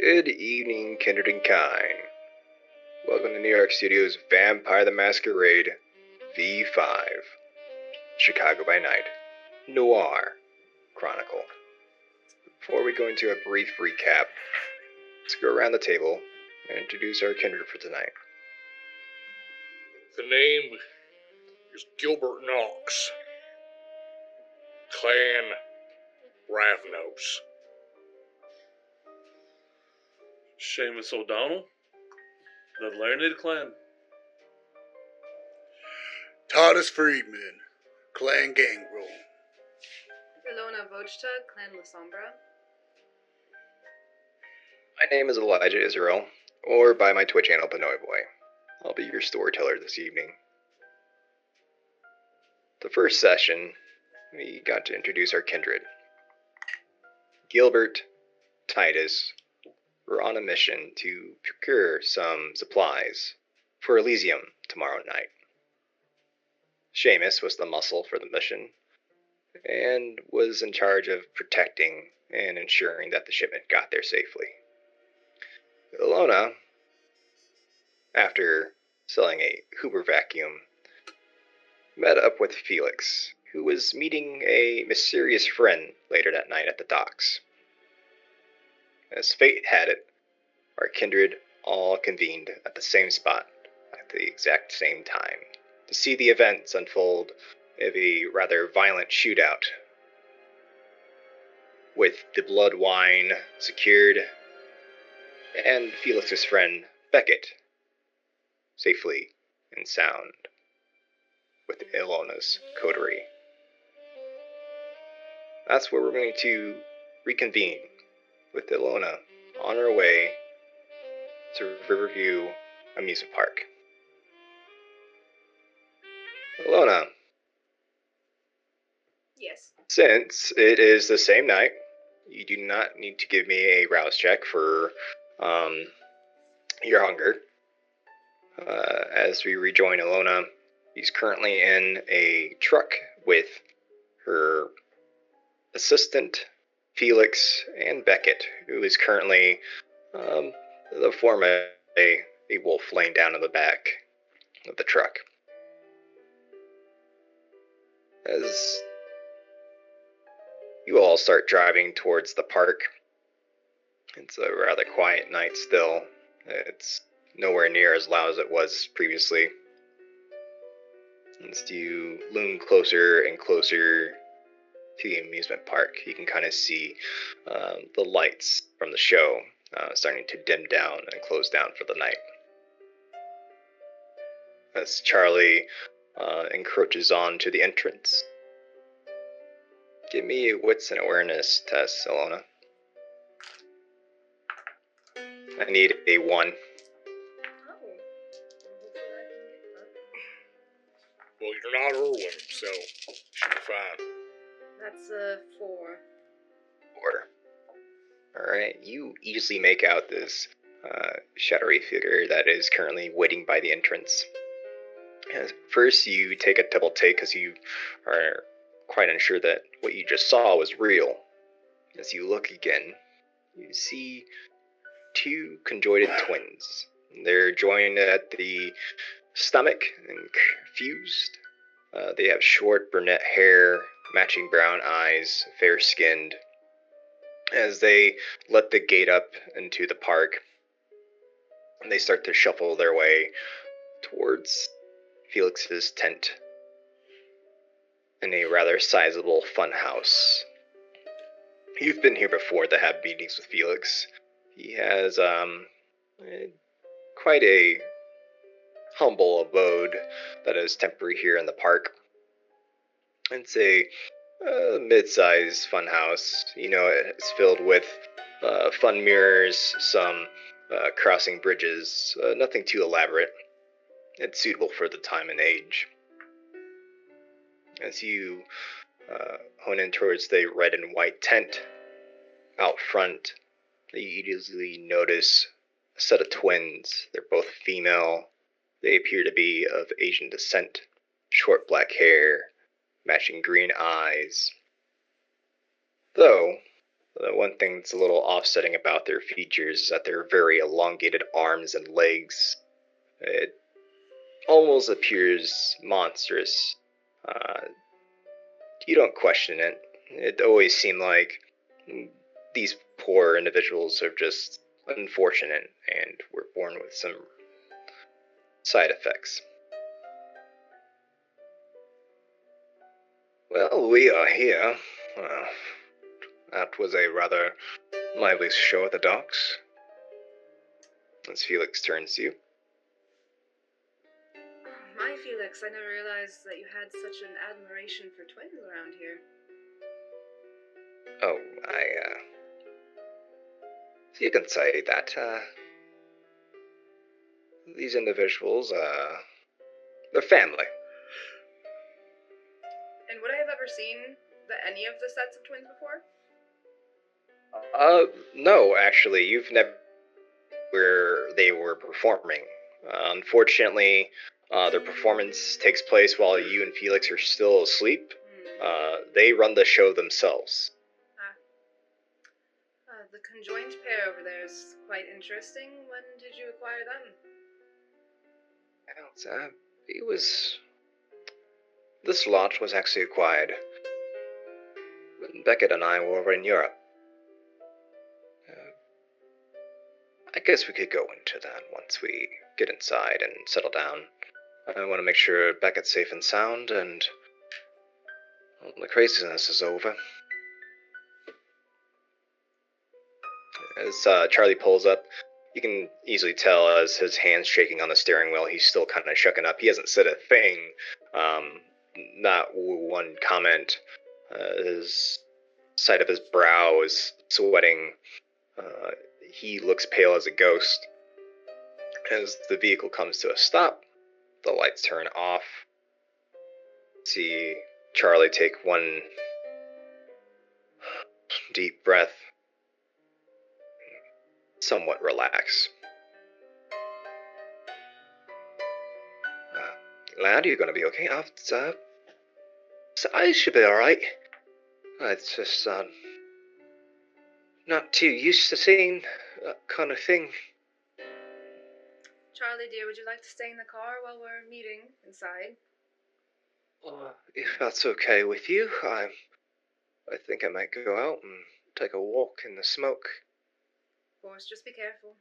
Good evening, kindred and kind. Welcome to NearDark Studios' Vampire the Masquerade V5, Chicago by Night, NOIR Chronicle. Before we go into a brief recap, let's go around the table and introduce our kindred for tonight. The name is Gilbert Knox. Clan Ravnos. Seamus O'Donnell, the Learned Clan. Titus Friedman, Clan Gangrel. Ilona Vochta, Clan La Sombra. My name is Elijah Israel, or by my Twitch channel, Panoy Boy. I'll be your storyteller this evening. The first session, we got to introduce our kindred. Gilbert, Titus, were on a mission to procure some supplies for Elysium tomorrow night. Seamus was the muscle for the mission, and was in charge of protecting and ensuring that the shipment got there safely. Ilona, after selling a Hoover vacuum, met up with Felix, who was meeting a mysterious friend later that night at the docks. As fate had it, our kindred all convened at the same spot at the exact same time to see the events unfold of a rather violent shootout, with the blood wine secured and Felix's friend Beckett safely and sound with Ilona's coterie. That's where we're going to reconvene, with Ilona on her way to Riverview Amusement Park. Ilona, Yes. since it is the same night, you do not need to give me a rouse check for your hunger. As we rejoin Ilona, she's currently in a truck with her assistant, Felix, and Beckett, who is currently the form of a wolf laying down in the back of the truck. As you all start driving towards the park, it's a rather quiet night still. It's nowhere near as loud as it was previously. As you loom closer and closer to the amusement park, you can kind of see the lights from the show starting to dim down and close down for the night. As Charlie encroaches on to the entrance, give me a wits and awareness test, Ilona. I need a 1. Oh. Well, you're not Irwin, so should be fine. That's a 4. 4. Alright, you easily make out this shadowy figure that is currently waiting by the entrance. First, you take a double take because you are quite unsure that what you just saw was real. As you look again, you see 2 conjoined twins. They're joined at the stomach and fused. They have short brunette hair, matching brown eyes, fair-skinned. As they let the gate up into the park, they start to shuffle their way towards Felix's tent in a rather sizable fun house. You've been here before to have meetings with Felix. He has quite a humble abode that is temporary here in the park. It's a mid-sized fun house. You know, it's filled with fun mirrors, some crossing bridges, nothing too elaborate. It's suitable for the time and age. As you hone in towards the red and white tent out front, you easily notice a set of twins. They're both female. They appear to be of Asian descent. Short black hair, matching green eyes. Though, The one thing that's a little offsetting about their features is that they're very elongated arms and legs. It almost appears monstrous. You don't question it. It always seemed like these poor individuals are just unfortunate and were born with some side effects. Well, we are here. That was a rather lively show at the docks. As Felix turns to you. Oh, my Felix, I never realized that you had such an admiration for twins around here. Oh, you can say that, these individuals, they're family. And would I have ever seen any of the sets of twins before? No, actually, you've never where they were performing. Unfortunately, their performance takes place while you and Felix are still asleep. They run the show themselves. The conjoined pair over there is quite interesting. When did you acquire them? Well, this lot was actually acquired when Beckett and I were over in Europe. I guess we could go into that once we get inside and settle down. I want to make sure Beckett's safe and sound, and the craziness is over. As Charlie pulls up, you can easily tell as his hand's shaking on the steering wheel, he's still kind of shucking up. He hasn't said a thing. Not one comment. His side of his brow is sweating. He looks pale as a ghost. As the vehicle comes to a stop, the lights turn off. See Charlie take one deep breath, somewhat relax. Lad, you're gonna be okay? I should be alright. It's just, not too used to seeing that kind of thing. Charlie, dear, would you like to stay in the car while we're meeting inside? If that's okay with you, I think I might go out and take a walk in the smoke. Of course, just be careful.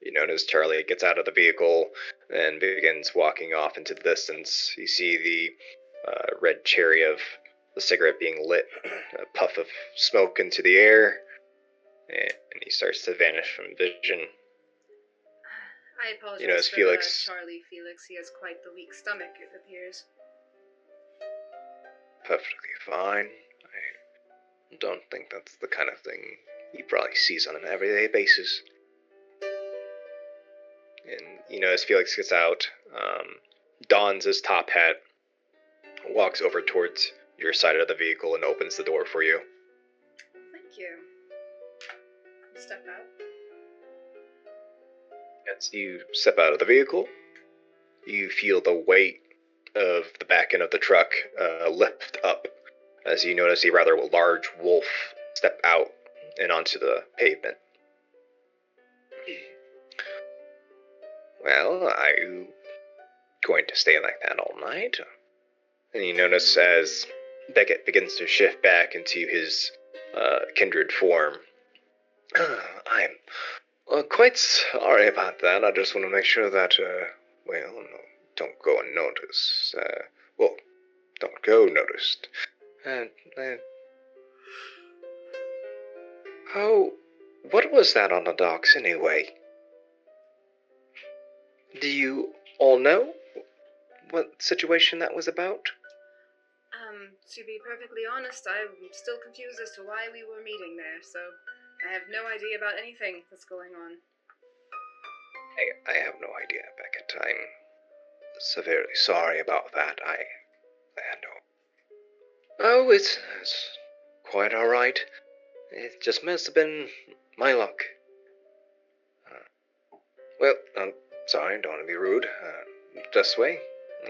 You notice Charlie gets out of the vehicle and begins walking off into the distance. You see the red cherry of the cigarette being lit, a puff of smoke into the air, and he starts to vanish from vision. I apologize notice for Felix. Charlie Felix. He has quite the weak stomach, it appears. Perfectly fine. I don't think that's the kind of thing he probably sees on an everyday basis. And as Felix gets out, dons his top hat, walks over towards your side of the vehicle and opens the door for you. Thank you. Step out. As you step out of the vehicle, you feel the weight of the back end of the truck lift up as you notice a rather large wolf step out and onto the pavement. Well, are you going to stay like that all night? And you notice as Beckett begins to shift back into his kindred form. I'm quite sorry about that. I just want to make sure that, don't go unnoticed. Don't go noticed. Oh, what was that on the docks anyway? Do you all know what situation that was about? To be perfectly honest, I'm still confused as to why we were meeting there, so I have no idea about anything that's going on. I have no idea, Beckett. I'm severely sorry about that. I know. Oh, it's quite alright. It just must have been my luck. Well, I'm sorry, don't want to be rude. This way,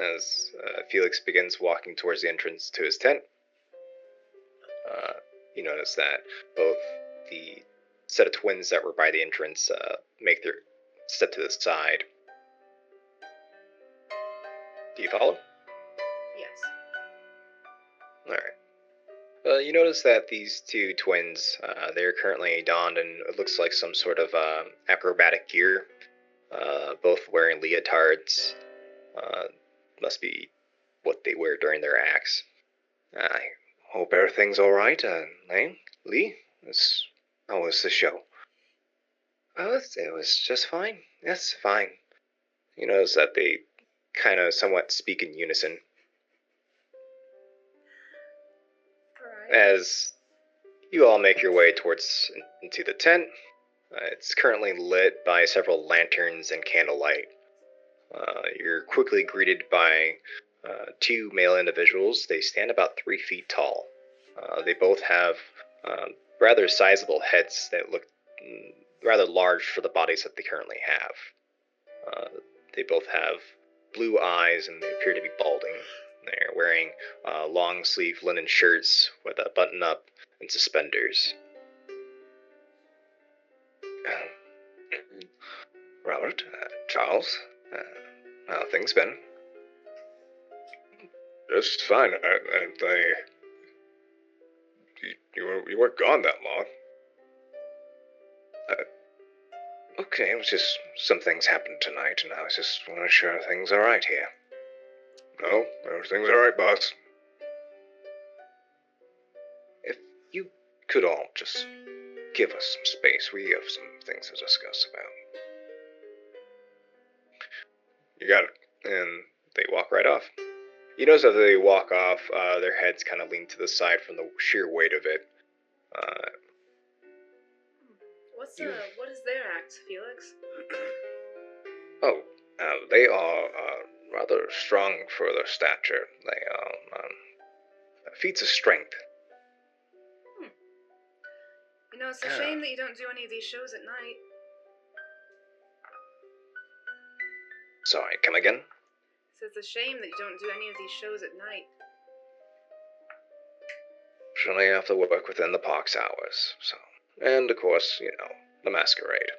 as Felix begins walking towards the entrance to his tent. you notice that both the set of twins that were by the entrance make their step to the side. Do you follow? Yes. Alright. You notice that these two twins, they're currently donned in it looks like some sort of acrobatic gear, both wearing leotards. Must be what they wear during their acts. I hope everything's alright, Lane? Lee? How was the show? Oh, it was just fine. Yes, fine. You notice that they kind of somewhat speak in unison. Alright. As you all make your way into the tent, it's currently lit by several lanterns and candlelight. You're quickly greeted by two male individuals. They stand about 3 feet tall. They both have rather sizable heads that look rather large for the bodies that they currently have. They both have blue eyes and they appear to be balding. They're wearing long sleeve linen shirts with a button up and suspenders. Robert, Charles, how things been? Just fine. You weren't gone that long. Okay, it was just some things happened tonight, and I was just want to sure things are right here. No, everything's all right, boss. If you could all just give us some space, we have some things to discuss about. You got it. And they walk right off. You notice as they walk off, their heads kind of lean to the side from the sheer weight of it. What is their act, Felix? They are rather strong for their stature. They are feats of strength. You know, it's a shame that you don't do any of these shows at night. Sorry, come again? So it's a shame that you don't do any of these shows at night. Surely have to work within the park's hours, so. And, of course, the Masquerade.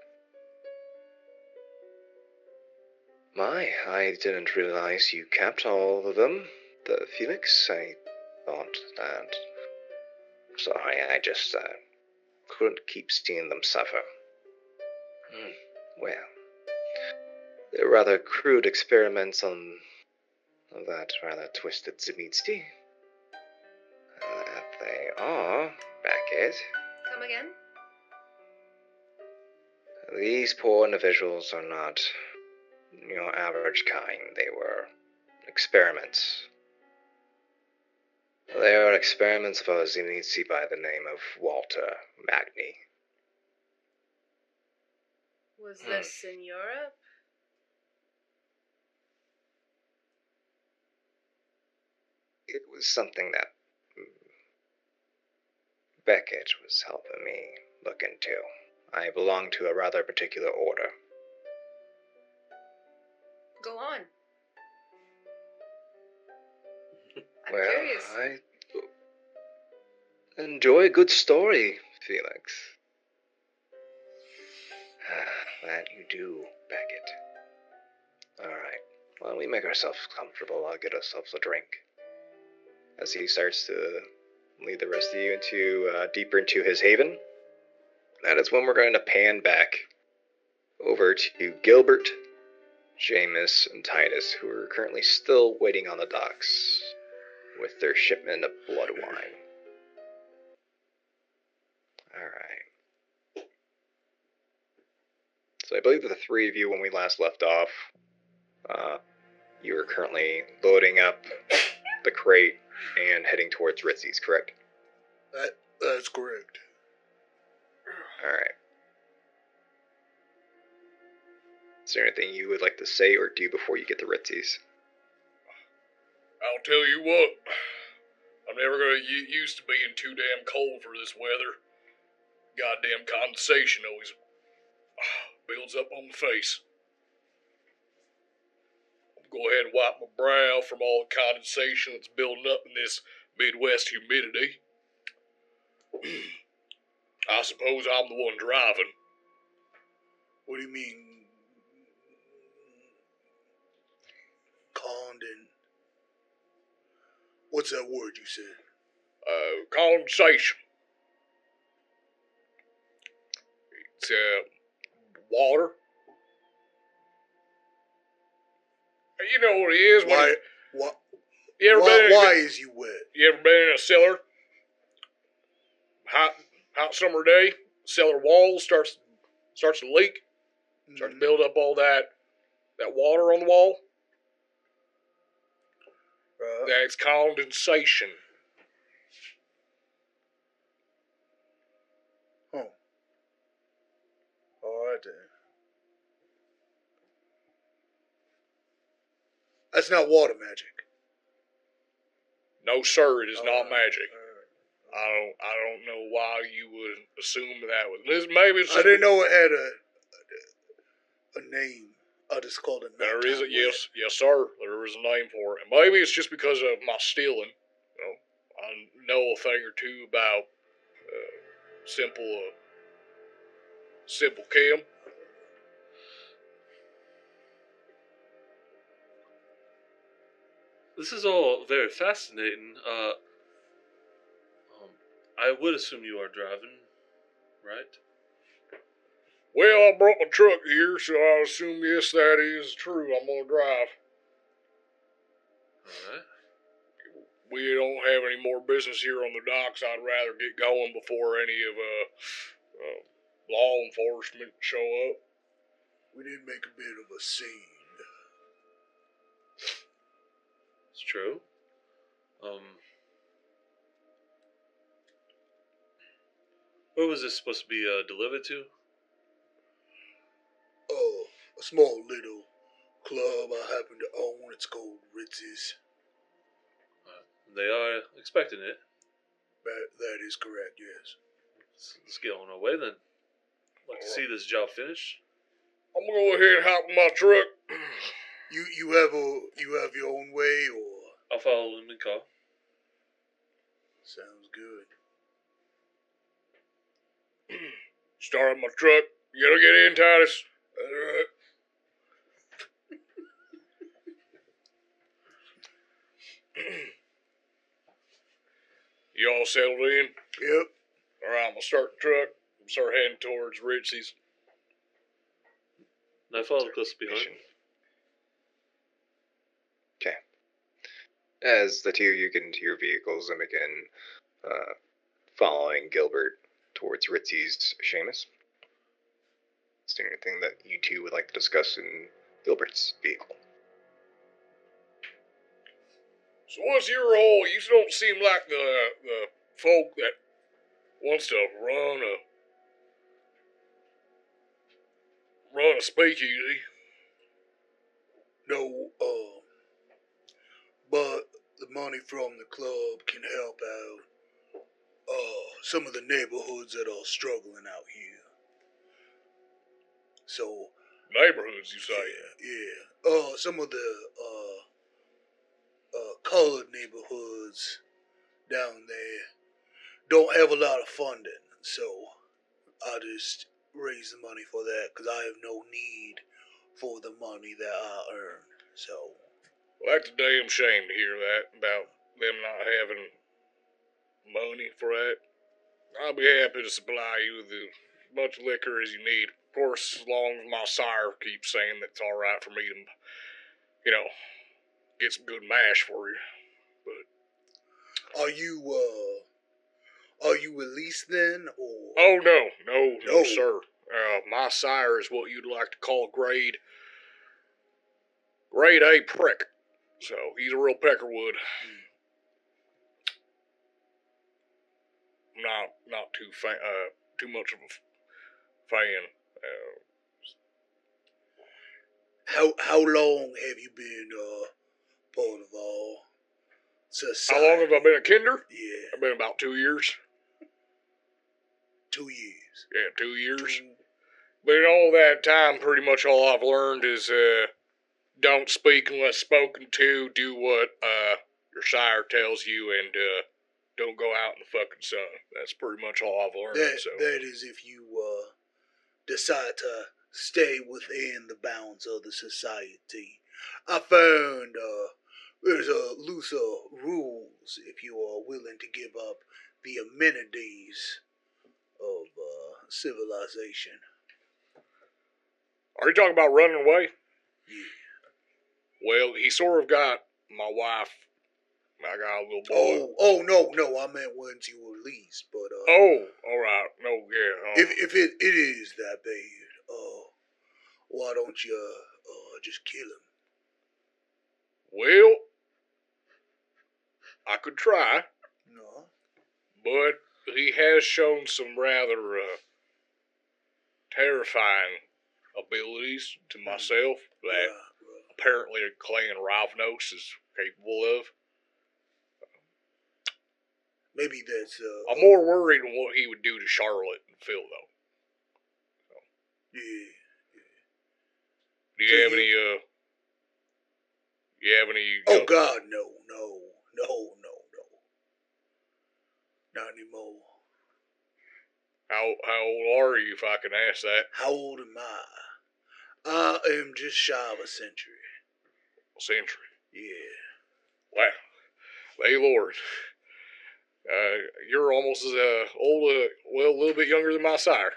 I didn't realize you kept all of them. The Felix, I thought that. Sorry, I just couldn't keep seeing them suffer. Well, they're rather crude experiments on that rather twisted Zenitsi. That they are, Beckett. Come again? These poor individuals are not your average kind. They were experiments. They are experiments of a Zenitsi by the name of Walter Magni. Was this in Europe? It was something that Beckett was helping me look into. I belong to a rather particular order. Go on. I'm Well, curious. I enjoy a good story, Felix. That you do, Beckett. Alright, why don't we make ourselves comfortable? I'll get ourselves a drink. As he starts to lead the rest of you deeper into his haven, that is when we're going to pan back over to Gilbert, Jameis, and Titus, who are currently still waiting on the docks with their shipment of blood wine. Alright. So I believe that the three of you, when we last left off, you are currently loading up the crate and heading towards Ritzy's, correct? That's correct. Alright. Is there anything you would like to say or do before you get to Ritzy's? I'll tell you what, I'm never gonna get used to being too damn cold for this weather. Goddamn condensation always builds up on the face. I'll go ahead and wipe my brow from all the condensation that's building up in this Midwest humidity. I suppose I'm the one driving. What do you mean? Condon. What's that word you said? Condensation. It's, water. You know what it is. Why? You ever been? Why is you wet? You ever been in a cellar? Hot summer day, cellar wall starts to leak. Starts to build up all that water on the wall. That's condensation. Oh. All right then. That's not water magic. No, sir, it is not magic. I don't know why you would assume that was. Maybe it's. I didn't know it had a name. I just called it. There is yes, sir. There is a name for it, and maybe it's just because of my stealing. You know, I know a thing or two about simple chem. This is all very fascinating. I would assume you are driving, right? Well, I brought my truck here, so I assume yes, that is true. I'm gonna drive. Alright. We don't have any more business here on the docks. I'd rather get going before any of law enforcement show up. We did make a bit of a scene. It's true. Where was this supposed to be delivered to? Oh, a small little club I happen to own. It's called Ritzy's. They are expecting it. That is correct, yes. Let's get on our way then. I'd like to see this job finished. I'm gonna go ahead and hop in my truck. You have your own way, or I'll follow him in the car. sounds good. Start up my truck. You gotta get in, Titus. Alright. You all settled in? Yep. Alright, I'm gonna start the truck. Start heading towards Ritzy's. I follow close behind. Okay. As the two of you get into your vehicles and begin following Gilbert towards Ritzy's Seamus, is there anything that you two would like to discuss in Gilbert's vehicle? So what's your role? You don't seem like the folk that wants to run a speakeasy. No, but the money from the club can help out some of the neighborhoods that are struggling out here. So Neighborhoods, you say? yeah. Some of the colored neighborhoods down there don't have a lot of funding, so I just raise the money for that because I have no need for the money that I earn. So, Well, that's a damn shame to hear that about them not having money for that. I'll be happy to supply you with as much liquor as you need. Of course, as long as my sire keeps saying that's all right for me to, get some good mash for you. But are you released then, or? oh no, sir. My sire is what you'd like to call grade A prick. So he's a real peckerwood. Not too much of a fan. How long have you been part of our society? How long have I been a kinder? Yeah, I've been about 2 years. 2 years. Yeah, 2 years. But in all that time, pretty much all I've learned is don't speak unless spoken to. Do what your sire tells you, and don't go out in the fucking sun. That's pretty much all I've learned. That is if you decide to stay within the bounds of the society. I found there's a looser rules if you are willing to give up the amenities of civilization. Are you talking about running away? Yeah. Well, he sort of got my wife. I got a little boy. Oh no! I meant once you were released, but Oh, all right. No, yeah. if it is that bad, why don't you just kill him? Well, I could try, No. but he has shown some rather terrifying abilities to myself that Right. apparently Clan Ravnos is capable of. Maybe that's I'm more worried on what he would do to Charlotte and Phil, though. yeah. Do you have any? You have any? Oh God, no, not anymore. How old are you, if I can ask that? How old am I? I am just shy of a century. Century. Yeah. Wow. Hey, Lord. You're almost as old, well, a little bit younger than my sire.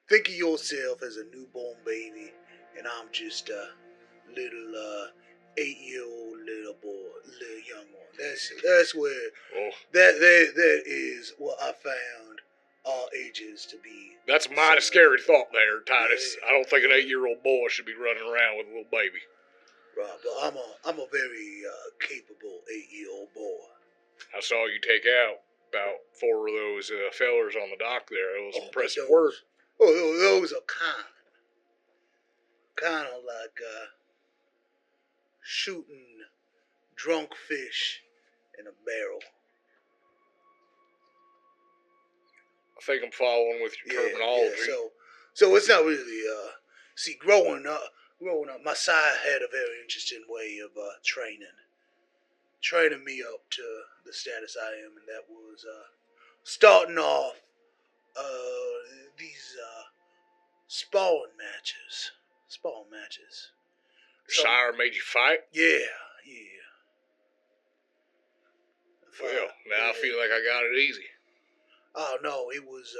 Think of yourself as a newborn baby, and I'm just a little 8-year-old little boy, little young one. That's where that is what I found our ages to be. That's a mighty scary thought there, Titus. Yeah. I don't think an 8-year-old boy should be running around with a little baby. Right, but I'm a very capable 8-year-old boy. I saw you take out about 4 of those fellers on the dock there. It was impressive those, work. Oh, those are kind of like shooting drunk fish in a barrel. I think I'm following with your terminology. Yeah, so it's not really see, growing up, my sire had a very interesting way of training me up to the status I am, and that was starting off these sparring matches. Sire made you fight? Yeah. Well, now I feel like I got it easy. Oh no, it was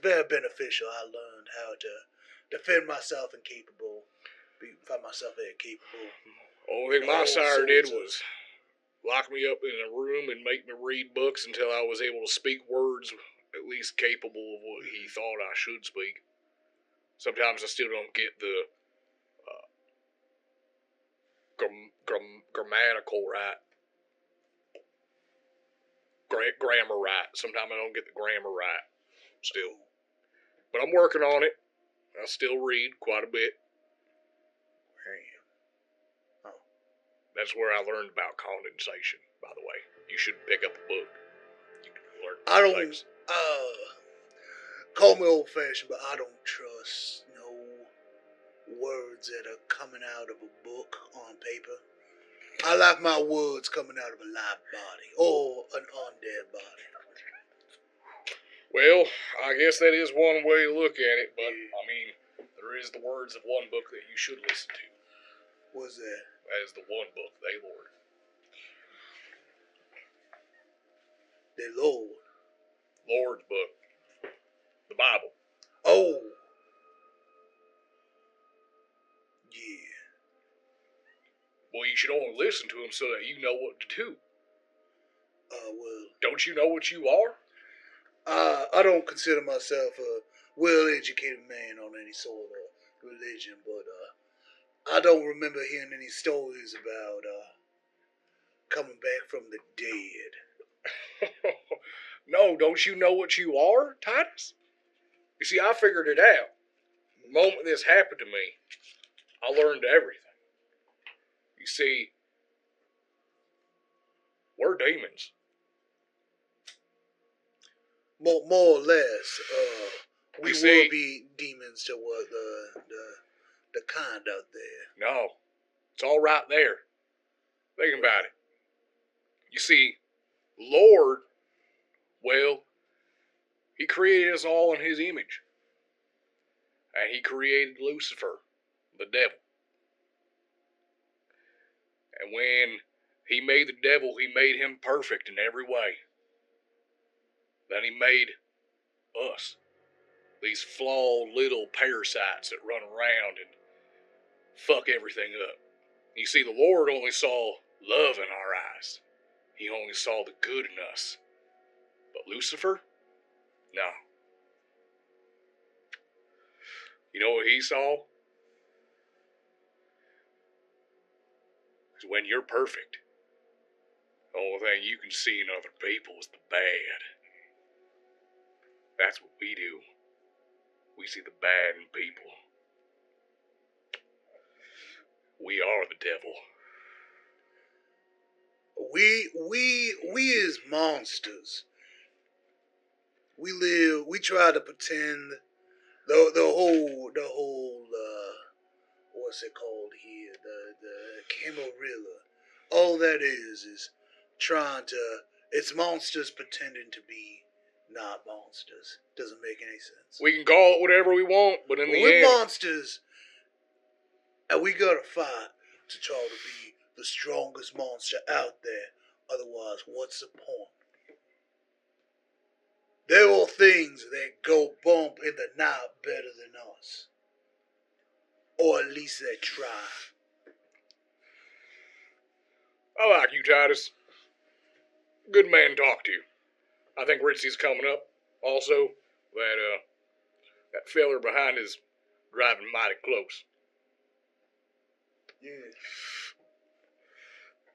very beneficial. I learned how to defend myself and find myself very capable. Only thing my sire did was lock me up in a room and make me read books until I was able to speak words at least capable of what he thought I should speak. Sometimes I still don't get the grammatical right. Grammar right. Sometimes I don't get the grammar right still. But I'm working on it. I still read quite a bit. That's where I learned about condensation, by the way. You should pick up a book. You can learn things. Call me old fashioned, but I don't trust no words that are coming out of a book on paper. I like my words coming out of a live body or an undead body. Well, I guess that is one way to look at it, but I mean, there is the words of one book that you should listen to. What's that? That is the one book, they Lord. They Lord. Lord's book. The Bible. Oh. Yeah. Well, you should only listen to him so that you know what to do. Well. Don't you know what you are? I don't consider myself a well-educated man on any sort of religion, but I don't remember hearing any stories about coming back from the dead. No, don't you know what you are, Titus? You see, I figured it out. The moment this happened to me, I learned everything. You see, we're demons. More or less, we will be demons to what the kind out there. No, it's all right there. Think about it. You see, Lord Well, he created us all in his image. And he created Lucifer, the devil. And when he made the devil, he made him perfect in every way. Then he made us, these flawed little parasites that run around and fuck everything up. You see, the Lord only saw love in our eyes. He only saw the good in us. But Lucifer? No. You know what he saw? Is when you're perfect, the only thing you can see in other people is the bad. That's what we do. We see the bad in people. We are the devil. We as monsters. We try to pretend the whole what's it called here? The Camarilla. All that is trying to, it's monsters pretending to be not monsters. Doesn't make any sense. We can call it whatever we want, but in the We're end, monsters, and we gotta fight to try to be the strongest monster out there. Otherwise, what's the point? There are things that go bump in the night better than us. Or at least they try. I like you, Titus. Good man to talk to. I think Ritzy's coming up. Also, that feller behind is driving mighty close. Yeah.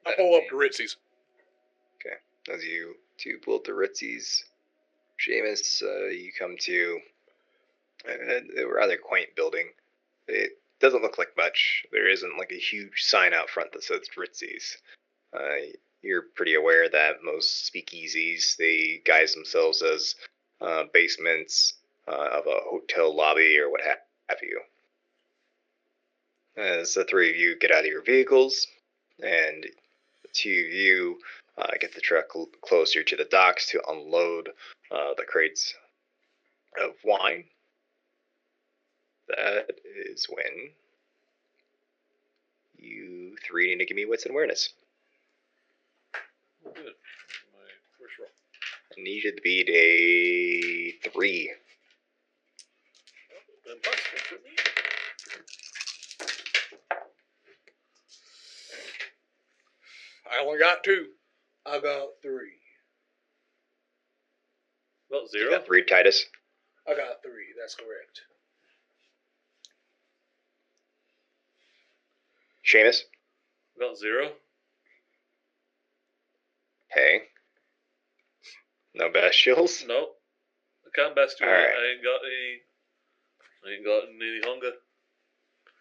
I'll pull up to Ritzy's. Okay. As you two pull up to Ritzy's, Seamus, you come to a rather quaint building. It doesn't look like much. There isn't like a huge sign out front that says Ritzy's. You're pretty aware that most speakeasies, they guise themselves as basements of a hotel lobby or what have you. As the three of you get out of your vehicles, and the two of you get the truck closer to the docks to unload the crates of wine, that is when you three need to give me wits and awareness. Good. My first roll. I need it to beat a 3. Impossible for me. I only got 2. I got 3. About You 0. got 3, Titus. I got 3. That's correct. Seamus? About 0. Hey. No bestials? No. I can't best do it. Alright. I ain't got any hunger.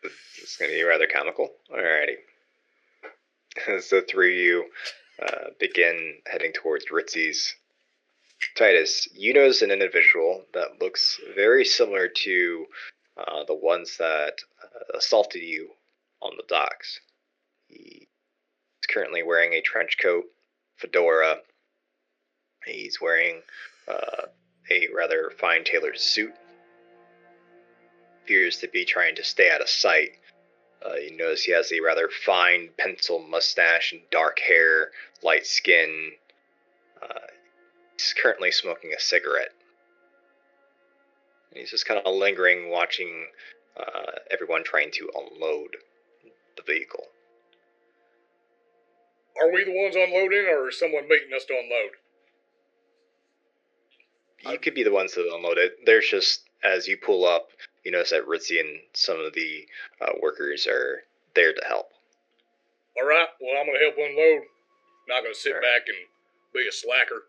This is going to be rather comical. Alrighty. As the three of you begin heading towards Ritzy's, Titus, you notice an individual that looks very similar to the ones that assaulted you on the docks. He is currently wearing a trench coat, fedora. He's wearing a rather fine tailored suit. Appears to be trying to stay out of sight. You notice he has a rather fine pencil mustache and dark hair, light skin. He's currently smoking a cigarette. And he's just kind of lingering, watching everyone trying to unload the vehicle. Are we the ones unloading, or is someone meeting us to unload? You could be the ones that unload it. There's just, as you pull up, you notice that Ritzy and some of the workers are there to help. All right, well, I'm going to help unload. Not going to sit All right. back and be a slacker.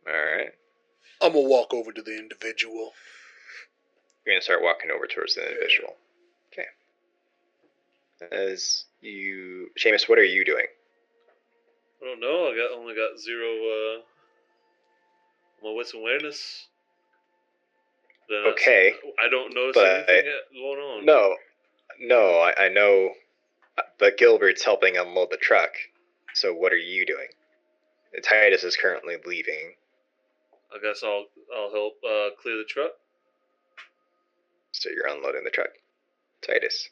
Alright. I'm gonna walk over to the individual. You're going to start walking over towards the individual. Okay. As you... Seamus, what are you doing? I don't know. I only got 0. My wits and awareness. Then Okay. I don't notice but anything going on. No, I know, but Gilbert's helping unload the truck. So what are you doing? Titus is currently leaving. I guess I'll help clear the truck. So you're unloading the truck. Titus,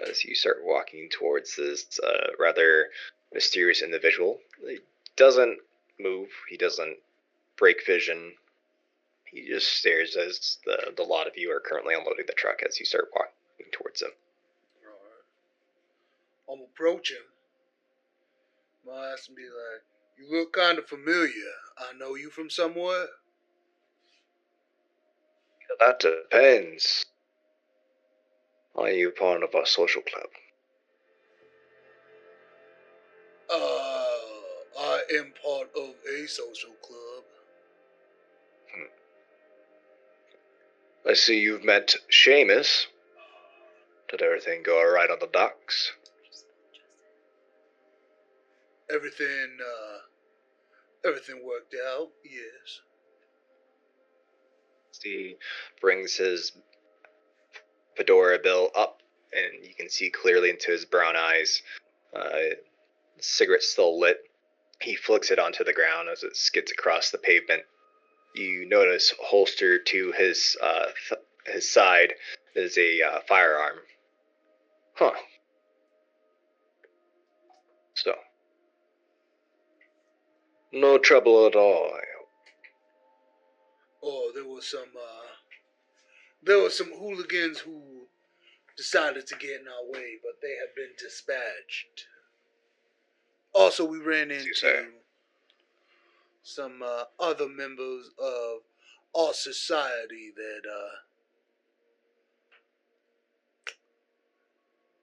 as you start walking towards this rather mysterious individual, he doesn't move. He doesn't break vision. He just stares as the lot of you are currently unloading the truck as you start walking towards him. Alright. I'm approach him. My ass and be like, you look kind of familiar. I know you from somewhere. That depends. Are you part of our social club? I am part of a social club. I see you've met Seamus. Did everything go alright on the docks? Everything worked out, yes. He brings his fedora bill up, and you can see clearly into his brown eyes. Cigarette still lit. He flicks it onto the ground as it skids across the pavement. You notice holstered to his side is a firearm. Huh. So, no trouble at all, I hope. Oh, there were some hooligans who decided to get in our way, but they have been dispatched. Also, we ran into some other members of our society that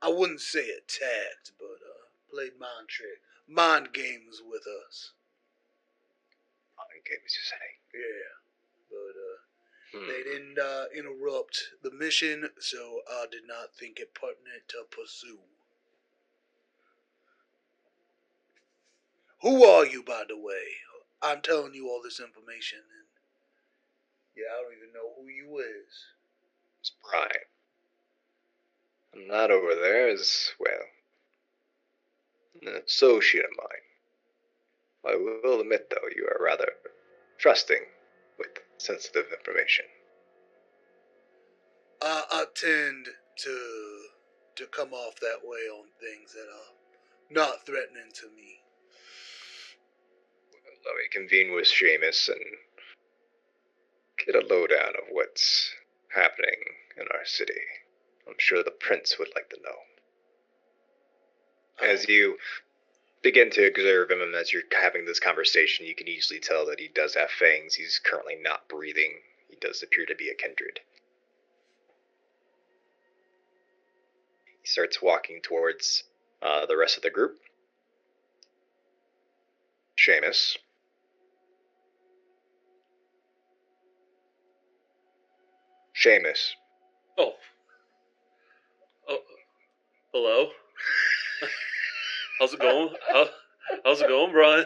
I wouldn't say attacked, but played mind games with us. Mind games, you say? Yeah, but they didn't interrupt the mission, so I did not think it pertinent to pursue. Who are you, by the way? I'm telling you all this information, and yeah, I don't even know who you is. It's Brian. And that over there is, well, an associate of mine. I will admit, though, you are rather trusting with sensitive information. I tend to come off that way on things that are not threatening to me. Well, let me convene with Seamus and get a lowdown of what's happening in our city. I'm sure the prince would like to know. As you begin to observe him and as you're having this conversation, you can easily tell that he does have fangs. He's currently not breathing. He does appear to be a kindred. He starts walking towards the rest of the group. Seamus. Seamus. Oh, hello. How's it going? How's it going, Brian?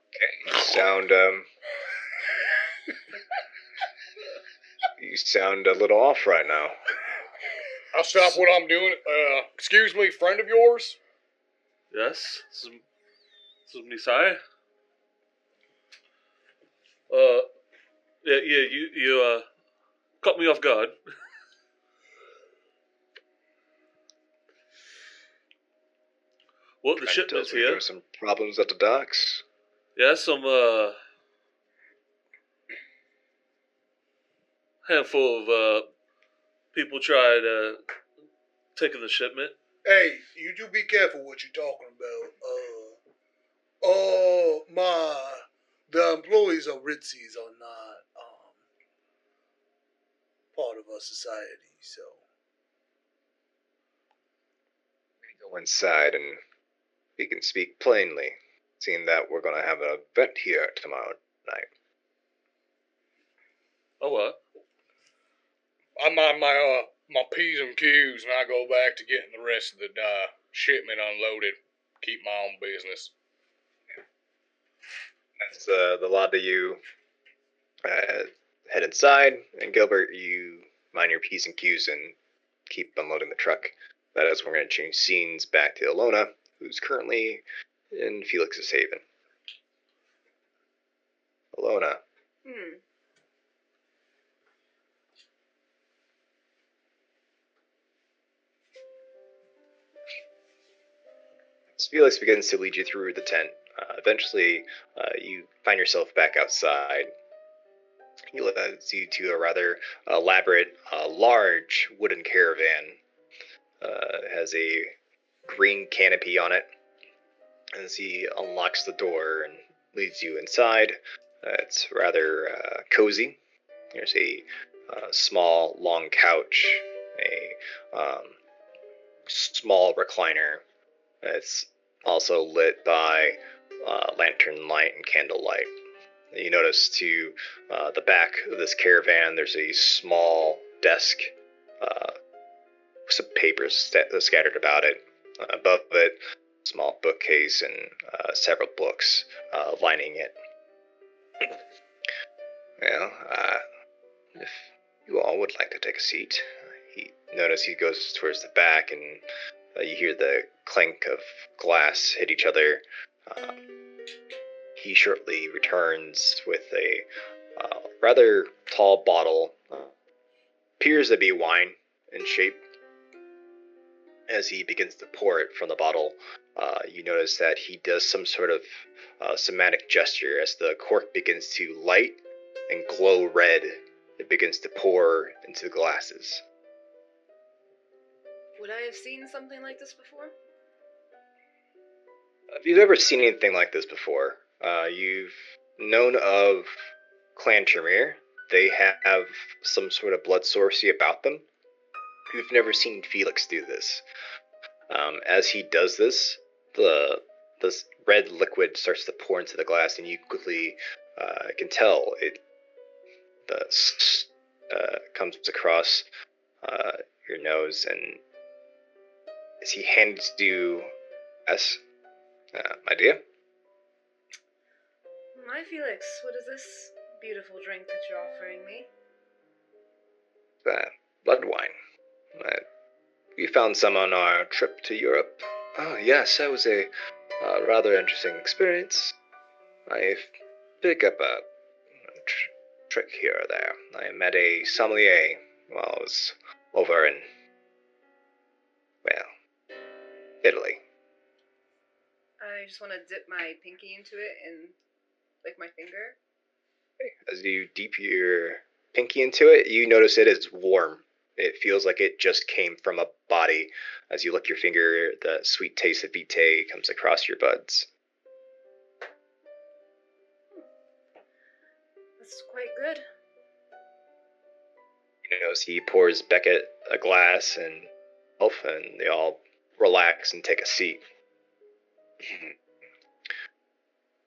Okay, you sound a little off right now. I'll stop what I'm doing. Excuse me, friend of yours? Yes, this is Nisai. Yeah, you caught me off guard. Well, the shipment's here. There were some problems at the docks. Yeah, some handful of people tried taking the shipment. Hey, you do be careful what you're talking about. The employees of Ritzy's are not part of our society, so. Go inside and we can speak plainly, seeing that we're going to have an event here tomorrow night. Oh, what? I mind my P's and Q's and I go back to getting the rest of the shipment unloaded. Keep my own business. That's the lot of you head inside, and Gilbert, you mind your P's and Q's and keep unloading the truck. That is, we're going to change scenes back to Ilona, who's currently in Felix's haven. Alona. As Felix begins to lead you through the tent, eventually you find yourself back outside. He leads you to a rather elaborate, large wooden caravan. Has a green canopy on it. As he unlocks the door and leads you inside, it's rather cozy. There's a small, long couch, a small recliner. It's also lit by lantern light and candle light. You notice to the back of this caravan, there's a small desk with some papers scattered about it. Above it, small bookcase and several books lining it. Well, if you all would like to take a seat. He goes towards the back, and you hear the clink of glass hit each other. He shortly returns with a rather tall bottle. Appears to be wine in shape. As he begins to pour it from the bottle, you notice that he does some sort of somatic gesture as the cork begins to light and glow red. It begins to pour into the glasses. Would I have seen something like this before? If you've ever seen anything like this before, you've known of Clan Tremere. They have some sort of blood sorcery about them. You've never seen Felix do this. As he does this, this red liquid starts to pour into the glass, and you quickly can tell it comes across your nose, and as he hands you, yes, my dear? My Felix, what is this beautiful drink that you're offering me? Blood wine. We found some on our trip to Europe. Oh, yes, that was a rather interesting experience. I pick up a trick here or there. I met a sommelier while I was over in, well, Italy. I just want to dip my pinky into it and lick my finger. As you dip your pinky into it, you notice it is warm. It feels like it just came from a body. As you lick your finger, the sweet taste of vitae comes across your buds. That's quite good. You notice he pours Beckett a glass and Elf, and they all relax and take a seat.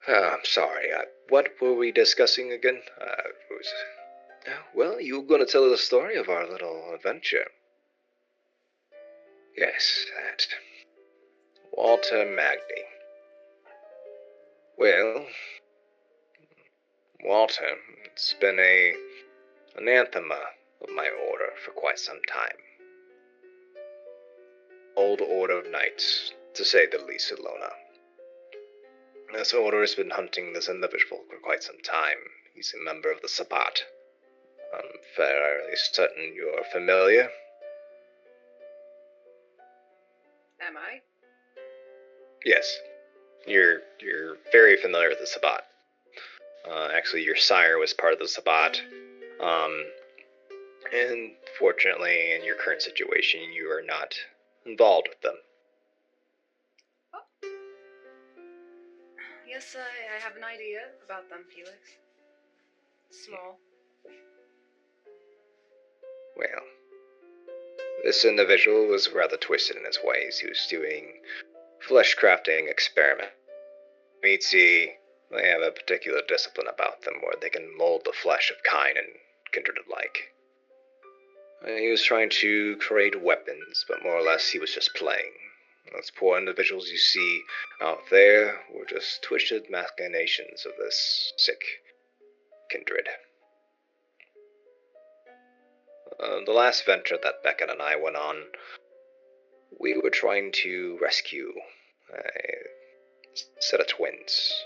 I'm sorry. What were we discussing again? Well, you were going to tell the story of our little adventure. Yes, that. Walter Magny. Well, Walter, it's been an anathema of my order for quite some time. Old Order of Knights, to say the least, Ilona. This order has been hunting this individual for quite some time. He's a member of the Sabbat. I'm fairly certain you're familiar. Am I? Yes, you're very familiar with the Sabbat. Actually, your sire was part of the Sabbat. And fortunately, in your current situation, you are not involved with them. Oh. Yes, I have an idea about them, Felix. Small. Well, this individual was rather twisted in his ways. He was doing flesh crafting experiment. Ritzy, they have a particular discipline about them where they can mold the flesh of kine and kindred alike. He was trying to create weapons, but more or less he was just playing. Those poor individuals you see out there were just twisted machinations of this sick kindred. The last venture that Beckett and I went on, we were trying to rescue a set of twins.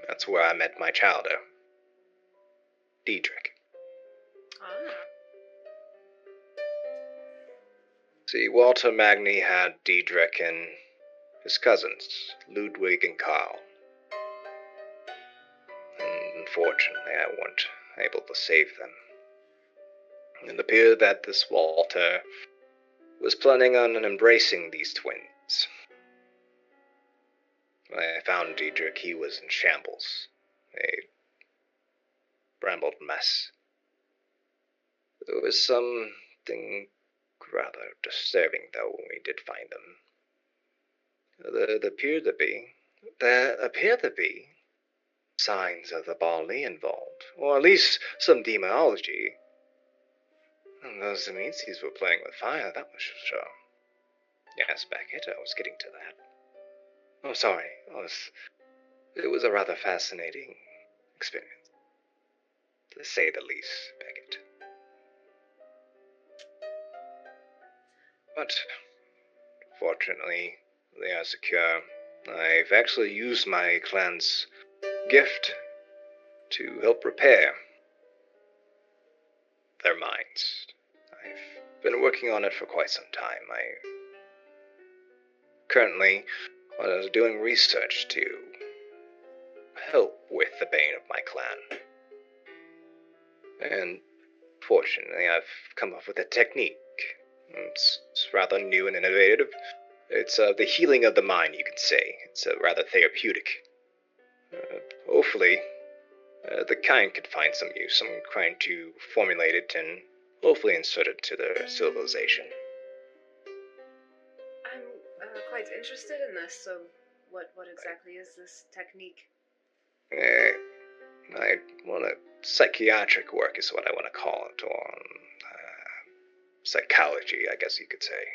That's where I met my childer, Diedrich. Ah. See, Walter Magni had Diedrich and his cousins, Ludwig and Karl. And unfortunately, I weren't able to save them. It appeared that this Walter was planning on embracing these twins. When I found Diedrich, he was in shambles. A brambled mess. There was something rather disturbing, though, when we did find them. There appear to be signs of the Bali involved, or at least some demonology. And those Demetrius were playing with fire, that was for sure. Yes, Beckett, I was getting to that. Oh, sorry. It was a rather fascinating experience, to say the least, Beckett. But, fortunately, they are secure. I've actually used my clan's gift to help repair their minds. I've been working on it for quite some time. Currently, I was doing research to help with the bane of my clan. And fortunately, I've come up with a technique. It's rather new and innovative. It's the healing of the mind, you could say. It's rather therapeutic. Hopefully, the kind could find some use. I'm trying to formulate it and hopefully insert it to their civilization. I'm quite interested in this, so what exactly is this technique? Psychiatric work is what I want to call it, or psychology, I guess you could say.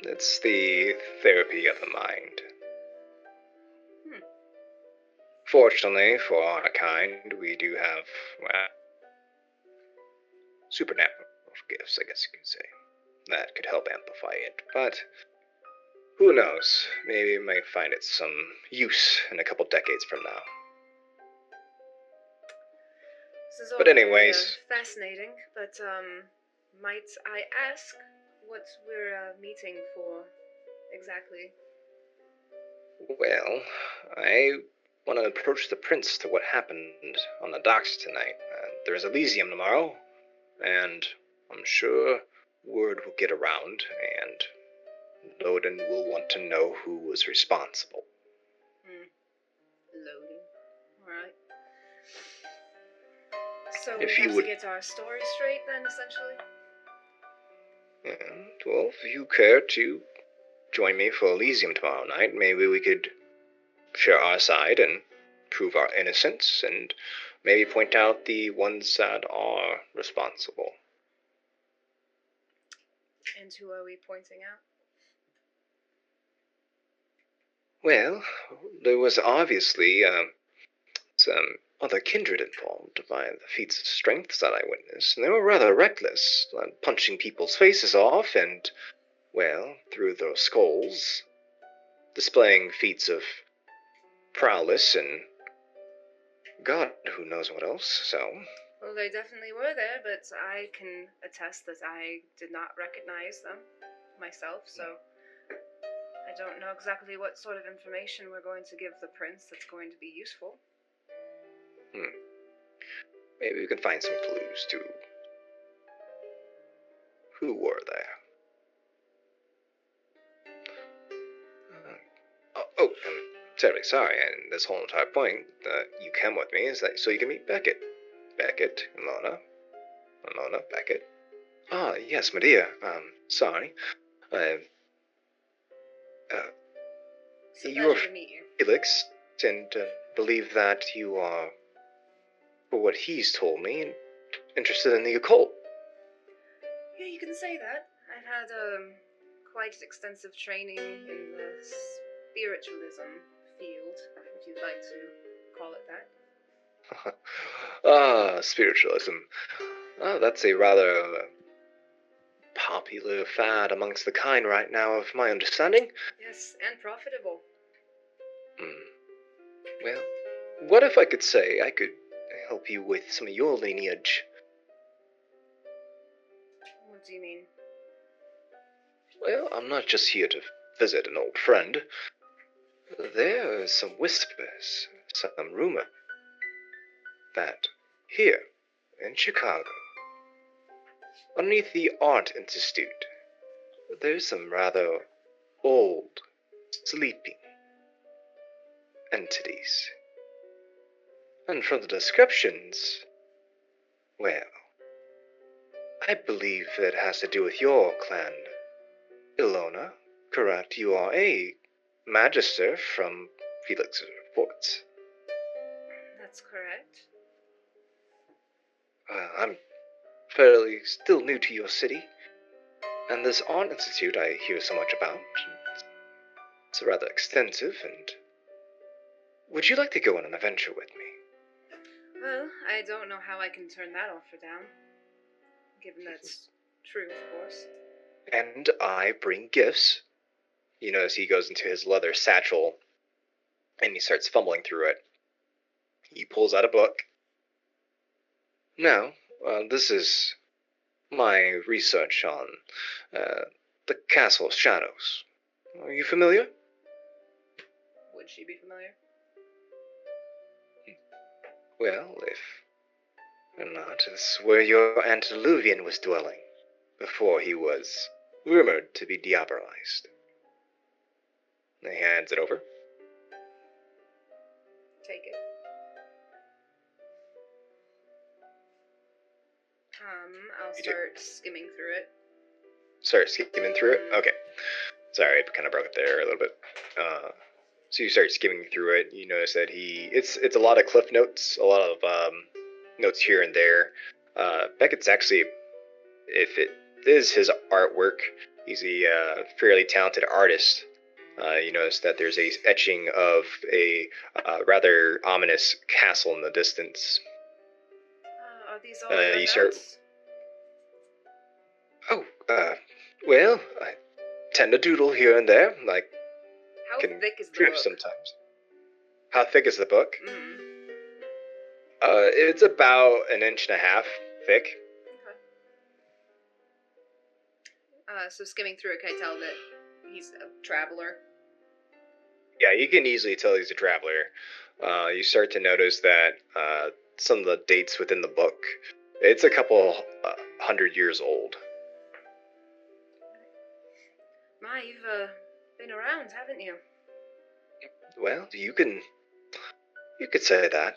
It's the therapy of the mind. Fortunately for our kind, we do have, supernatural gifts, I guess you could say, that could help amplify it. But who knows? Maybe we might find it some use in a couple decades from now. This is all But anyways, very, fascinating, but might I ask what we're meeting for exactly? well, I want to approach the prince to what happened on the docks tonight. There's Elysium tomorrow, and I'm sure word will get around, and Loden will want to know who was responsible. Loading. Alright. So If we you have would- to get our story straight then, essentially? And, well, if you care to join me for Elysium tomorrow night, maybe we could share our side and prove our innocence, and maybe point out the ones that are responsible. And who are we pointing out? Well, there was obviously some other kindred involved by the feats of strength that I witnessed, and they were rather reckless, punching people's faces off and, well, through their skulls, displaying feats of prowess and God who knows what else, so... Well, they definitely were there, but I can attest that I did not recognize them myself, so I don't know exactly what sort of information we're going to give the prince that's going to be useful. Maybe we can find some clues to who were there. I'm terribly sorry, and this whole entire point that you came with me is that so you can meet Beckett. Beckett, Ilona, Beckett. Ah, yes, my dear. Sorry. It's a You are pleasure to meet you. Felix, and believe that you are, for what he's told me, interested in the occult. Yeah, you can say that. I've had quite extensive training in the spiritualism field, if you'd like to call it that. Spiritualism. That's a rather popular fad amongst the kind right now, of my understanding. Yes, and profitable. Well, what if I could say I could help you with some of your lineage? What do you mean? Well, I'm not just here to visit an old friend. There are some whispers, some rumor, that here, in Chicago, underneath the Art Institute, there's some rather old, sleeping entities. And from the descriptions, well, I believe it has to do with your clan. Ilona, correct? You are a magister from Felix's reports. That's correct. I'm fairly still new to your city, and this art institute I hear so much about. It's rather extensive, and would you like to go on an adventure with me? Well, I don't know how I can turn that offer down, given that's true, of course. And I bring gifts. You notice he goes into his leather satchel, and he starts fumbling through it. He pulls out a book. Now, this is my research on the Castle of Shadows. Are you familiar? Would she be familiar? Well, if not, it's where your antediluvian was dwelling, before he was rumored to be diabolized. He hands it over. Take it. I'll start skimming through it. Start skimming through it? Okay. Sorry, I kind of broke it there a little bit. So you start skimming through it. You notice that it's a lot of cliff notes, a lot of notes here and there. Beckett's actually, if it is his artwork, he's a fairly talented artist. You notice that there's a etching of a rather ominous castle in the distance. Are these all your You notes? start. Oh, well, I tend to doodle here and there. Like, How can thick is the drift book? sometimes. How thick is the book? Mm. It's about 1.5 inches thick. Okay. So skimming through it, can I tell that he's a traveler? Yeah, you can easily tell he's a traveler. You start to notice that some of the dates within the book, it's a couple 100 years old. My, you've been around, haven't you? Well, you could say that.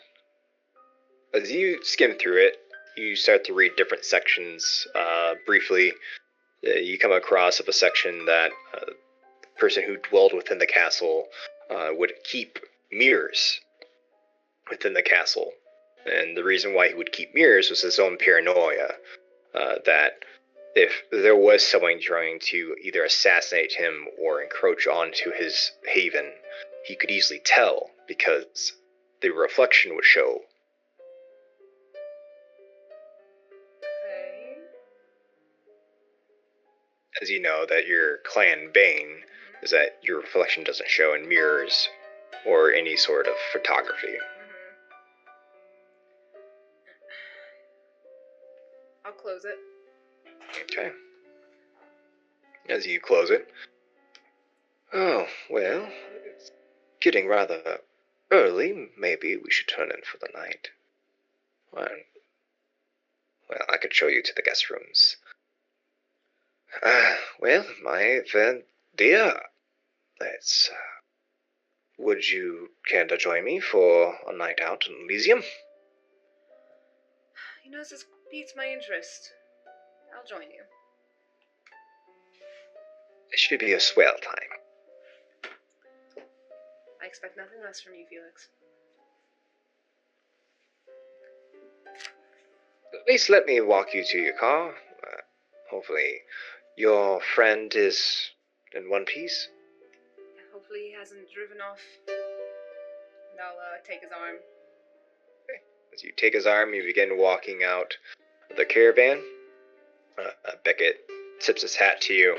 As you skim through it, you start to read different sections briefly. You come across of a section that the person who dwelled within the castle would keep mirrors within the castle. And the reason why he would keep mirrors was his own paranoia, that if there was someone trying to either assassinate him or encroach onto his haven, he could easily tell because the reflection would show. Okay. As you know, that your clan bane is that your reflection doesn't show in mirrors or any sort of photography. I'll close it. Okay. As you close it. Oh, well, it's getting rather early. Maybe we should turn in for the night. Well, I could show you to the guest rooms. Well, my fair dear, let's. Would you care to join me for a night out in Elysium? You know, this piques my interest. I'll join you. It should be a swell time. I expect nothing less from you, Felix. At least let me walk you to your car. Hopefully, your friend is in one piece. Hopefully he hasn't driven off. And I'll take his arm. Okay. As you take his arm, you begin walking out the caravan. Beckett tips his hat to you.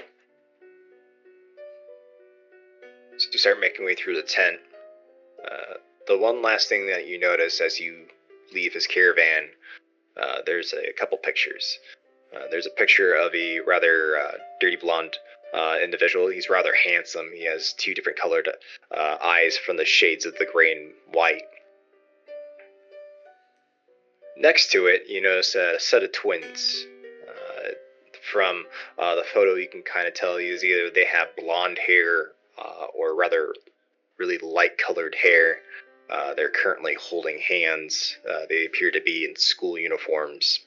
So you start making your way through the tent. the one last thing that you notice as you leave his caravan, there's a couple pictures. There's a picture of a rather dirty blonde individual. He's rather handsome. He has two different colored eyes from the shades of the gray and white. Next to it, you notice a set of twins. From the photo, you can kind of tell is either they have blonde hair or rather really light colored hair. They're currently holding hands. They appear to be in school uniforms.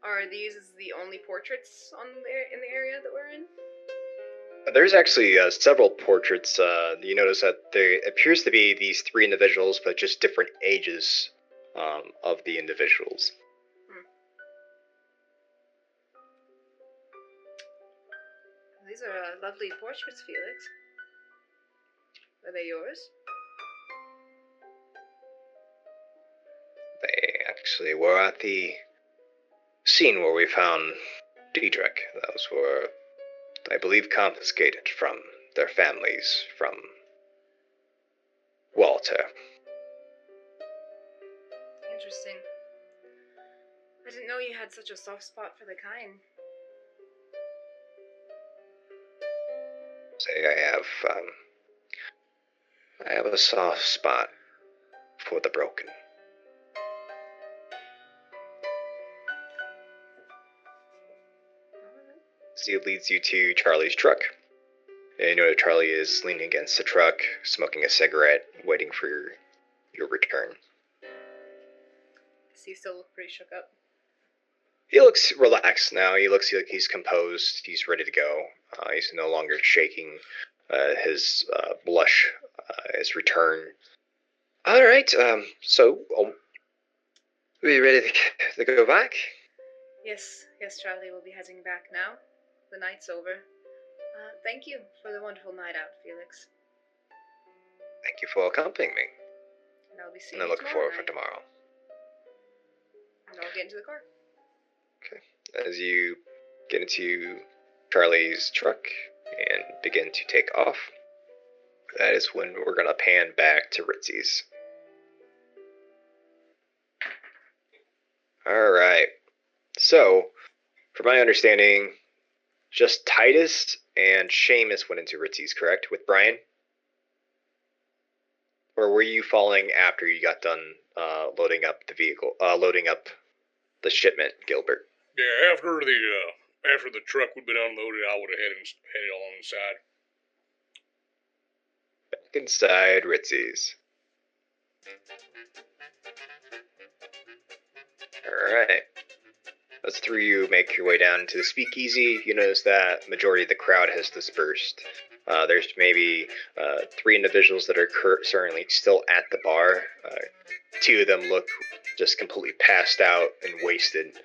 Are these the only portraits in the area that we're in? There's actually several portraits. You notice that there appears to be these three individuals, but just different ages of the individuals. These are lovely portraits, Felix. Are they yours? They actually were at the scene where we found Diedrich. Those were, I believe, confiscated from their families, from Walter. Interesting. I didn't know you had such a soft spot for the kind. Say I have a soft spot for the broken. So it leads you to Charlie's truck. And you know that Charlie is leaning against the truck, smoking a cigarette, waiting for your return. Does he still look pretty shook up? He looks relaxed now. He looks like he's composed. He's ready to go. He's no longer shaking. His blush is returned. All right. So, are we ready to go back? Yes, Charlie. We'll be heading back now. The night's over. Thank you for the wonderful night out, Felix. Thank you for accompanying me. And I'll be seeing And I you look forward night. for tomorrow. And I'll get into the car. Okay. As you get into Charlie's truck and begin to take off, that is when we're going to pan back to Ritzy's. Alright. So, from my understanding, just Titus and Seamus went into Ritzy's, correct? With Brian? Or were you following after you got done loading up the vehicle, loading up the shipment, Gilbert? Yeah, after the truck would been unloaded, I would have headed along inside. Back inside Ritzy's. Alright. As the three of you make your way down to the speakeasy, you notice that majority of the crowd has dispersed. There's maybe 3 individuals that are currently still at the bar. 2 of them look just completely passed out and wasted.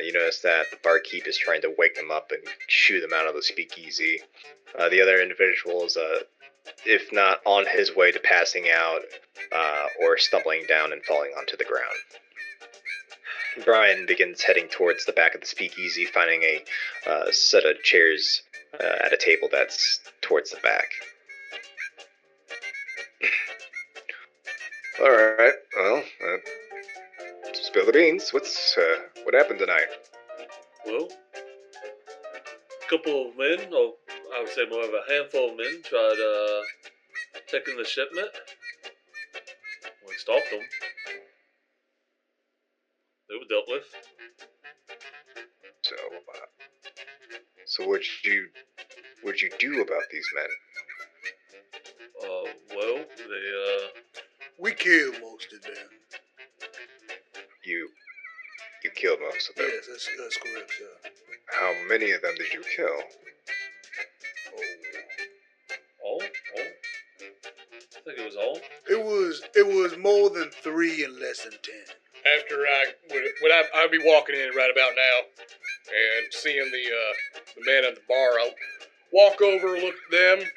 You notice that the barkeep is trying to wake them up and shoo them out of the speakeasy. The other individual is, if not on his way to passing out, or stumbling down and falling onto the ground. Brian begins heading towards the back of the speakeasy, finding a set of chairs at a table that's towards the back. Alright, well, spill the beans. What happened tonight? Well, a couple of men, or I would say more of a handful of men, tried taking the shipment. We stopped them. They were dealt with. So what'd you do about these men? Well, they, We killed most of them. You killed most of them? Yes, that's correct, sir. How many of them did you kill? all? I think it was all. It was more than 3 and less than 10. After I'd be walking in right about now, and seeing the man at the bar, I'll walk over, look at them.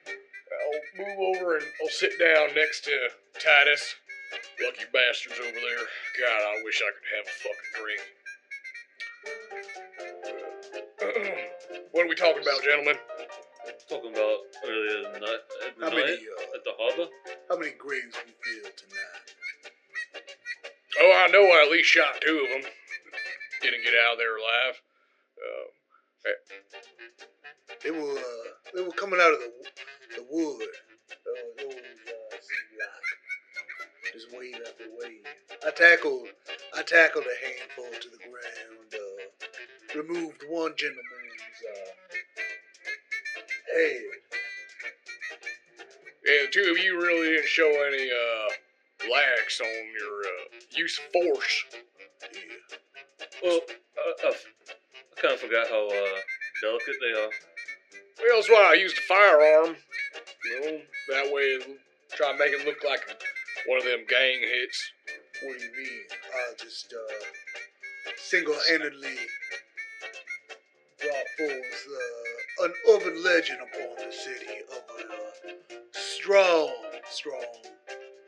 I'll move over and I'll sit down next to Titus. Lucky bastards over there. God, I wish I could have a fucking drink. What are we talking about, gentlemen? Talking about earlier in the night, How many, at the harbor. how many graves we filled tonight? Oh, I know I at least shot 2 of them. Didn't get out of there alive. They were coming out of the wood. Those seemed like just wave after wave. I tackled a handful to the ground. Removed one gentleman's head. Yeah, the 2 of you really didn't show any lax on your use of force. Yeah. Well, I kind of forgot how delicate they are. Well, that's why I used a firearm. You know, that way try to make it look like one of them gang hits. What do you mean? I just single-handedly brought forth an urban legend upon the city of a strong,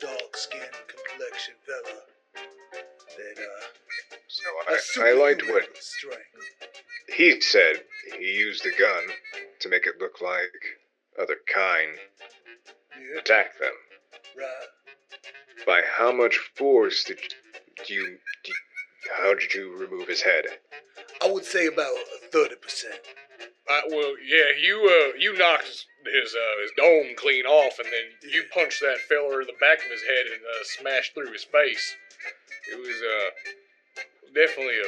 dark-skinned complexion fella that So a I liked what superhuman strength. he said. He used a gun to make it look like other kind Yeah, attacked them. right. By how much force how did you remove his head? I would say about 30%. Well, yeah, you knocked his dome clean off, and then you punched that fella in the back of his head and smashed through his face. It was definitely a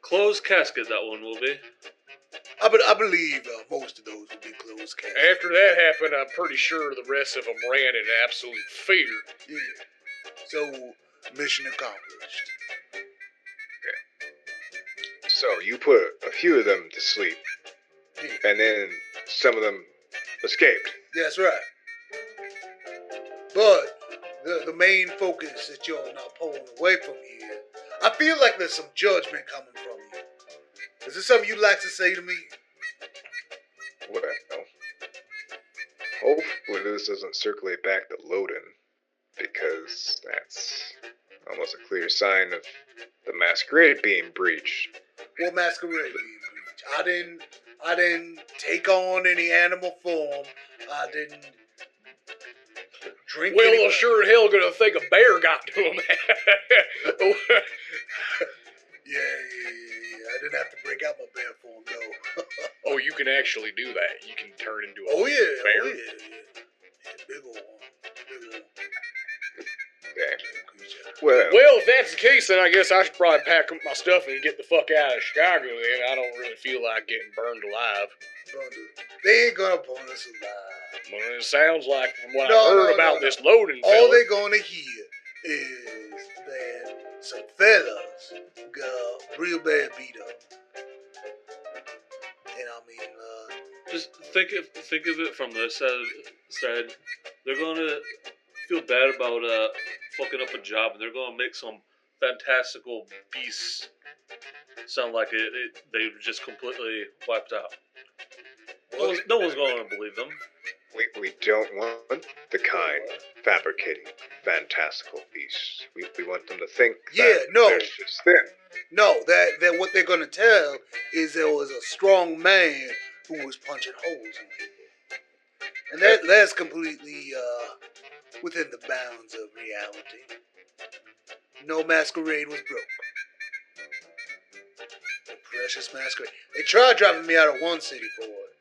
Closed casket, that one will be. I believe most of those would be closed cases. After that happened, I'm pretty sure the rest of them ran in absolute fear. Yeah. So, mission accomplished. So you put a few of them to sleep, Yeah. and then some of them escaped. That's right. But the main focus that you're not pulling away from here, I feel like there's some judgment coming from you. Is this something you'd like to say to me? Well, hopefully this doesn't circulate back to Loden, because that's almost a clear sign of the Masquerade being breached. What Masquerade being breached? I didn't take on any animal form. I didn't drink Well, any... I'm sure hell gonna think a bear got to him. Yeah. I didn't have to break out my bear form, though. Oh, you can actually do that. You can turn into a Oh yeah, bear. Yeah, big old one. Okay. Creature. Well, if that's the case, then I guess I should probably pack up my stuff and get the fuck out of Chicago. Then I don't really feel like getting burned alive. They ain't gonna burn us alive. Well, it sounds like from what No, I heard no, about no. this loading All fella. they gonna hear is that some fellas got real bad beat up. And I mean, Just think of it from this side. They're gonna feel bad about fucking up a job, and they're gonna make some fantastical beasts sound like they were just completely wiped out. No one's gonna believe them. We don't want the kind fabricating fantastical beasts. We want them to think that they're just them. no, that what they're gonna tell is there was a strong man who was punching holes in people. And that's completely within the bounds of reality. No Masquerade was broke. The precious Masquerade. They tried driving me out of one city for it.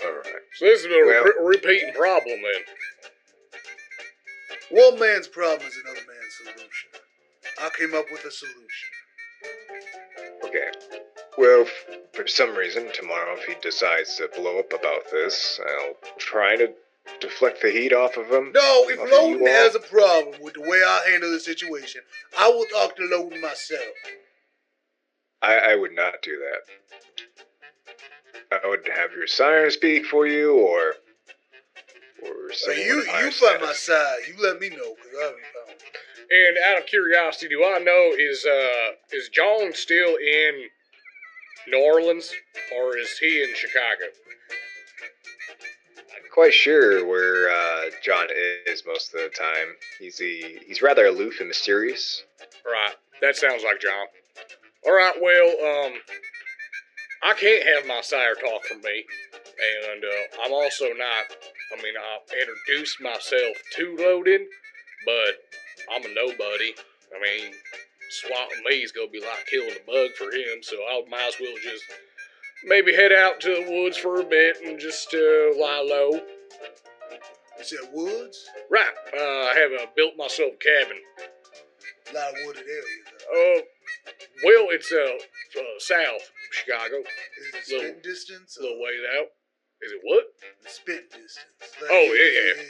Alright. So this is a repeating problem then. One man's problem is another man's solution. I came up with a solution. Okay. Well, for some reason, tomorrow, if he decides to blow up about this, I'll try to deflect the heat off of him. No, if Off of Loden you all. has a problem with the way I handle the situation, I will talk to Loden myself. I would not do that. I would have your sire speak for you, or someone You of higher find my status. side. You let me know, because I haven't found it. And out of curiosity, do I know is John still in New Orleans or is he in Chicago? I'm quite sure where John is most of the time. He's rather aloof and mysterious. Right. That sounds like John. All right. Well, I can't have my sire talk for me, and I'm also not I mean, I introduced myself to Loden, but I'm a nobody. I mean, swatting me is gonna be like killing a bug for him, so I might as well just maybe head out to the woods for a bit and just lie low. You said woods? Right, I have built myself a cabin. A lot of wooded areas, though. Well, it's south of Chicago, Is it spitting distance? a little ways out. Is it what? The spitting distance. Oh, yeah.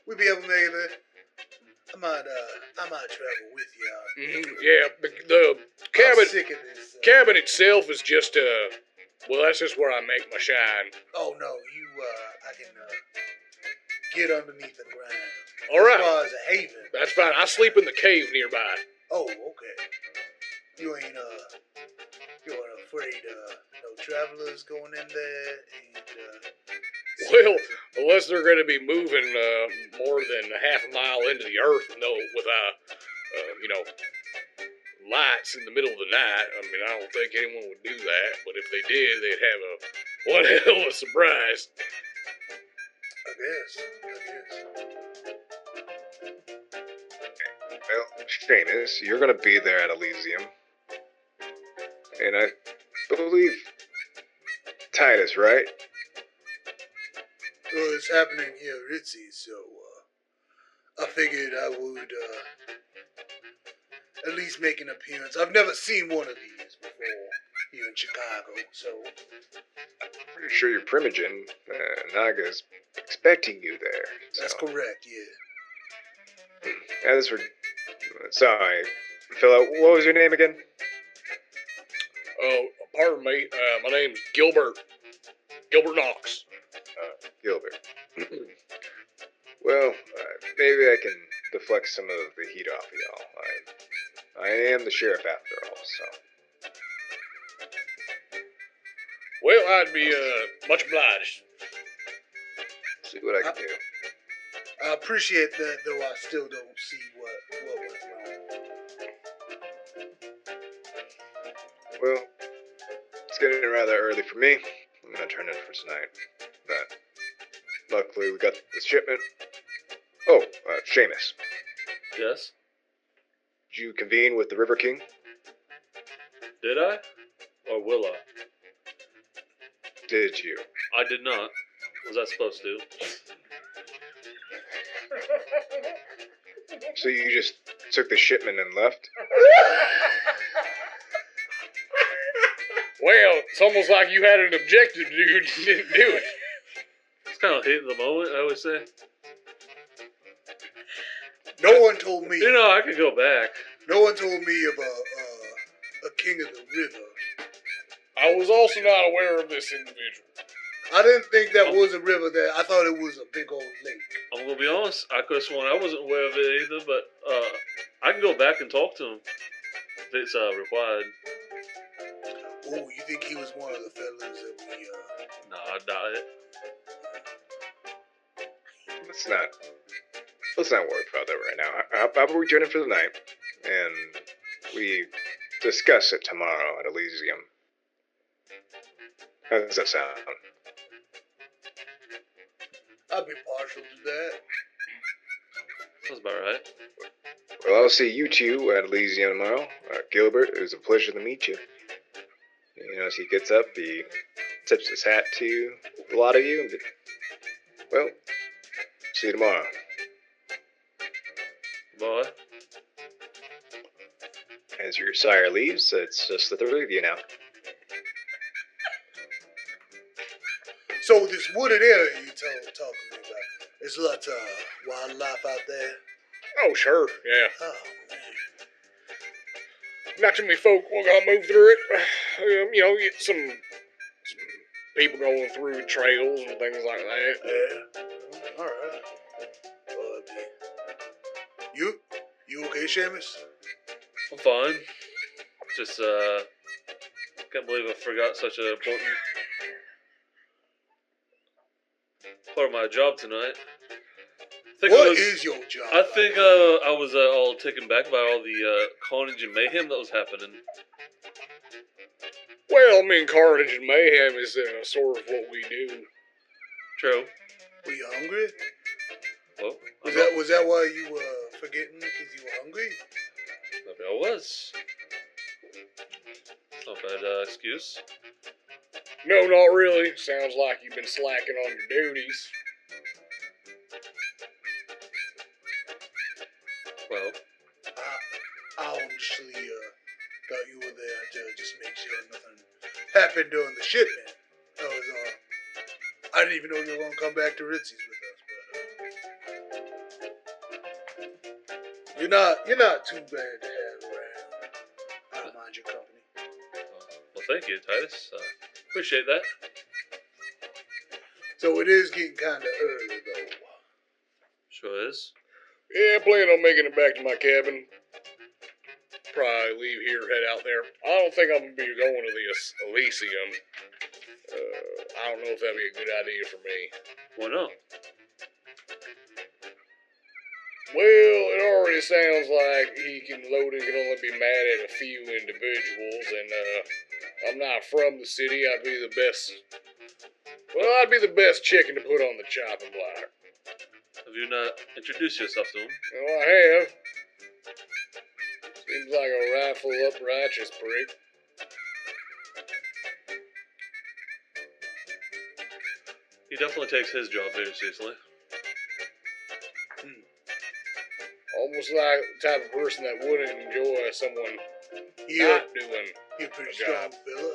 We be able to make it. I might travel with you. Yeah, the I'm cabin sick of this. cabin itself is just well, that's just where I make my shine. Oh no, I can get underneath the ground. All right, As far as a haven. that's fine. I sleep in the cave nearby. Oh, okay. You ain't afraid no travelers going in there and Well, unless they're going to be moving more than half a mile into the earth, with lights in the middle of the night. I mean, I don't think anyone would do that. But if they did, they'd have one hell of a surprise. I guess. Well, Seamus, you're gonna be there at Elysium. And I believe Titus, right? Well, it's happening here at Ritzy, so I figured I would at least make an appearance. I've never seen one of these before here in Chicago, so Pretty sure your Primogen, Naga's expecting you there. So. that's correct, yeah. As for... Sorry, Philo, what was your name again? Oh, pardon me. My name's Gilbert Knox. Gilbert. Well, maybe I can deflect some of the heat off of y'all. I am the sheriff after all, so... Well, I'd be much obliged. See what I can do. I appreciate that, though I still don't see what went wrong. Well, it's getting rather early for me. I'm gonna turn in for tonight. But luckily we got the shipment. Oh, Seamus, Yes? did you convene with the River King? Did I? Or will I? Did you? I did not. Was I supposed to? So you just took the shipment and left? Well, it's almost like you had an objective, dude. You didn't do it. It's kind of hit in the moment, I would say. No one told me. You know, I could go back. No one told me of a king of the river. I was also not aware of this individual. I didn't think that was a river there. I thought it was a big old lake. I'm gonna be honest, I could have sworn I wasn't aware of it either, but I can go back and talk to him if it's required. Oh, you think he was one of the fellas that we Nah, I doubt it. Let's not worry about that right now. How about we turn in for the night, and we discuss it tomorrow at Elysium? How does that sound? I'd be partial to that. Sounds about right. Well, I'll see you two at Elysium tomorrow. Gilbert, it was a pleasure to meet you. You know, as he gets up, he tips his hat to a lot of you. Well, see you tomorrow. Boy. As your sire leaves, it's just the three of you now. So this wooded area you talking about, there's lots of wildlife out there. Oh, sure, yeah. Oh man. Not too many folk will gonna move through it. Get some people going through trails and things like that. Yeah. All right. Well, you okay, Seamus? I'm fine. Just, can't believe I forgot such an important part of my job tonight. What is your job? I think I was all taken back by all the carnage and mayhem that was happening. Well, I mean, carnage and mayhem is sort of what we do. True. Were you hungry? Well, Was that why you were forgetting because you were hungry? Maybe I was. Not bad excuse. No, not really. Sounds like you've been slacking on your duties. Well, I honestly thought you were there to just make sure nothing happened during the shipment. I didn't even know you were gonna come back to Ritzy's with us, but you're not too bad to have around. I don't mind your company. well, thank you, Titus. Appreciate that. So it is getting kind of early though. Sure is. Yeah, I plan on making it back to my cabin. Probably leave here, head out there. I don't think I'm gonna be going to the Elysium. I don't know if that'd be a good idea for me. Why not? Well, it already sounds like Loden can only be mad at a few individuals, and I'm not from the city. I'd be the best chicken to put on the chopping block. Have you not introduced yourself to him? Well, I have. Seems like a rightful up righteous prick. He definitely takes his job very seriously. Almost like the type of person that wouldn't enjoy someone Yeah, not doing you're a pretty a strong job. fella.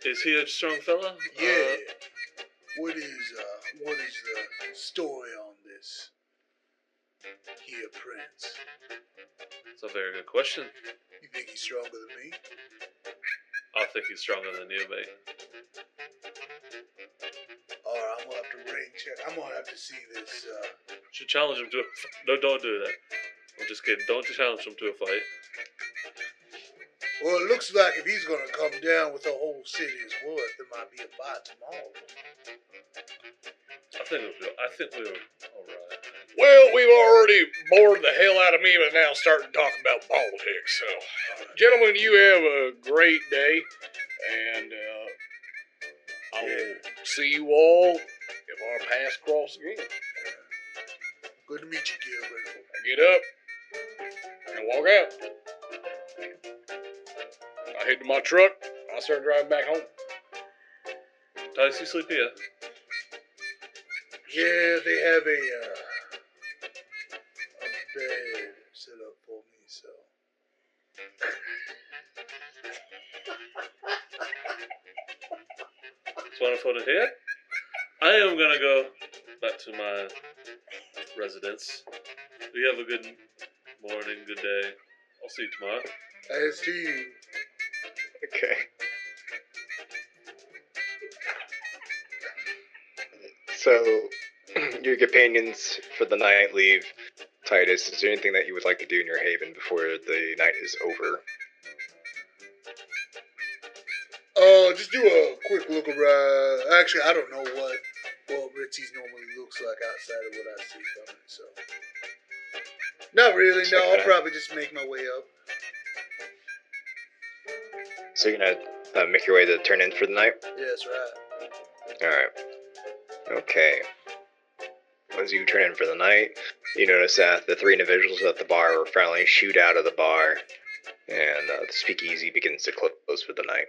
Is he a strong fella? Yeah. What is the story on this here prince? That's a very good question. You think he's stronger than me? I think he's stronger than you, mate. Alright, I'm gonna have to rank check. I'm gonna have to see this. Should challenge him to a fight. No, don't do that. I'm just kidding. Don't challenge him to a fight. Well, it looks like if he's gonna come down with the whole city's worth, there might be a fight tomorrow. I think we're alright. Well, we've already bored the hell out of me, but now starting to talk about politics. So, gentlemen, you have a great day, and I will see you all if our paths cross again. Good to meet you, Gilbert. I get up and walk out. I head to my truck. I start driving back home. Titus, you sleep here? Yeah, they have a bed set up for me, so. It's wonderful to hear. I am gonna go back to my residence. You have a good morning, good day. I'll see you tomorrow. As to you. Okay. So, your companions for the night leave. Titus, is there anything that you would like to do in your haven before the night is over? Just do a quick look around. Actually, I don't know what Ritzy's normally looks like outside of what I see from it, so. Not really, no. I'll probably just make my way up. So you're gonna make your way to turn in for the night? Yeah, that's right. Alright. Okay. As you turn in for the night, you notice that the three individuals at the bar will finally shoot out of the bar, and the speakeasy begins to close for the night.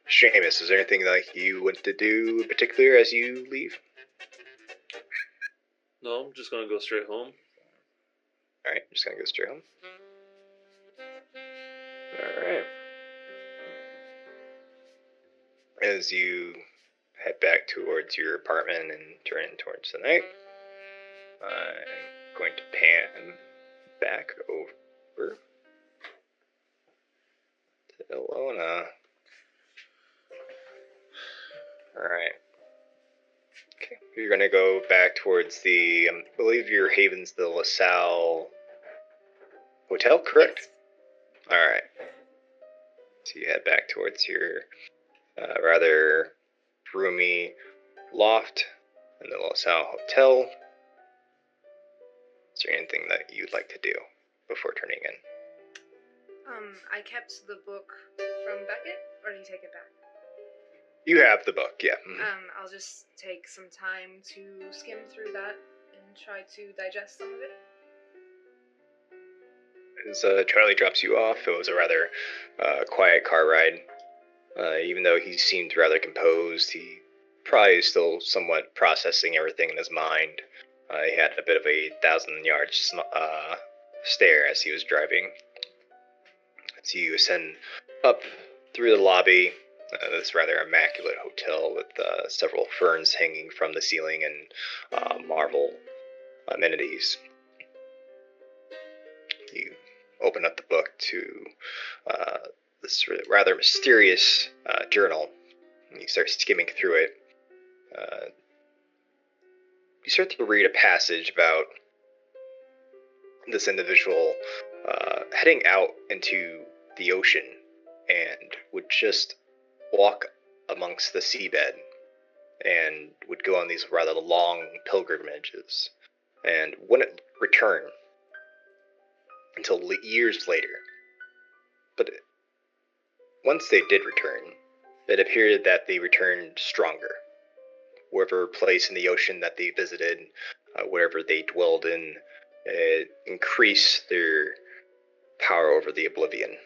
Seamus, is there anything that you want to do in particular as you leave? No, I'm just gonna go straight home. Alright, just gonna go straight home. Alright. As you head back towards your apartment and turn in towards the night, I'm going to pan back over to Ilona. Alright. Okay. You're gonna go back towards the, I believe your haven's the LaSalle Hotel, correct? Alright. So you head back towards your rather roomy loft in the LaSalle Hotel. Is there anything that you'd like to do before turning in? I kept the book from Beckett. Or do you take it back? You have the book, yeah. Mhm. I'll just take some time to skim through that and try to digest some of it. As Charlie drops you off, it was a rather quiet car ride. Even though he seemed rather composed, he probably is still somewhat processing everything in his mind. He had a bit of a 1,000-yard stare as he was driving. As you ascend up through the lobby, this rather immaculate hotel with several ferns hanging from the ceiling and marble amenities. You open up the book to this rather mysterious journal, and you start skimming through it. You start to read a passage about this individual heading out into the ocean and would just walk amongst the seabed and would go on these rather long pilgrimages and wouldn't return until years later. But once they did return, it appeared that they returned stronger. Whatever place in the ocean that they visited, wherever they dwelled in, it increased their power over the oblivion.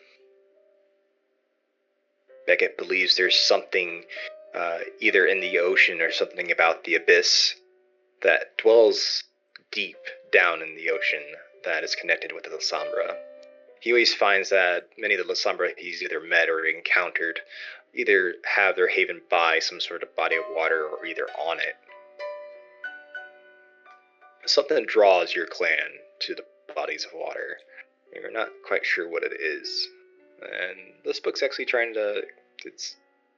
Beckett believes there's something either in the ocean or something about the abyss that dwells deep down in the ocean that is connected with the Lasombra. He always finds that many of the Lasombra he's either met or encountered either have their haven by some sort of body of water or either on it. Something draws your clan to the bodies of water. You're not quite sure what it is. And this book's actually it's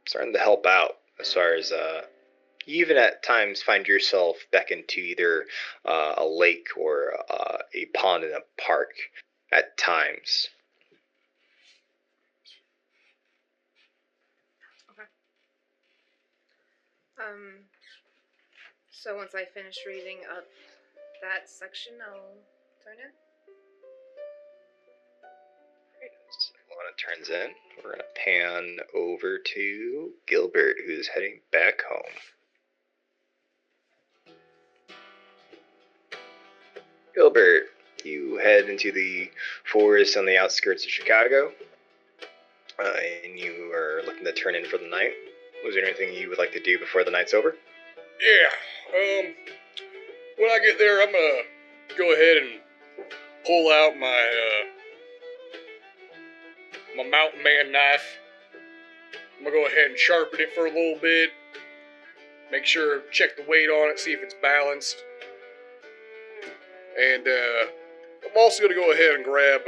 starting to help out as far as you even at times find yourself beckoned to either a lake or a pond in a park at times. Okay. So once I finish reading up that section, I'll turn in. As Lana turns in, we're going to pan over to Gilbert, who's heading back home. Gilbert, you head into the forest on the outskirts of Chicago, and you are looking to turn in for the night. Was there anything you would like to do before the night's over? Yeah, when I get there, I'm gonna go ahead and pull out my mountain man knife. I'm gonna go ahead and sharpen it for a little bit. Make sure, check the weight on it, see if it's balanced. And I'm also gonna go ahead and grab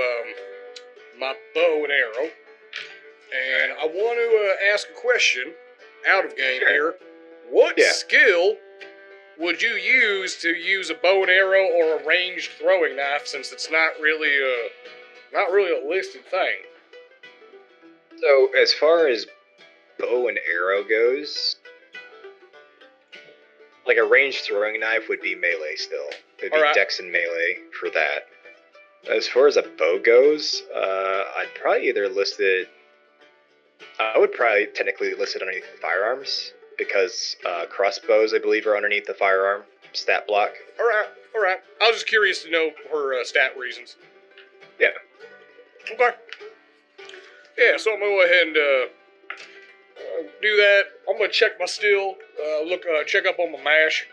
my bow and arrow. And I want to ask a question out of game here. What skill would you use to use a bow and arrow or a ranged throwing knife, since it's not really a listed thing? So, as far as bow and arrow goes, like a ranged throwing knife would be melee still. It'd be dex and melee for that. As far as a bow goes, I'd probably either list it. I would probably technically list it underneath firearms, because crossbows, I believe, are underneath the firearm stat block. Alright. I was just curious to know for stat reasons. Yeah. Okay. Yeah, so I'm going to go ahead and do that. I'm going to check my skill, check up on my mash.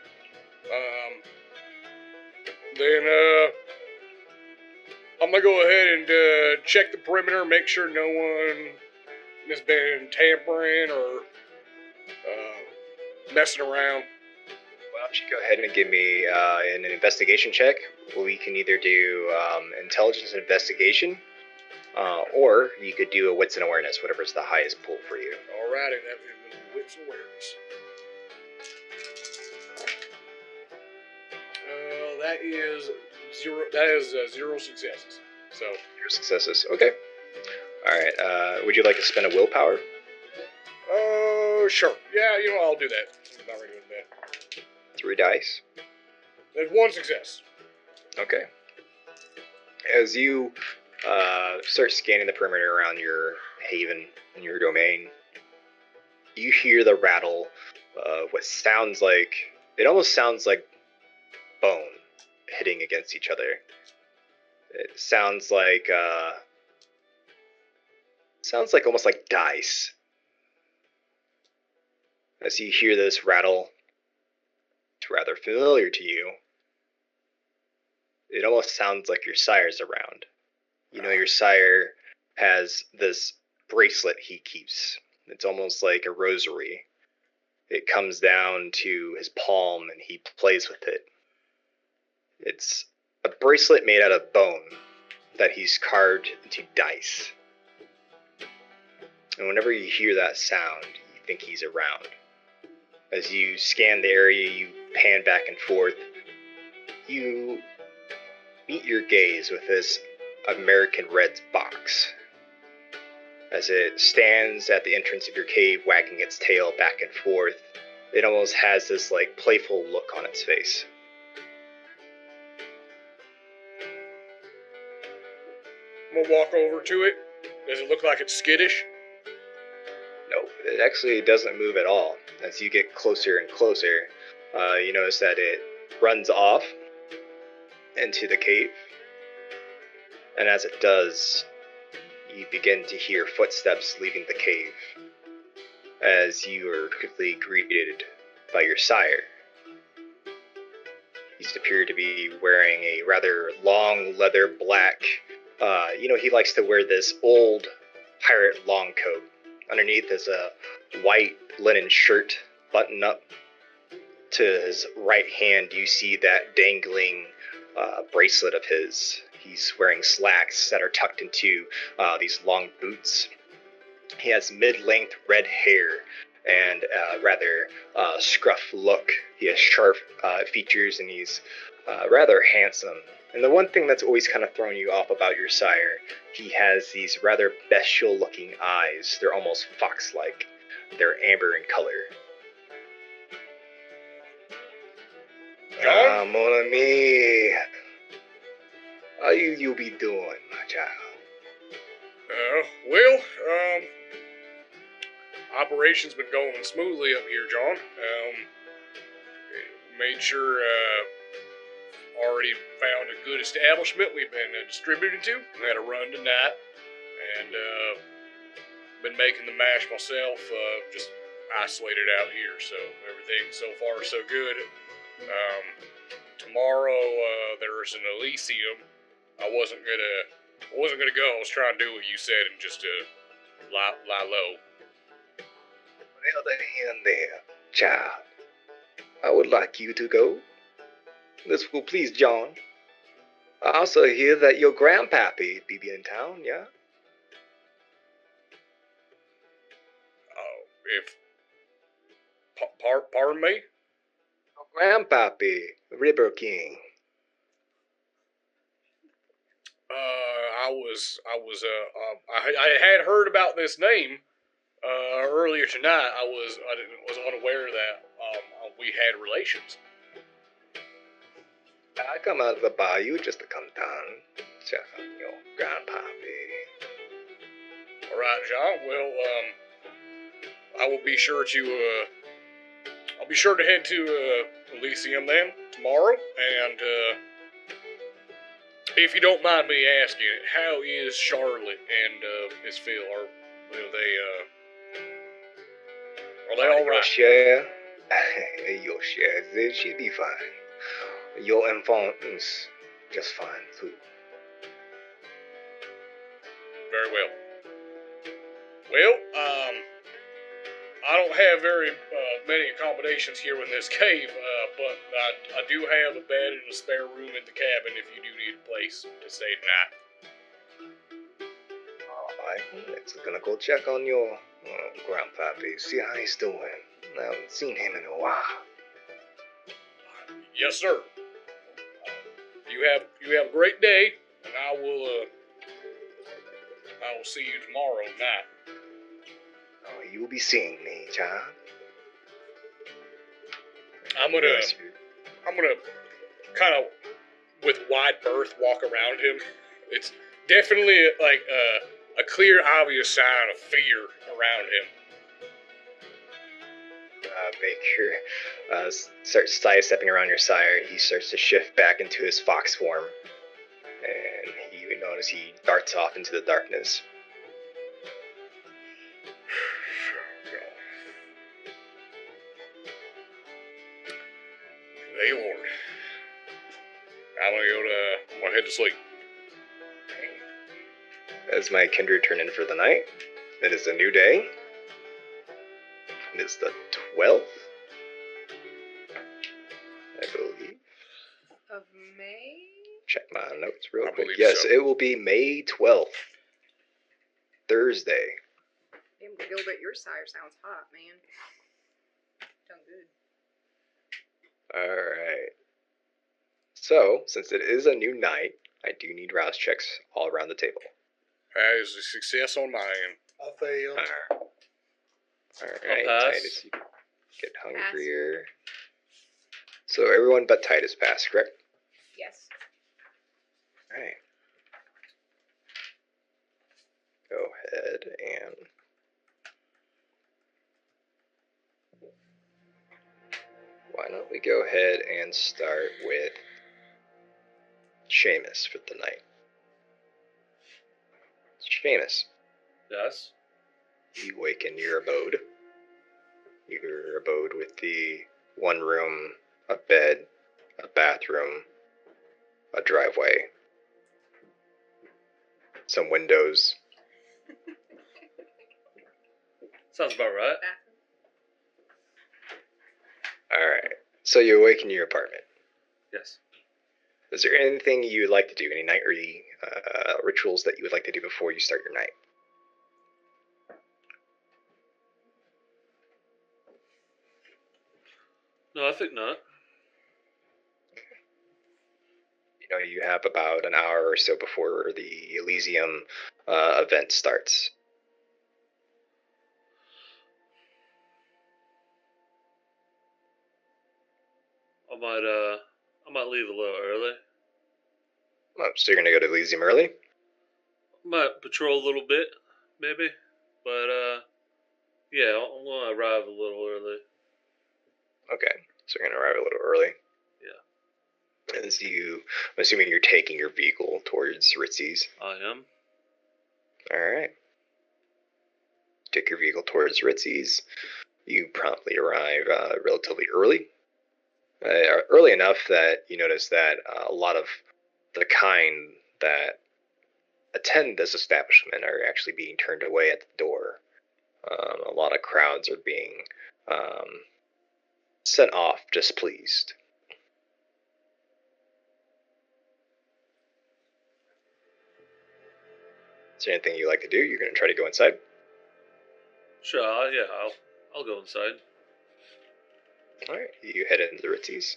Then I'm going to go ahead and check the perimeter, make sure no one has been tampering or messing around. Why don't you go ahead and give me an investigation check? We can either do intelligence and investigation, or you could do a wits and awareness, whatever's the highest pull for you. Alrighty, that was wits and awareness. That is zero successes. So 0 successes. Okay. All right. Would you like to spend a willpower? Sure. Yeah, I'll do that. I'm not really doing that. 3 dice. There's 1 success. Okay. As you start scanning the perimeter around your haven and your domain, you hear the rattle of what sounds like, it almost sounds like bone hitting against each other. It sounds like almost like dice. As you hear this rattle, it's rather familiar to you. It almost sounds like your sire's around. You know, your sire has this bracelet he keeps. It's almost like a rosary. It comes down to his palm and he plays with it. It's a bracelet made out of bone that he's carved into dice. And whenever you hear that sound, you think he's around. As you scan the area, you pan back and forth. You meet your gaze with this American Red's box. As it stands at the entrance of your cave, wagging its tail back and forth, it almost has this like playful look on its face. I'm gonna walk over to it. Does it look like it's skittish? No, it actually doesn't move at all. As you get closer and closer, you notice that it runs off into the cave. And as it does, you begin to hear footsteps leaving the cave. As you are quickly greeted by your sire. He appeared to be wearing a rather long leather black, he likes to wear this old pirate long coat. Underneath is a white linen shirt buttoned up. To his right hand, you see that dangling bracelet of his. He's wearing slacks that are tucked into these long boots. He has mid-length red hair and a rather scruff look. He has sharp features and he's rather handsome. And the one thing that's always kind of thrown you off about your sire, he has these rather bestial-looking eyes. They're almost fox-like. They're amber in color. John? Mon ami, how you be doing, my child? Operation's been going smoothly up here, John. Made sure, already found a good establishment we've been distributing to. We had a run tonight, and, been making the mash myself, just isolated out here, so everything so far so good. Tomorrow, there's an Elysium. I wasn't gonna go. I was trying to do what you said and just, lie low. On the other hand there, child, I would like you to go. This will please John. I also hear that your grandpappy be in town, yeah? If... Pardon me? Your grandpappy, River King. I had heard about this name, earlier tonight. I was unaware that, we had relations. I come out of the bayou just to come down, check on your grandpappy. Alright, John, well, I will be sure to, I'll be sure to head to, Elysium then, tomorrow, and, if you don't mind me asking, how is Charlotte and, Miss Phil? Are they alright? Your share, she'd be fine. Your infant's just fine, too. Very well. Well, I don't have very many accommodations here in this cave, but I do have a bed and a spare room in the cabin if you do need a place to stay tonight. Alright, let's gonna go check on your grandpappy, see how he's doing. I haven't seen him in a while. Yes, sir. You have a great day, and I will see you tomorrow night. Oh, you'll be seeing me, child. I'm gonna kind of, with wide berth, walk around him. It's definitely like a clear, obvious sign of fear around him. make your start sidestepping around your sire. He starts to shift back into his fox form, and you notice he darts off into the darkness. Hey Lord. I'm gonna head to sleep. As my kindred turn in for the night, it is a new day. It is the 12th, I believe. Of May? Check my notes real I quick. believe Yes, so. it will be May 12th, Thursday. Damn, Gilbert, your sire sounds hot, man. Sounds good. Alright. So, since it is a new night, I do need rouse checks all around the table. That is a success on my end. I failed. Alright, I'll pass. Titus, you get hungrier. So everyone but Titus passed, correct? Yes. Alright. Go ahead and... Why don't we go ahead and start with Seamus for the night. Seamus, Yes. you awaken your abode. Your abode with the one room, a bed, a bathroom, a driveway, some windows. Sounds about right. Alright, so you awaken your apartment. Yes. Is there anything you would like to do? Any nightly rituals that you would like to do before you start your night? No, I think not. You know, you have about an hour or so before the Elysium event starts. I might leave a little early. Oh, so you're gonna go to Elysium early? I might patrol a little bit, maybe. But, yeah, I'm gonna arrive a little early. Okay, so you're gonna arrive a little early. Yeah. I'm assuming you're taking your vehicle towards Ritzy's. I am. Alright. Take your vehicle towards Ritzy's. You promptly arrive relatively early. Early enough that you notice that a lot of the kind that attend this establishment are actually being turned away at the door. A lot of crowds are being sent off displeased. Is there anything you like to do? You're going to try to go inside? Sure, yeah, I'll go inside. Alright, you head into the Ritzy's.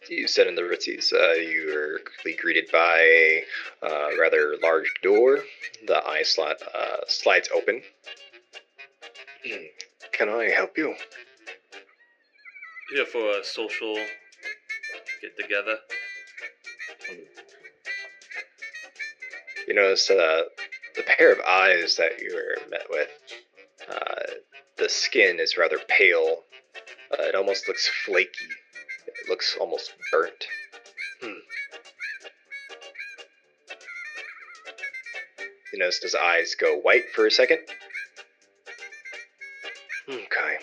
You set in the Ritzy's. You are quickly greeted by a rather large door. The eye slot slides open. Can I help you? Here for a social get together. You notice the pair of eyes that you were met with. The skin is rather pale. It almost looks flaky. It looks almost burnt. You notice his eyes go white for a second. Okay.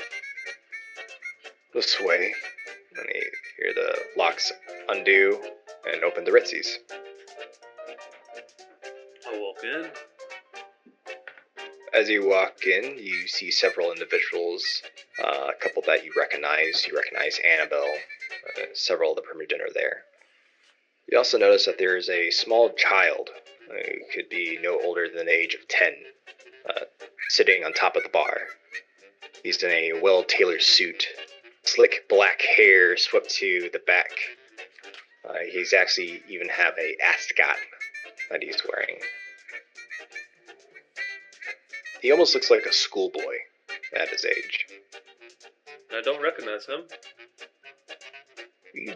This way. And you hear the locks undo and open the Ritzy's. I walk in. As you walk in, you see several individuals, a couple that you recognize. You recognize Annabelle. Several of the Primogen are there. You also notice that there is a small child, who could be no older than the age of 10, sitting on top of the bar. He's in a well-tailored suit, slick black hair swept to the back. He's actually even have a ascot that he's wearing. He almost looks like a schoolboy at his age. I don't recognize him. You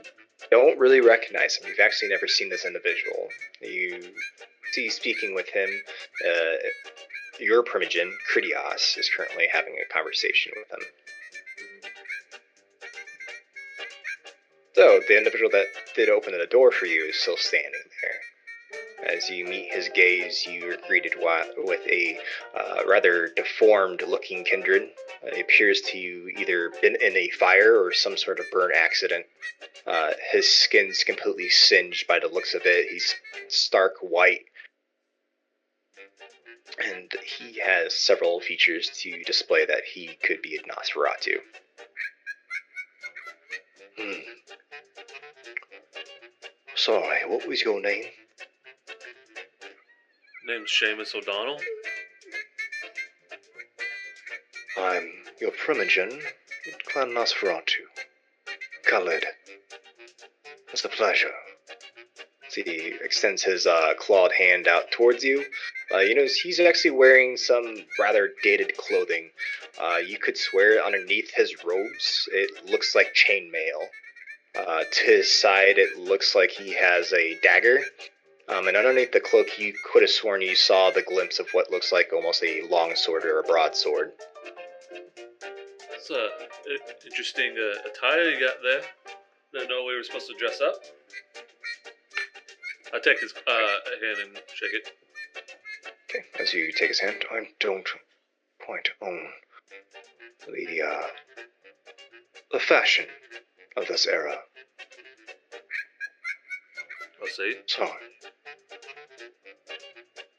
don't really recognize him. You've actually never seen this individual. You see speaking with him your primogen, Critias, is currently having a conversation with him. So, the individual that did open the door for you is still standing there. As you meet his gaze, you are greeted with a rather deformed-looking kindred. It appears to you either been in a fire or some sort of burn accident. His skin's completely singed by the looks of it. He's stark white, and he has several features to display that he could be a Nosferatu. Sorry, what was your name? Name's Seamus O'Donnell. I'm your primogen, Clan Nosferatu. Khalid. It's a pleasure. He extends his clawed hand out towards you. You notice he's actually wearing some rather dated clothing. You could swear underneath his robes, it looks like chainmail. To his side, it looks like he has a dagger. And underneath the cloak, you could have sworn you saw the glimpse of what looks like almost a long sword or a broadsword. It's a interesting attire you got there. Didn't know we were supposed to dress up. I take his hand and shake it. Okay, as you take his hand, I don't quite own the fashion of this era. I'll see. Sorry.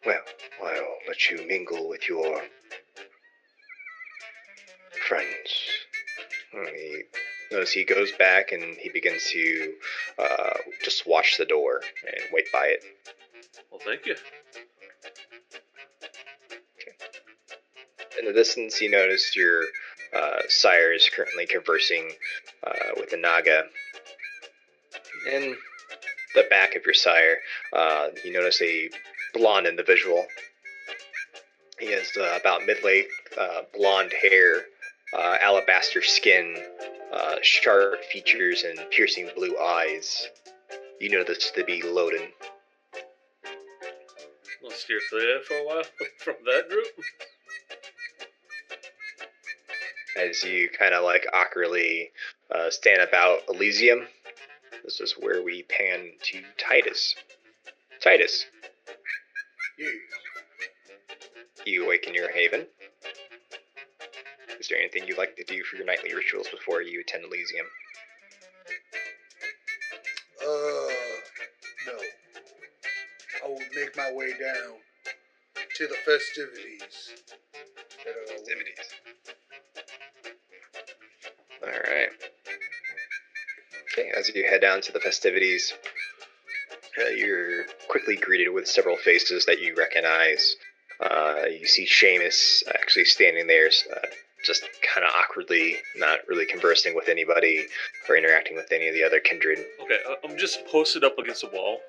Well, I'll let you mingle with your friends. Notice he goes back and he begins to just watch the door and wait by it. Well, thank you. In the distance, you notice your sire is currently conversing with the Naga. In the back of your sire, you notice a blonde individual. He has about mid-length blonde hair, alabaster skin, sharp features, and piercing blue eyes. You know this to be Loden. We'll steer clear for a while from that group. As you kind of like awkwardly stand about Elysium. This is where we pan to Titus. Titus, Yes. you awaken your haven. Is there anything you'd like to do for your nightly rituals before you attend Elysium? No. I will make my way down to the festivities. Alright. Okay, as you head down to the festivities, you're quickly greeted with several faces that you recognize. You see Seamus actually standing there, just kind of awkwardly, not really conversing with anybody or interacting with any of the other kindred. Okay, I'm just posted up against the wall.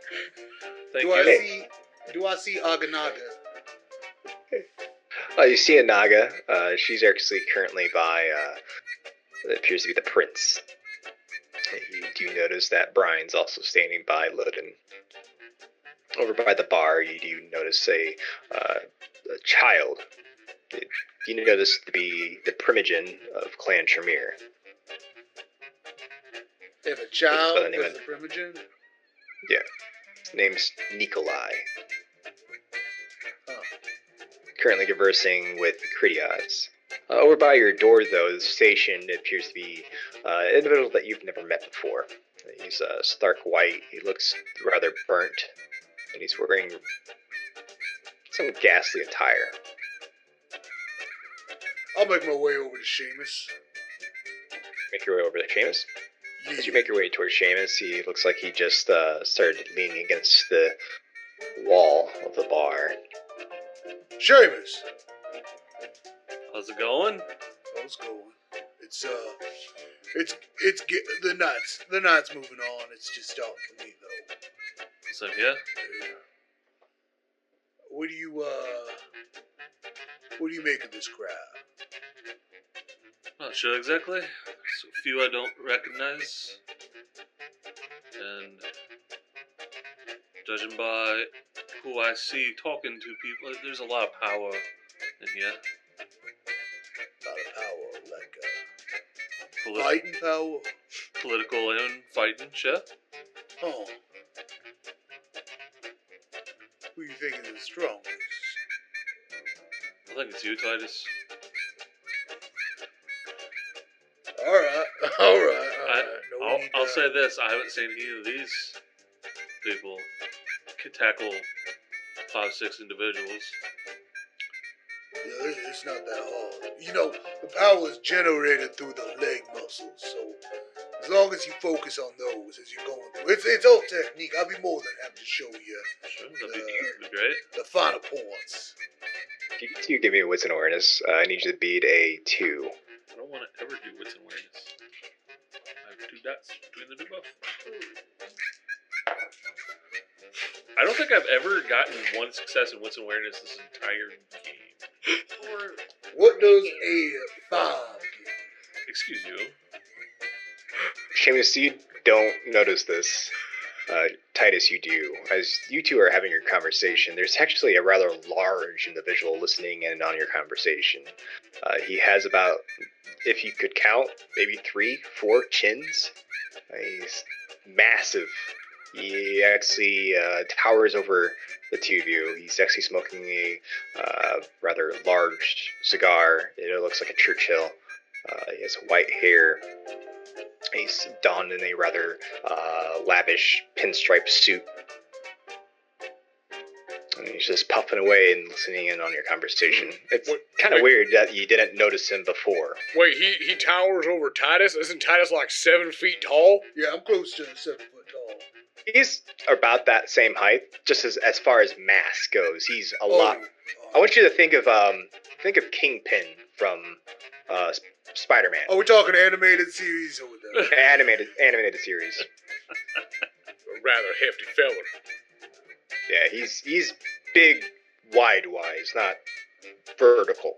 Thank Do you. Do I see Aganaga? You see a Naga. She's actually currently by, it appears to be the prince. You do notice that Brian's also standing by Loden. Over by the bar, you do notice a child. You notice to be the primogen of Clan Tremere. They have a child By the name as of- a primogen? Yeah. His name's Nikolai. Huh. Currently conversing with Critias. Over by your door, though, the station appears to be an individual that you've never met before. He's stark white. He looks rather burnt, and he's wearing some ghastly attire. I'll make my way over to Seamus. Make your way over to Seamus. Yeah. As you make your way towards Seamus, he looks like he just started leaning against the wall of the bar. Seamus! How's it going? How's it going? The night's moving on. It's just starting for me though. Same here. Yeah. What do you make of this crowd? Not sure exactly. There's a few I don't recognize. And judging by who I see talking to people. There's a lot of power in here. A lot of power, like Poli- fighting power. Political and fighting, sure. Oh. Who you think is the strongest? I think it's you, Titus. Alright. I'll say this: I haven't seen either of these people can tackle 5-6 individuals. Yeah, it's not that hard. You know, the power is generated through the leg muscles, so as long as you focus on those as you're going through, it's all technique. I'll be more than happy to show you Sure, that'd be great. the finer points. You give me a wits and awareness. I need you to beat a 2. I don't want to ever do wits and awareness. I have 2 dots between the two both. I don't think I've ever gotten 1 success in wits and awareness this entire game. Or What does a 5 give? Excuse you. Seamus, you don't notice this. Titus, you do. As you two are having your conversation, there's actually a rather large individual listening in on your conversation. He has about, if you could count, maybe 3, 4 chins. He's massive. He actually towers over the two of you. He's actually smoking a rather large cigar. It looks like a Churchill. He has white hair. He's donned in a rather lavish pinstripe suit. And he's just puffing away and listening in on your conversation. It's kind of weird that you didn't notice him before. Wait, he towers over Titus? Isn't Titus like 7 feet tall? Yeah, I'm close to 7 foot tall. He's about that same height, just as far as mass goes. He's a lot. I want you to think of Kingpin from Spider-Man. Oh, we're talking animated series or the Animated series. A rather hefty feller. Yeah, he's big, wide-wise, not vertical.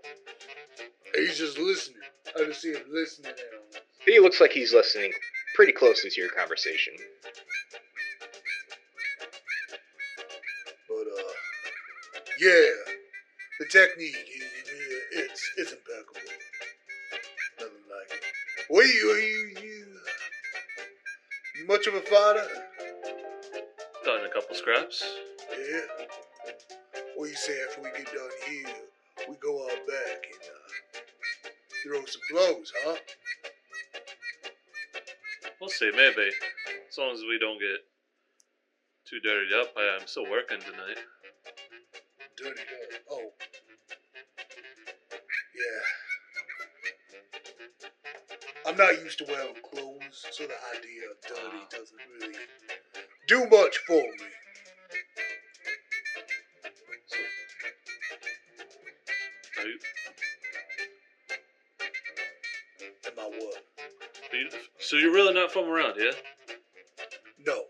He's just listening. I just see him listening in. He looks like he's listening pretty closely to your conversation. But yeah, the technique it's impeccable. Nothing like it. Well, you much of a fighter? Done a couple scraps. Yeah. What do you say after we get done here, we go out back and throw some blows, huh? We'll see, maybe. As long as we don't get too dirtied up. I'm still working tonight. Dirty up. Oh. Yeah. I'm not used to wearing clothes, so the idea of dirty doesn't really do much for me. So, are you, Am I what? so you're really not from around here? No.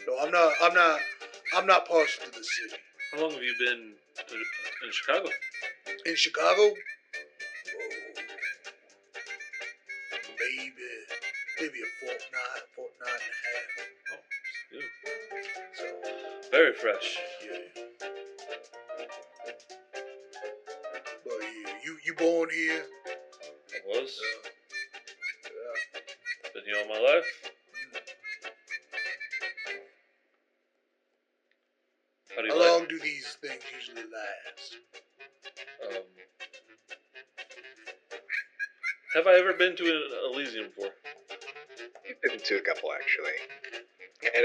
No, I'm not partial to the city. How long have you been in Chicago? In Chicago? Oh, maybe a fortnight and a half. Oh, you. So, Very fresh. yeah. Well, you born here? I was. Yeah. Been here all my life. How do you How like? long do these things usually last? Have I ever been to an Elysium before? You've been to a couple, actually. And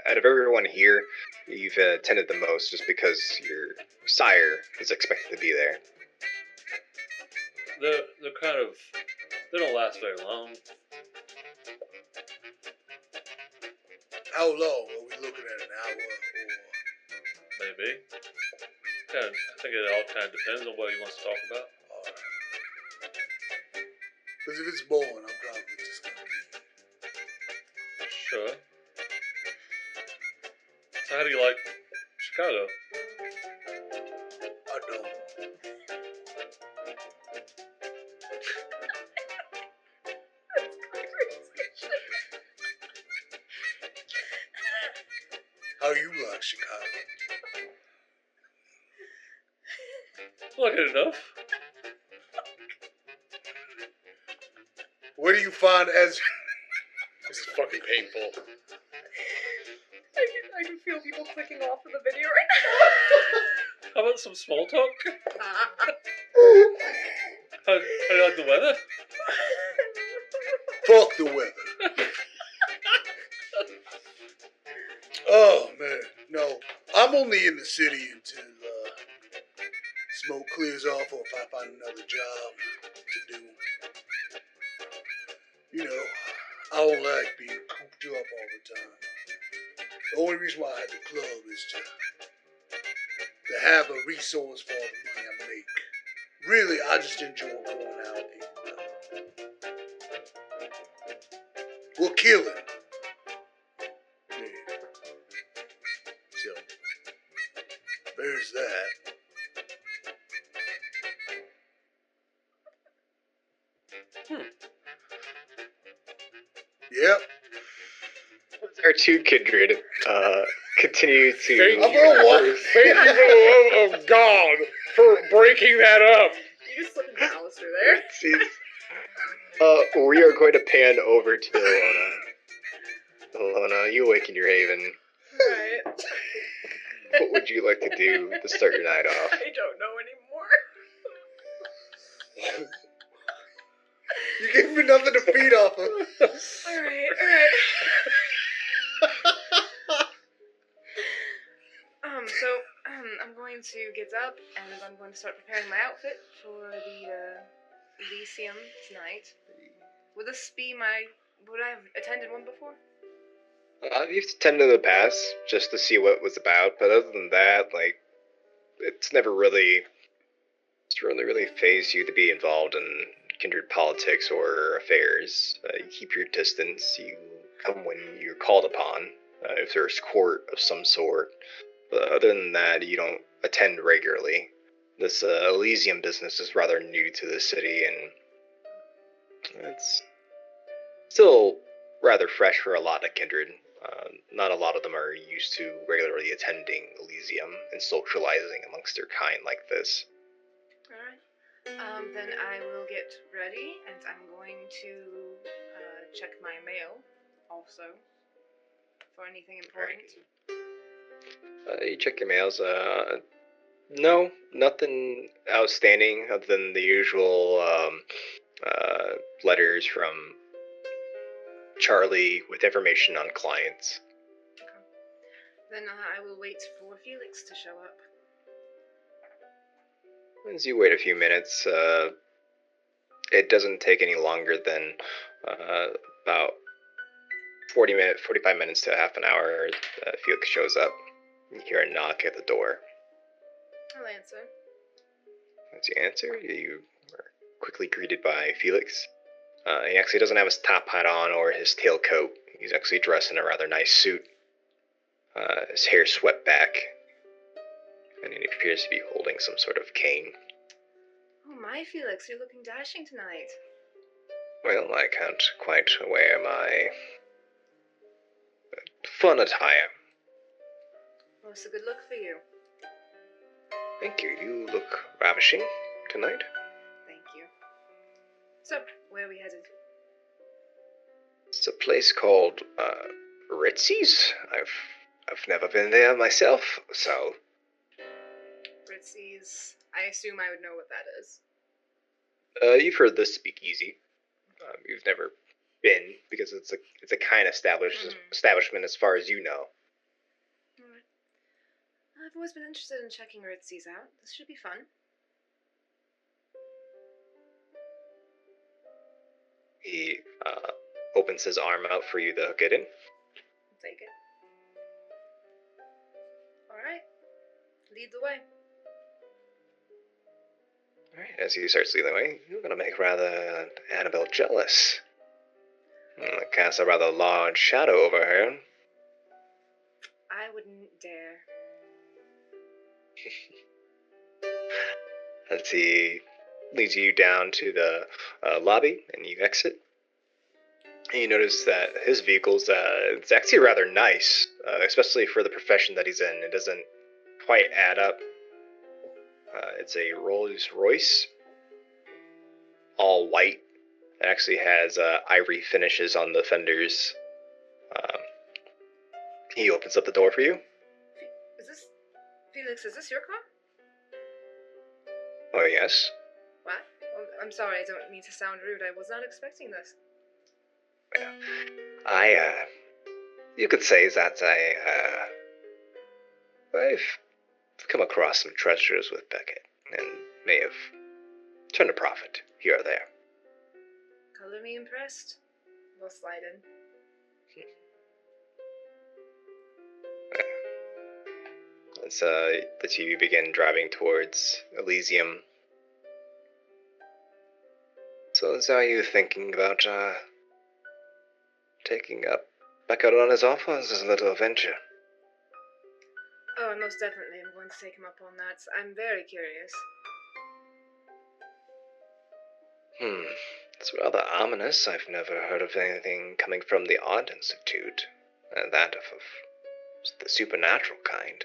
out of everyone here, you've attended the most just because your sire is expected to be there. They're kind of, they don't last very long. How long? Are we looking at an hour or? Maybe. Kind of, I think it all kind of depends on what he wants to talk about. Alright. Because if it's boring, I'm probably just gonna leave. Sure. So how do you like Chicago? I don't. How you like Chicago? Like it enough. What do you find as... This is fucking painful. I can feel people clicking off of the video right How about some small talk? now. How do you like the weather? Fuck the weather. Oh, man. No. I'm only in the city until smoke clears off or if I find another job to do. You know, I don't like being cooped up all the time. The only reason why I had the club is to have a resource for the money I make. Really, I just enjoy going out and we're killing. Yeah. So, there's that. Yep. Our two kindred continue to. Thank I'm you. gonna walk. Thank you for the love of God for breaking that up. You just slipped into Alistair there. We are going to pan over to Ilona. Ilona, you awaken your haven. Alright. What would you like to do to start your night off? I don't know anymore. You gave me nothing to feed off of. Alright. I'm going to get up and I'm going to start preparing my outfit for the Elysium tonight. Would this be would I have attended one before? You've attended in the past just to see what it was about, but other than that, like, it's never really phased you to be involved in kindred politics or affairs. You keep your distance. You come when you're called upon, if there's court of some sort. But other than that, you don't attend regularly. This Elysium business is rather new to the city, and it's still rather fresh for a lot of kindred. Not a lot of them are used to regularly attending Elysium and socializing amongst their kind like this. Alright. Then I will get ready, and I'm going to check my mail also for anything important. You check your mails. No, nothing outstanding other than the usual letters from Charlie with information on clients. Okay. Then I will wait for Felix to show up. As you wait a few minutes, it doesn't take any longer than about 45 minutes to half an hour. Felix shows up. You hear a knock at the door. I'll answer. As you answer, you are quickly greeted by Felix. He actually doesn't have his top hat on or his tailcoat. He's actually dressed in a rather nice suit. His hair swept back, and he appears to be holding some sort of cane. Oh my, Felix, you're looking dashing tonight. Well, I can't quite wear my fun attire. Well, it's a good look for you. Thank you. You look ravishing tonight. Thank you. So, where are we headed? It's a place called Ritzy's. I've never been there myself, so Ritzy's. I assume I would know what that is. you've heard the speakeasy. You've never been because it's a kind of establishment as far as you know. Alright. I've always been interested in checking Ritzy's out. This should be fun. He opens his arm out for you to hook it in. I'll take it. Alright. Lead the way. Alright, as he starts leading the way, you're gonna make rather Annabelle jealous. Cast a rather large shadow over her. I wouldn't dare. As he leads you down to the lobby, and you exit. And you notice that his vehicle's it's actually rather nice. especially for the profession that he's in. It doesn't quite add up. It's a Rolls Royce, all white. It actually has ivory finishes on the fenders. He opens up the door for you. Is this Felix? Is this your car? Oh, yes. What? Oh, I'm sorry. I don't mean to sound rude. I was not expecting this. You could say that I've come across some treasures with Beckett, and may have turned a profit here or there. Color me impressed. We'll slide in. As the two of you begin driving towards Elysium. So are you thinking about taking up Beckett on his offer as a little venture? Oh, most definitely. I'm going to take him up on that. I'm very curious. It's rather ominous. I've never heard of anything coming from the Art Institute. That of the supernatural kind.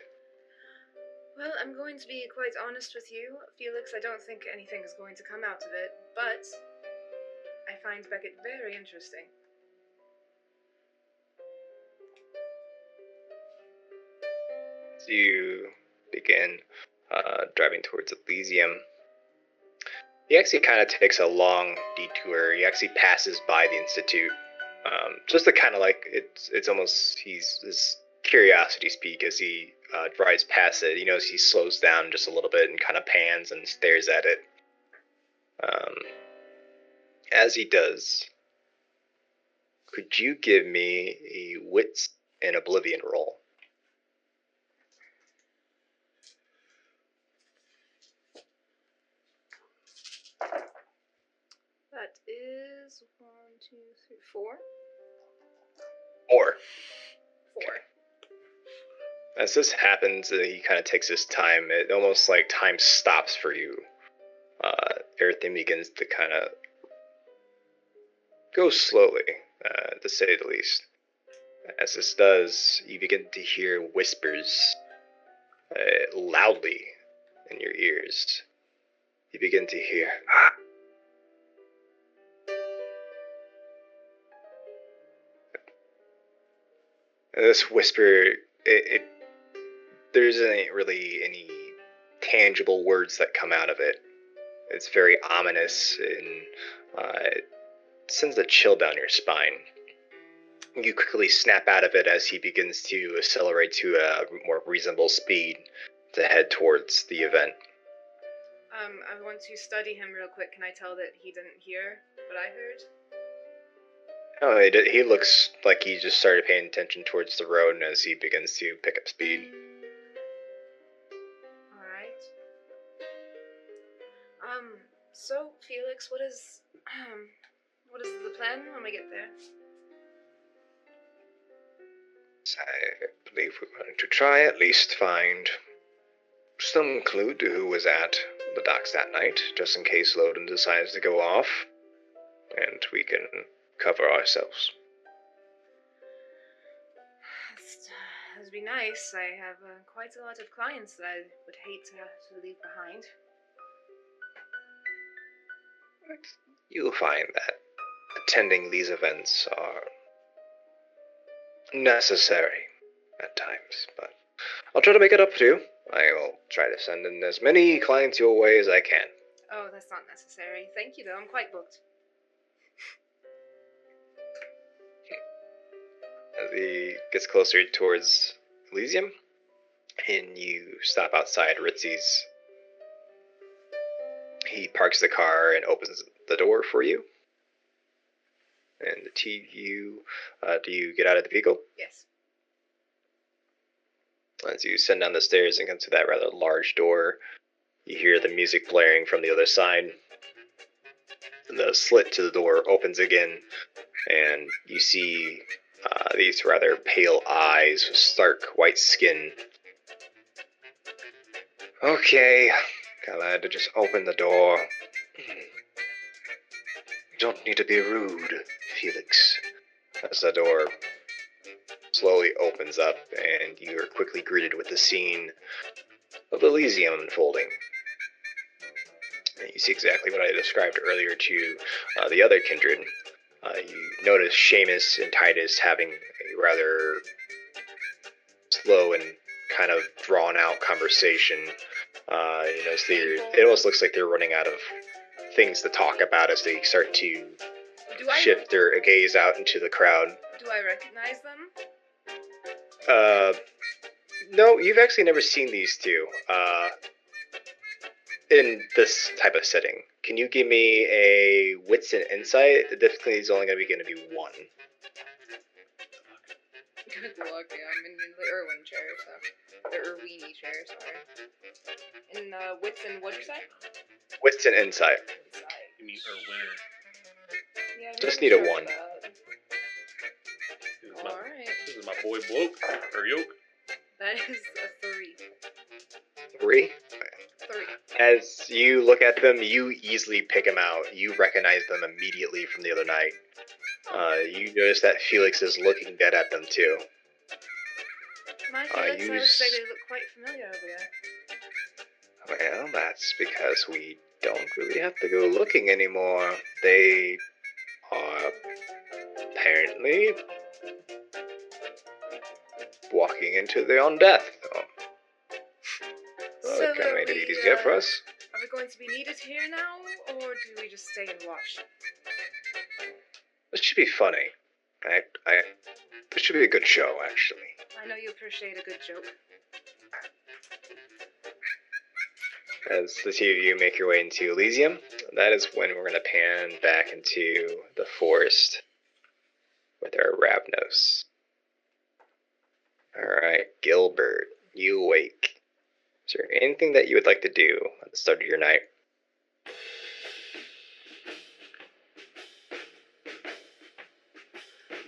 Well, I'm going to be quite honest with you, Felix. I don't think anything is going to come out of it, but I find Beckett very interesting. As you begin driving towards Elysium, he actually kind of takes a long detour. He actually passes by the Institute. Just to kind of like, it's almost, his curiosity speak as he drives past it. You notice he slows down just a little bit and kind of pans and stares at it. As he does, could you give me a Wits and Oblivion roll? That is 1, 2, 3, 4. 4. 4. As this happens, he kind of takes his time. It almost like time stops for you. Everything begins to kind of go slowly, to say the least. As this does, you begin to hear whispers loudly in your ears. You begin to hear, this whisper, there isn't really any tangible words that come out of it. It's very ominous and it sends a chill down your spine. You quickly snap out of it as he begins to accelerate to a more reasonable speed to head towards the event. I want to study him real quick. Can I tell that he didn't hear what I heard? Oh, he looks like he just started paying attention towards the road as he begins to pick up speed. Alright. So, Felix, what is the plan when we get there? I believe we're going to try at least find some clue to who was at the docks that night, just in case Loden decides to go off, and we can cover ourselves. That'd be nice. I have quite a lot of clients that I would hate to have to leave behind. You'll find that attending these events are necessary at times, but I'll try to make it up to you. I will try to send in as many clients your way as I can. Oh, that's not necessary. Thank you, though. I'm quite booked. As he gets closer towards Elysium, and you stop outside Ritzy's, he parks the car and opens the door for you. And do you get out of the vehicle? Yes. As you send down the stairs and come to that rather large door, you hear the music blaring from the other side. And the slit to the door opens again, and you see these rather pale eyes with stark white skin. Okay, glad to just open the door. You don't need to be rude, Felix. As the door slowly opens up, and you are quickly greeted with the scene of Elysium unfolding. And you see exactly what I described earlier to the other kindred. You notice Seamus and Titus having a rather slow and kind of drawn-out conversation. You notice it almost looks like they're running out of things to talk about as they start to shift their gaze out into the crowd. Do I recognize them? No, you've actually never seen these two in this type of setting. Can you give me a wits and insight? The difficulty is only going to be one. Good luck, yeah. I'm in the Irwin chair, so. The Irwini chair, sorry. And wits and what'd you say? Wits and insight. You mean Irwinner. Yeah, I'm Just really need a sure 1. Alright. This is my boy Bloke, or Yoke. That is a 3. 3? 3. As you look at them, you easily pick them out. You recognize them immediately from the other night. You notice that Felix is looking dead at them too. My Felix, I would say they look quite familiar over there. Well, that's because we don't really have to go looking anymore. They are apparently walking into their own death. Well, that kind of made it easier for us. Are we going to be needed here now, or do we just stay and watch? This should be funny. This should be a good show, actually. I know you appreciate a good joke. As the two of you make your way into Elysium, that is when we're going to pan back into the forest with our Ravnos. Alright, Gilbert, you awake. Is there anything that you would like to do at the start of your night?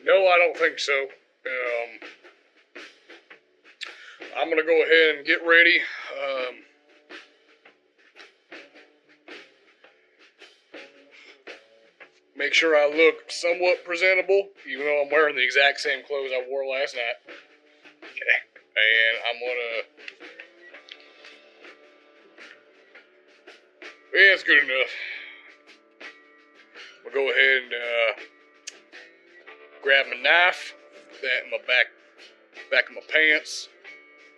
No, I don't think so. I'm gonna go ahead and get ready. Make sure I look somewhat presentable, even though I'm wearing the exact same clothes I wore last night. Okay. And I'm gonna... Yeah, it's good enough. I'll go ahead and grab my knife, that in my back of my pants.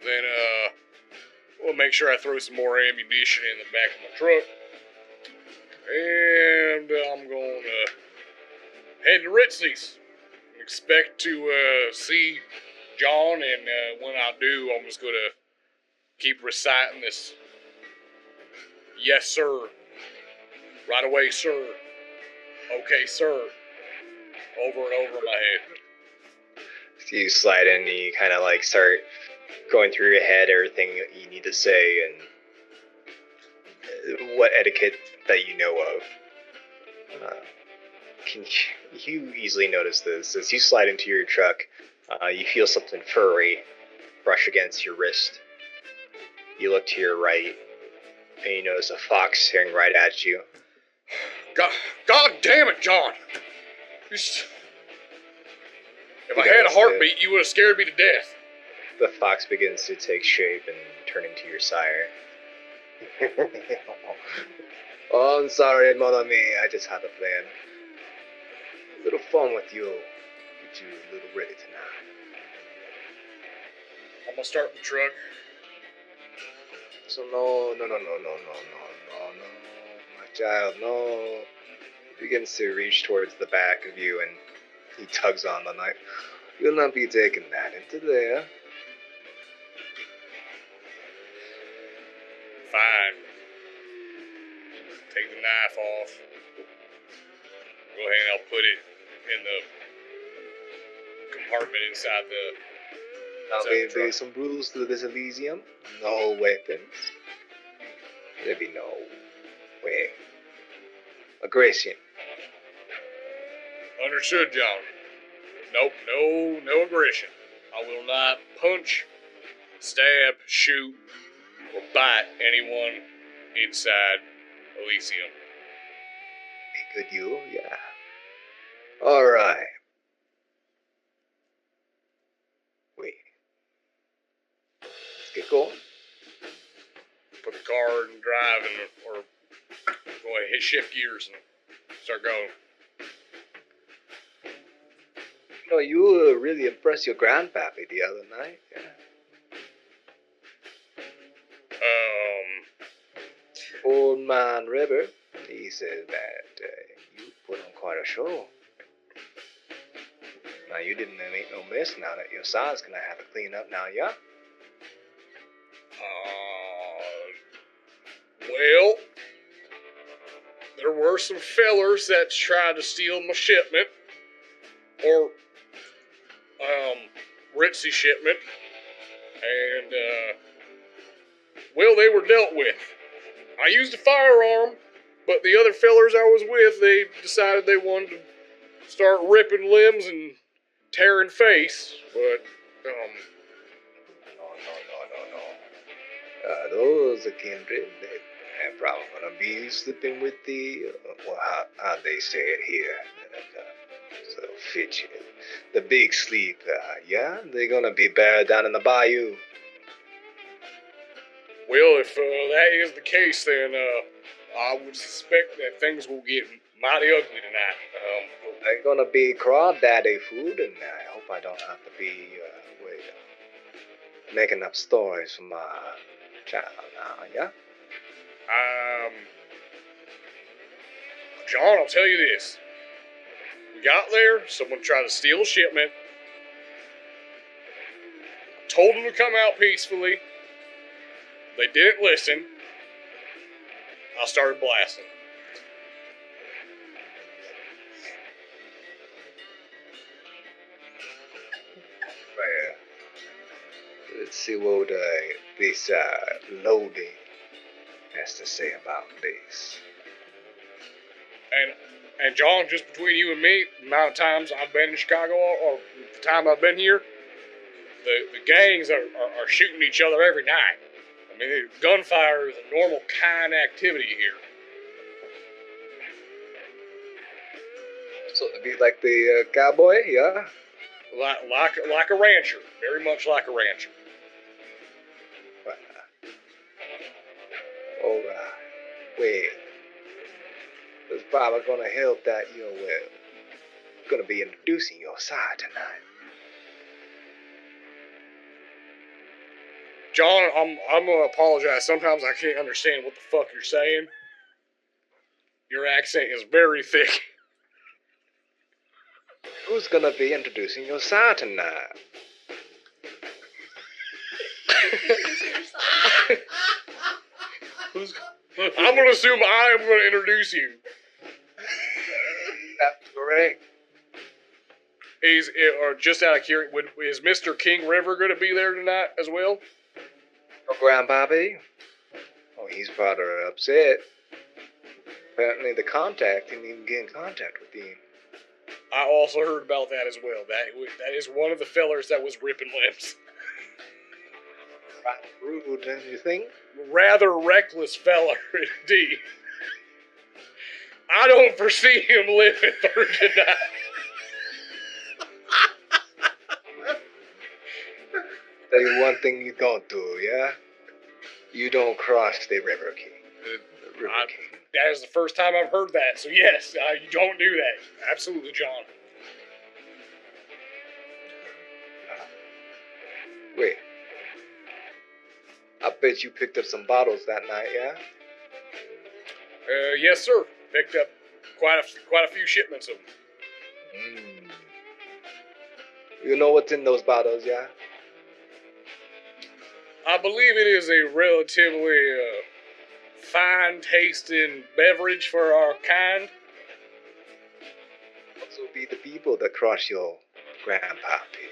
Then we'll make sure I throw some more ammunition in the back of my truck. And I'm going to head to Ritzy's. Expect to see John, and when I do, I'm just going to keep reciting this. Yes, sir. Right away, sir. Okay, sir. Over and over in my head. So you slide in and you kind of like start going through your head everything you need to say and what etiquette that you know of. You easily notice this. As you slide into your truck, you feel something furry brush against your wrist. You look to your right, and you notice a fox staring right at you. God damn it, John! If I had a heartbeat, you would have scared me to death. The fox begins to take shape and turn into your sire. Oh, I'm sorry, mon ami. I just had a plan. A little fun with you. Get you a little ready tonight. I'm gonna start the truck. So no, my child, no. He begins to reach towards the back of you and he tugs on the knife. You'll not be taking that into there. Fine. Take the knife off. Go ahead and I'll put it in the compartment inside the... Now there's some rules to this Elysium. No weapons. There be no way. Aggression. Understood, John. Nope, no aggression. I will not punch, stab, shoot, or bite anyone inside Elysium. Be good, you, yeah. Alright. can shift gears and start going. You know, you really impressed your grandpappy the other night. Yeah. Old Man River, he said that you put on quite a show. Now, you didn't make no mess now that your son's gonna have to clean up now, yeah? Well, there were some fellers that tried to steal my shipment, or, Ritzy shipment, and, well, they were dealt with. I used a firearm, but the other fellers I was with, they decided they wanted to start ripping limbs and tearing face, but, No. Those are kindred. They're probably gonna be sleeping with the, how they say it here. So fit you. The big sleep, yeah? They're gonna be buried down in the bayou. well, if that is the case, then I would suspect that things will get mighty ugly tonight. They're gonna be crawdaddy food, and I hope I don't have to be, making up stories for my child now, yeah? John, I'll tell you this. We got there, someone tried to steal a shipment. I told them to come out peacefully. They didn't listen. I started blasting. Well, let's see what this Lodi has to say about this. And John, just between you and me, the amount of times I've been in Chicago, or the time I've been here, the gangs are shooting each other every night. I mean, gunfire is a normal kind of activity here. So it'd be like the cowboy, yeah? Like a rancher. Very much like a rancher. All right. Well, it's probably gonna help that you're gonna be introducing your side tonight. John, I'm gonna apologize. Sometimes I can't understand what the fuck you're saying. Your accent is very thick. Who's gonna be introducing your side tonight? I'm gonna assume I am gonna introduce you. That's correct. Or just out of curiosity, is Mr. King River gonna be there tonight as well? Your grandpappy? Oh, he's rather upset. Apparently the contact didn't even get in contact with him. I also heard about that as well. That is one of the fellers that was ripping limbs. Right rude, don't you think? Rather reckless feller, indeed. I don't foresee him living through tonight. Tell you one thing you don't do, yeah? You don't cross the River King. The River King. That is the first time I've heard that, so yes, you don't do that. Absolutely, John. Wait. I bet you picked up some bottles that night, yeah? Yes, sir. Picked up quite a few shipments of them. You know what's in those bottles, yeah? I believe it is a relatively fine-tasting beverage for our kind. Also be the people that crush your grandpappy.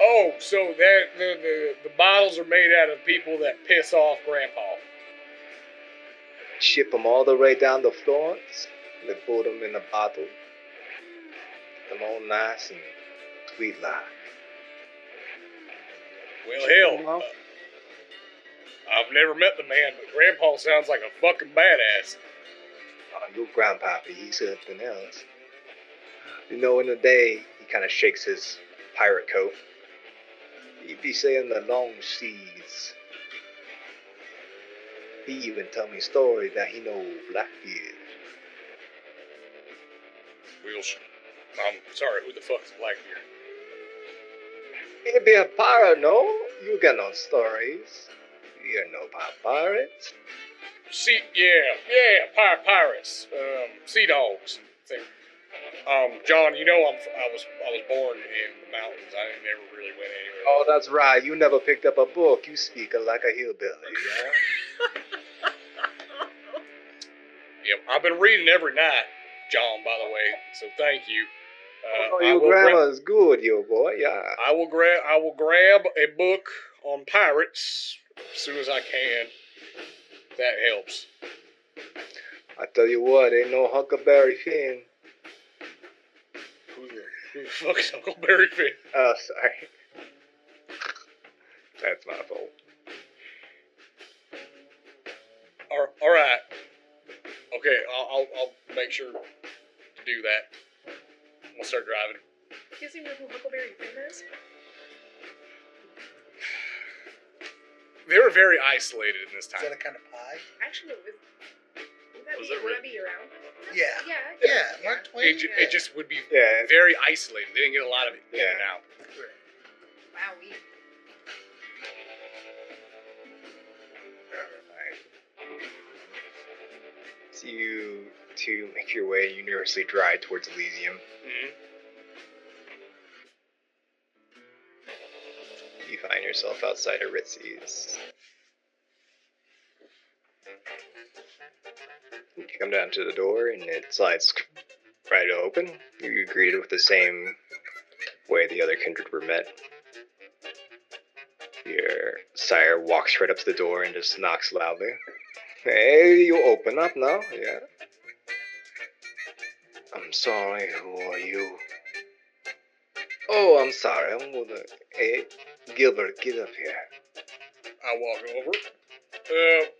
Oh, so that the bottles are made out of people that piss off Grandpa. Ship them all the way down to Florence. They put them in a bottle. Them all nice and sweet like. Well, hell, I've never met the man, but Grandpa sounds like a fucking badass. Your grandpappy, he's something else. You know, in the day, he kind of shakes his pirate coat. He'd be sailing the long seas. He even tell me story that he know Blackbeard. I'm sorry, who the fuck's Blackbeard? He be a pirate, no? You got no stories. You know about pirates. Pirates, sea dogs. Thing. John, you know I was born in the mountains. I never really went anywhere. Oh, that's right. You never picked up a book. You speak like a hillbilly, yeah? Yeah, I've been reading every night, John. By the way, so thank you. Your grammar is good, yo boy. Yeah. I will grab a book on pirates as soon as I can. That helps. I tell you what, ain't no Huckleberry Finn. Who the fuck is Huckleberry Finn? Oh, sorry. That's my fault. All right. Okay, I'll make sure to do that. We'll start driving. Do you know who Huckleberry Finn is? They were very isolated in this Is time. that a kind of pie? Actually, would that be around? Yeah. Yeah. Mark Twain. It just would be Yeah. very isolated. They didn't get a lot of it in Yeah. and out. Wowie. So you two make your way, you nervously drive towards Elysium. Mm-hmm. You find yourself outside of Ritzy's. You come down to the door and it slides right open. You're greeted with the same way the other kindred were met. Your sire walks right up to the door and just knocks loudly. Hey, you open up now, yeah? I'm sorry, who are you? Oh, I'm sorry, I'm gonna... Hey, Gilbert, get up here. I walk over.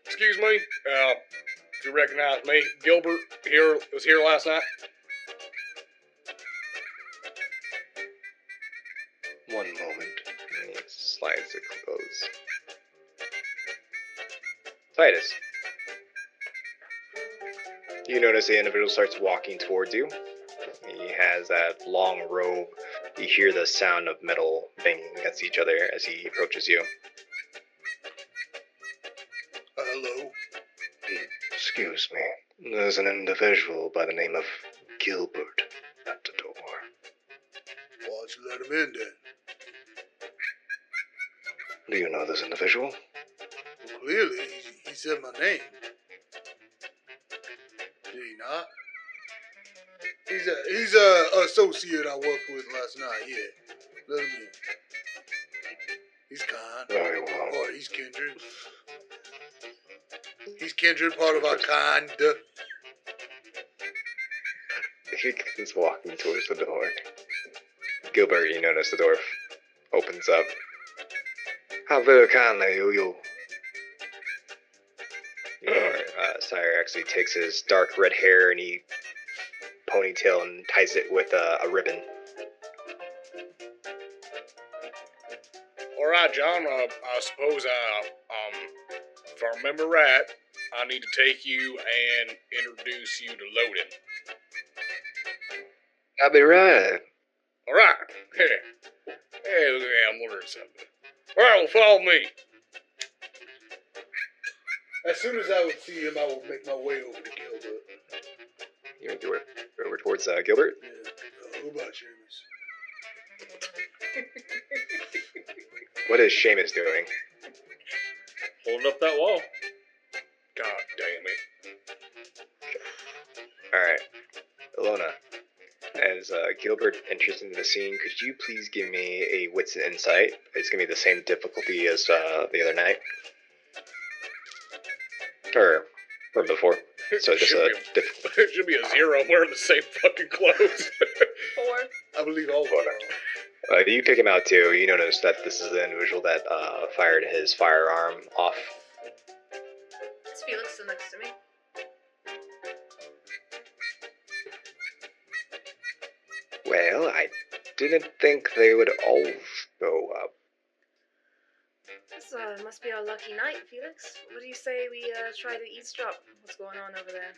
Excuse me. If you recognize me, Gilbert was here last night. One moment. And he slides it close. Titus. You notice the individual starts walking towards you. He has that long robe. You hear the sound of metal banging against each other as he approaches you. Hello. Excuse me. There's an individual by the name of Gilbert at the door. Why don't you let him in then? Do you know this individual? Well, clearly, he said my name. Did he not? He's a associate I worked with last night. Yeah, let him in. He's kind. Very well. Or he's kindred. He's kindred, part of our kind. He comes walking towards the door. Gilbert, you notice the door opens up. How very kind of you. Your sire actually takes his dark red hair and he ponytail and ties it with a ribbon. All right, John. I suppose if I remember right, I need to take you and introduce you to Loden. I'll be right. All right. Hey, look at me. I'm learning something. All right, well, follow me. As soon as I would see him, I would make my way over to Gilbert. You make your way over towards Gilbert. Yeah. Who about Seamus? What is Seamus doing? Holding up that wall. God damn it. Alright. Ilona, as Gilbert enters into the scene, could you please give me a wits and insight? It's going to be the same difficulty as the other night. Or from before. So just It should be a 0. I'm wearing the same fucking clothes. 4. I believe all of them. you pick him out too. You notice that this is the individual that fired his firearm off. Is Felix still next to me? Well, I didn't think they would all show up. This must be our lucky night, Felix. What do you say we try to eavesdrop what's going on over there?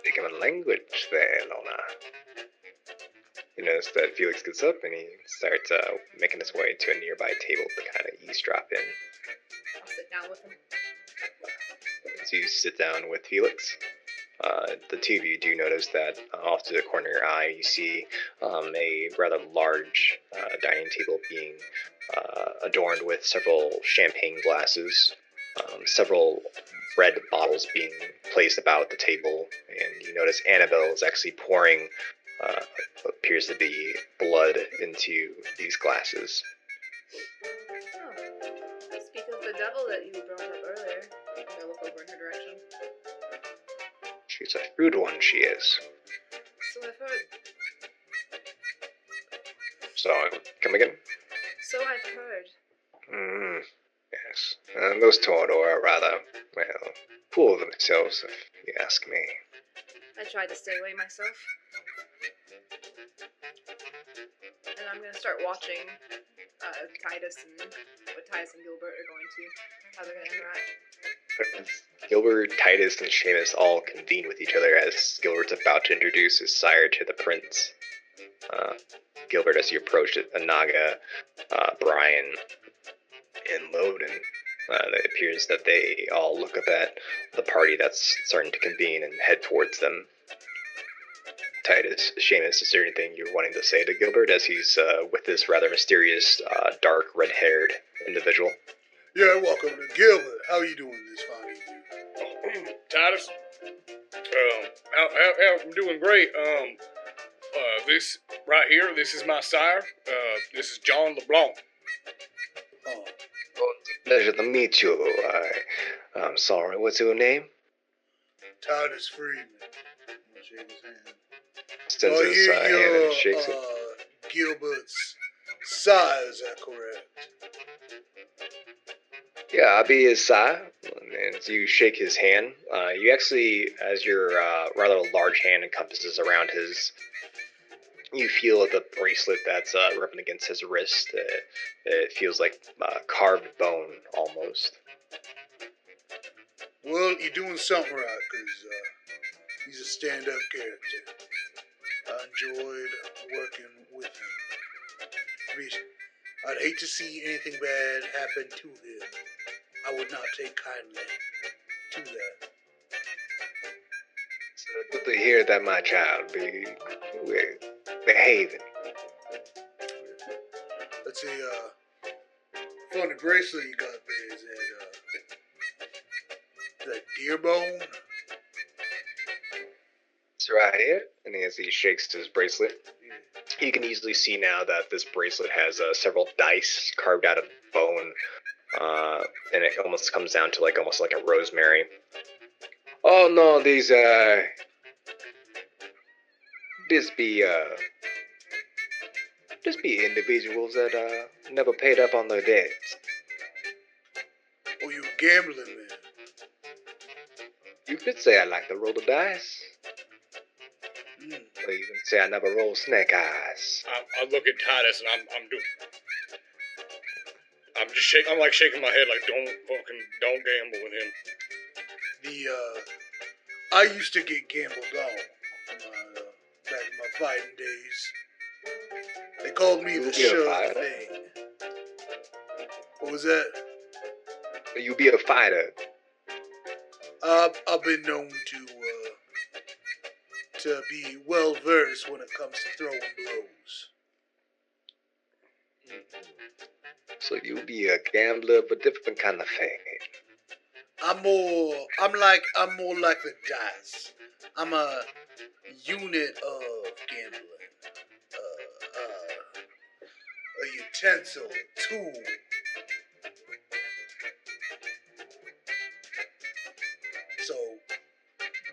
Think of a language there, Lona. You notice that Felix gets up and he starts making his way to a nearby table to kind of eavesdrop in. I'll sit down with him. So you sit down with Felix. The two of you do notice that off to the corner of your eye, you see a rather large dining table being adorned with several champagne glasses, several red bottles being placed about the table, and you notice Annabelle is actually pouring what appears to be blood into these glasses. Oh. Speak of the devil that you brought up earlier. I'm gonna look over in her direction. She's a shrewd one, she is. So I've heard. So, come again? So I've heard. Yes. Those Torador are rather, well, full of themselves, if you ask me. I tried to stay away myself. And I'm gonna start watching Titus and what Titus and Gilbert are going to, how they're gonna interact. Gilbert, Titus, and Seamus all convene with each other as Gilbert's about to introduce his sire to the prince. Gilbert, as you approach it, Anaga, Brian, and Loden, it appears that they all look up at the party that's starting to convene and head towards them. Titus, Seamus, is there anything you're wanting to say to Gilbert as he's with this rather mysterious, dark, red-haired individual? Yeah, welcome to Gilbert. How you doing this fine evening? Titus, I'm doing great. This right here, this is my sire. This is John LeBlanc. Oh, Pleasure to meet you. I'm sorry, what's your name? Titus Freeman. I'm gonna shake his hand. Extends his hand and shakes it. Gilbert's sire, is that correct? Yeah, I'll be his sire. And as you shake his hand, you actually, as your rather large hand encompasses around his, you feel the bracelet that's rubbing against his wrist. It feels like carved bone, almost. Well, you're doing something right, because he's a stand-up character. I enjoyed working with him. I'd hate to see anything bad happen to him. I would not take kindly to that. So good to hear that my child be behaving. Let's see, funny bracelet you got there, is that deer bone? It's right here. And as he shakes his bracelet, you can easily see now that this bracelet has several dice carved out of bone, and it almost comes down to almost like a rosemary. Oh no, these be individuals that never paid up on their debts. Oh, you a gambling man? You could say I like to roll the dice. Mm. Or you can say I never roll snake eyes. I look at Titus and I'm just shaking. I'm like shaking my head, like don't gamble with him. I used to get gambled on back in my fighting days. They called me the sure thing. What was that? You be a fighter. I've been known to be well versed when it comes to throwing blows. So you be a gambler, but different kind of thing. I'm more like the dice. I'm a unit of gambling. A utensil, tool. So,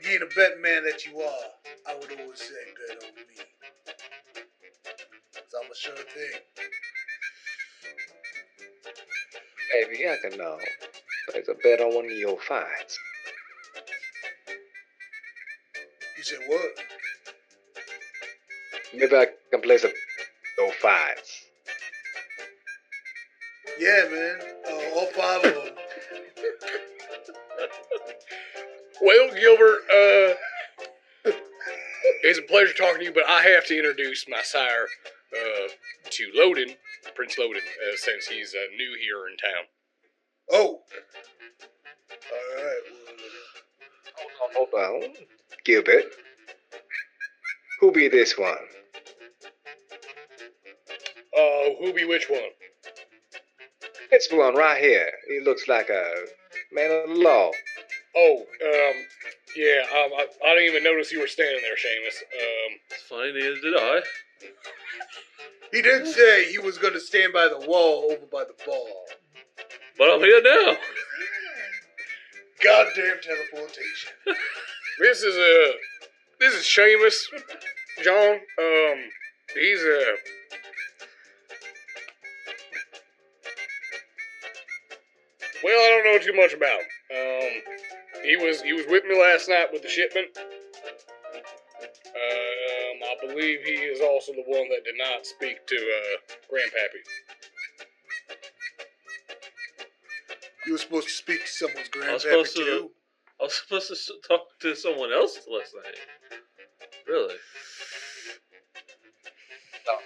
being a bet man that you are, I would always say bet on me. 'Cause I'm a sure thing. Maybe I can place a bet on one of your fights. You said what? Maybe I can place your fights. Yeah, man. All 5 of them. Well, Gilbert, it's a pleasure talking to you, but I have to introduce my sire to Loden, Prince Loden, since he's new here in town. Oh. All right. Hold on. Gilbert. Who be this one? Who be which one? This one right here. He looks like a man of the law. Oh, yeah, I didn't even notice you were standing there, Seamus. It's funny, neither did I. He did say he was going to stand by the wall over by the ball. But I'm here now. Goddamn teleportation. This is Seamus, John. He's well, I don't know too much about him. He was with me last night with the shipment. I believe he is also the one that did not speak to Grandpappy. You were supposed to speak to someone's I was grandpappy supposed too. to talk to someone else last night. Really? Oh,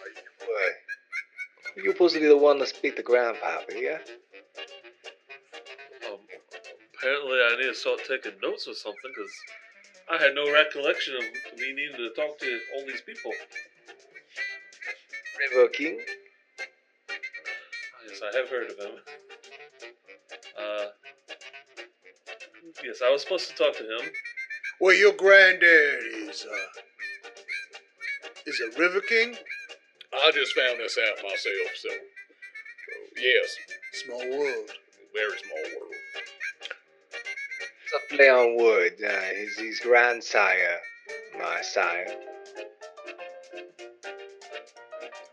you're supposed to be the one to speak to Grandpappy, yeah? Apparently I need to start taking notes or something, because I had no recollection of me needing to talk to all these people. River King? Yes, I have heard of him. Yes, I was supposed to talk to him. Well, your granddad is a river king? I just found this out myself, so yes, Small world. very small world. It's a play on words. His grandsire, my sire.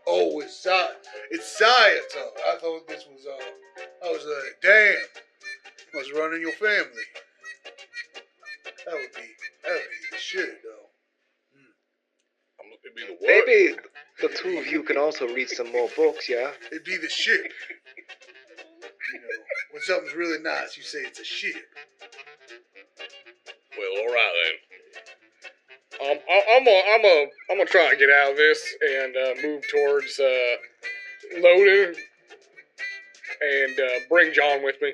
Oh, it's Sciaton. I thought this was I was like, damn, must run in your family. That would be the shit though. It'd be the what? Maybe the two of you can also read some more books, yeah? It'd be the shit. You know, when something's really nice, you say it's a shit. Well, all right then. I'm gonna try to get out of this and move towards Loden and bring John with me.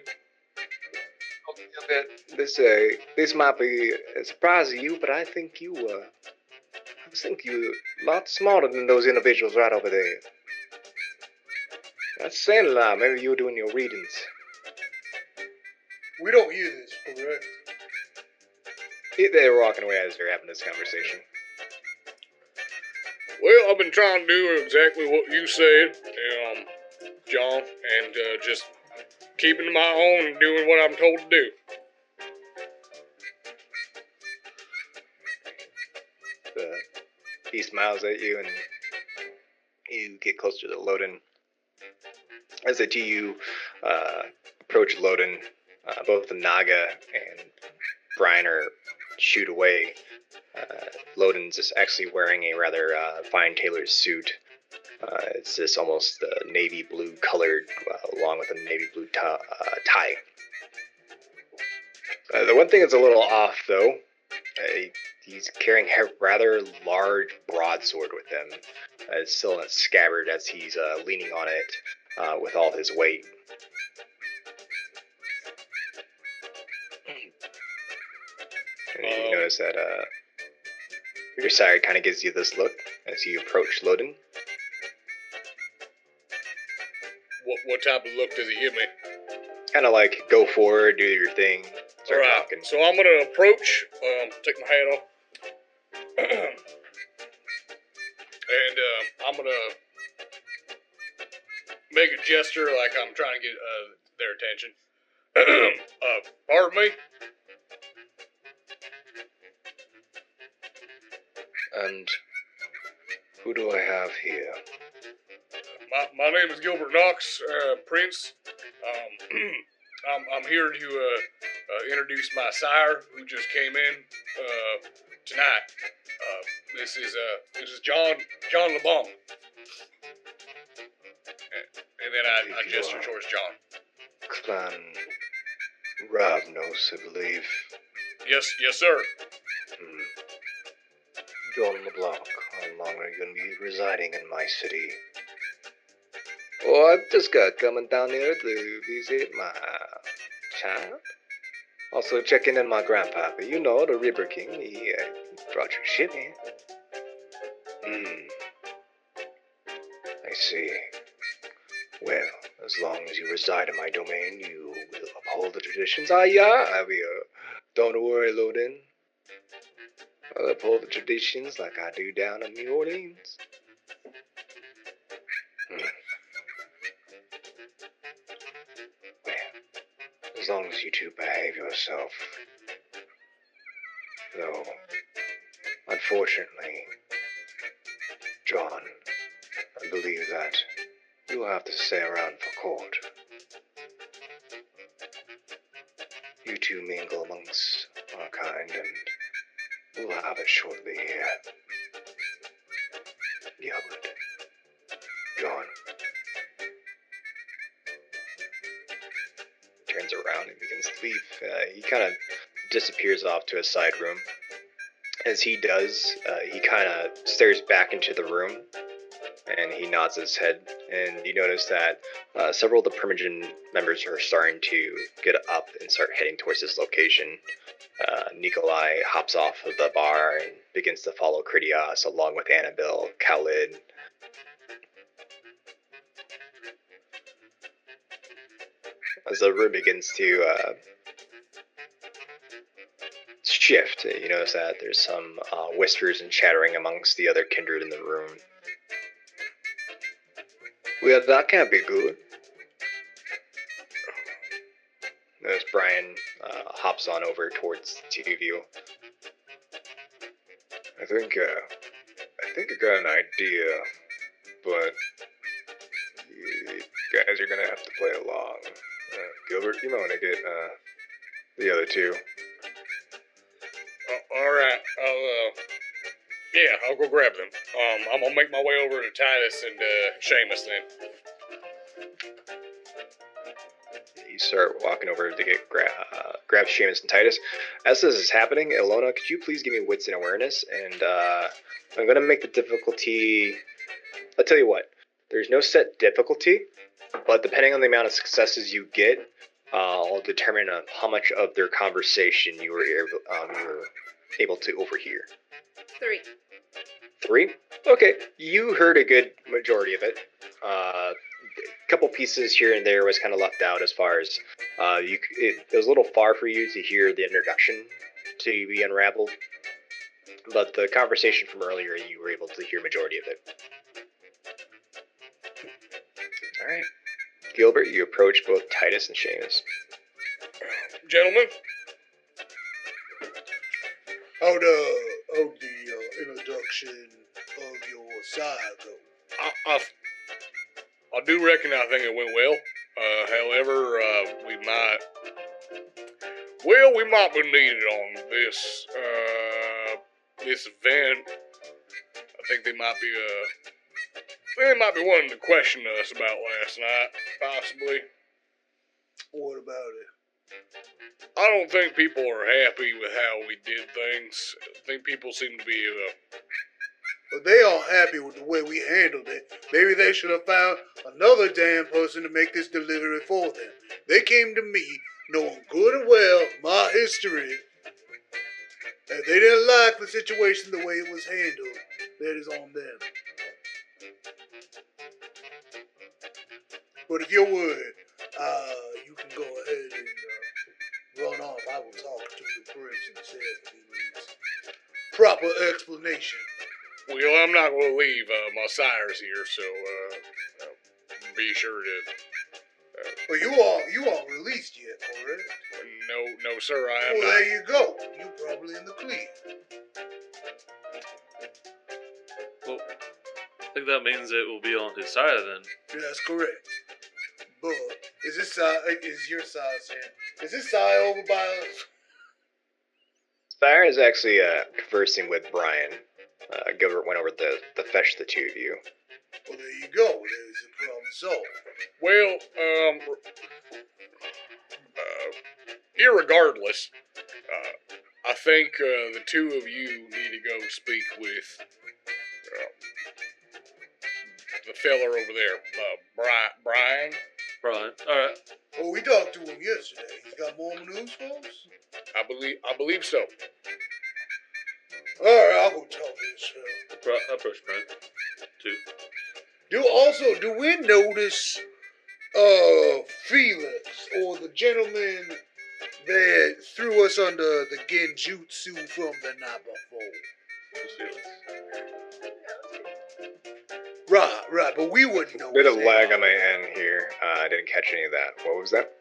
This might be a surprise to you, but I think you're a lot smarter than those individuals right over there. That's saying a lot. Maybe you're doing your readings. We don't hear this, correct? They're walking away as they're having this conversation. Well, I've been trying to do exactly what you said, John, and just keeping to my own and doing what I'm told to do. He smiles at you, and you get closer to Loden. As the two of you approach Loden, both the Naga and Brian are shooed away. Loden's is actually wearing a rather fine tailored suit. It's this almost navy blue colored, along with a navy blue tie. The one thing that's a little off, though, he's carrying a rather large broadsword with him. It's still in its scabbard as he's leaning on it with all his weight. And you notice that your sire kind of gives you this look as you approach Loden. What type of look does he give me? Kind of like, go forward, do your thing, start Alright, talking. so I'm gonna approach, take my hat off, and I'm gonna make a gesture like I'm trying to get their attention. Pardon me? And who do I have here? My name is Gilbert Knox, Prince. I'm here to introduce my sire, who just came in tonight. This is John LeBon, and And then I gesture towards John. Clan Ravnos, I believe. Yes, sir. John LeBlanc, how long are you going to be residing in my city? Oh, I've just got coming down here to visit my child. Also checking in my grandpapa. You know, the River King. He brought your shipment. I see. Well, as long as you reside in my domain, you will uphold the traditions. Don't worry, Loden. I'll uphold the traditions like I do down in New Orleans. Well, as long as you two behave yourself. Though, unfortunately, John, I believe that you'll have to stay around for court. You two mingle amongst our kind, and we'll have it shortly here. Gilbert. John. Turns around and begins to leave. He kind of disappears off to a side room. As he does, he kind of stares back into the room, and he nods his head, and you notice that several of the Primogen members are starting to get up and start heading towards this location. Nikolai hops off of the bar and begins to follow Critias along with Annabelle, Khalid. As the room begins to shift, you notice that there's some whispers and chattering amongst the other kindred in the room. Well, that can't be good. As Brian hops on over towards the two of you. I think I got an idea, but you guys are gonna have to play along. Gilbert, you might want to get the other two. All right. I'll go grab them. I'm gonna make my way over to Titus and Seamus then. You start walking over to get grab Seamus and Titus. As this is happening, Ilona, could you please give me wits and awareness? And I'm gonna make the difficulty. I'll tell you what. There's no set difficulty, but depending on the amount of successes you get, I'll determine how much of their conversation you were able to overhear. 3. 3? Okay, you heard a good majority of it. A couple pieces here and there was kind of left out as far as it was a little far for you to hear the introduction to be unraveled, but the conversation from earlier you were able to hear majority of it. All right, Gilbert, you approach both Titus and Seamus. Gentlemen, How'd the introduction of your side go? I do reckon I think it went well. However, we might be needed on this event. I think they might be wanting to question us about last night, possibly. What about it? I don't think people are happy with how we did things. I think people seem to be But they aren't happy with the way we handled it. Maybe they should have found another damn person to make this delivery for them. They came to me, knowing good and well my history, and they didn't like the situation the way it was handled. That is on them. But if you would, you can go ahead and run off. I will talk to the prince himself if he needs proper explanation. well, I'm not going to leave my sires here, so be sure to... Well, you aren't released yet, correct? No, sir, I am well, not. There you go. You're probably in the clear. Well, I think that means it will be on his side then. That's correct. But is your side, Sam? Is this side over by us? Sire is actually conversing with Brian. Gilbert went over the fetch the two of you. Well, there you go. There's the problem solved. Well, irregardless, I think the two of you need to go speak with the feller over there, Brian. Brian. All right. Oh, we talked to him yesterday. He's got more news for us? I believe so. All right, I'll go talk to this fella. I approach Brian. Two. Do we notice Felix, or the gentleman that threw us under the genjutsu from the night before? Who's Felix? Right, but we wouldn't know. Bit of lag on my end here. I didn't catch any of that. What was that?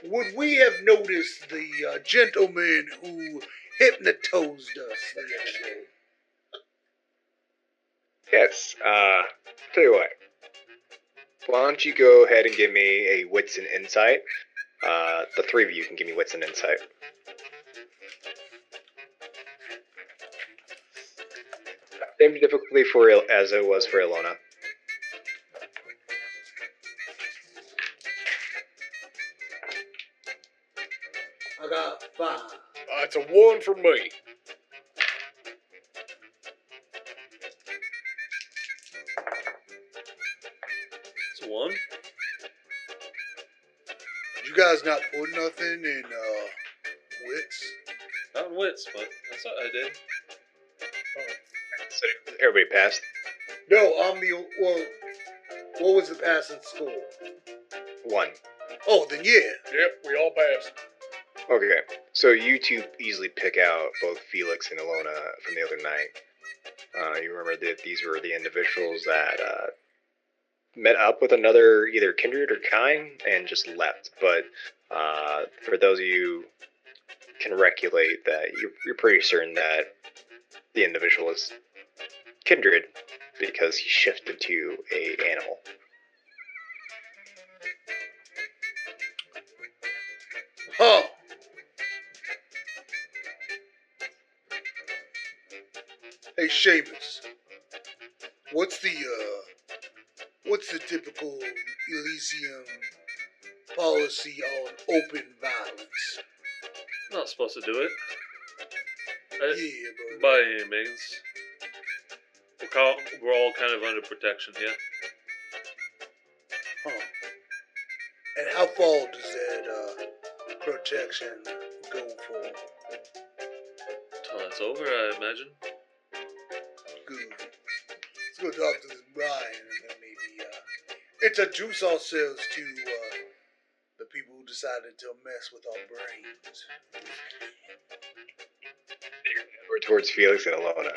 Would we have noticed the gentleman who hypnotized us the other day? Yes. Tell you what. Why don't you go ahead and give me a wits and insight? The three of you can give me wits and insight. Same difficulty as it was for Ilona. I got 5. It's a 1 for me. It's a 1. Did you guys not put nothing in wits? Not in wits, but that's what I did. So everybody passed. No, what was the passing score? 1. Oh, then yeah. Yep, we all passed. Okay, so you two easily pick out both Felix and Ilona from the other night. You remember that these were the individuals that met up with another either kindred or kind and just left. But for those of you can regulate that, you're pretty certain that the individual is kindred because he shifted to a animal. Huh. Hey, Seamus. What's the typical Elysium policy on open violence? Not supposed to do it. Yeah, but By any means. We're all kind of under protection here. huh. And how far does that protection go for? Till that's over, I imagine. Good. Let's go talk to this Brian and then maybe introduce ourselves to the people who decided to mess with our brains. Or towards Felix and Ilona.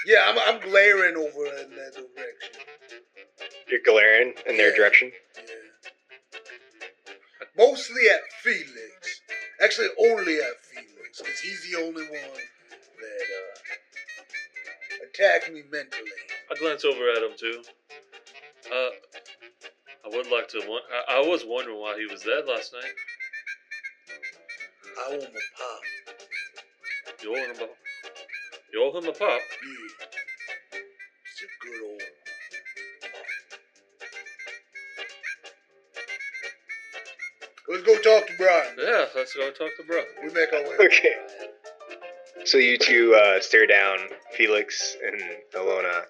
Yeah, I'm glaring over in that direction. You're glaring in their direction? Yeah. Mostly at Felix. Actually, only at Felix, because he's the only one that attacked me mentally. I glance over at him too. I would like to. I was wondering why he was dead last night. I owe him a pop. You owe him a pop. Yeah. It's a good old pop. Let's go talk to Brian. Yeah, let's go talk to bro. We make our way. Okay. So you two stare down Felix and Ilona,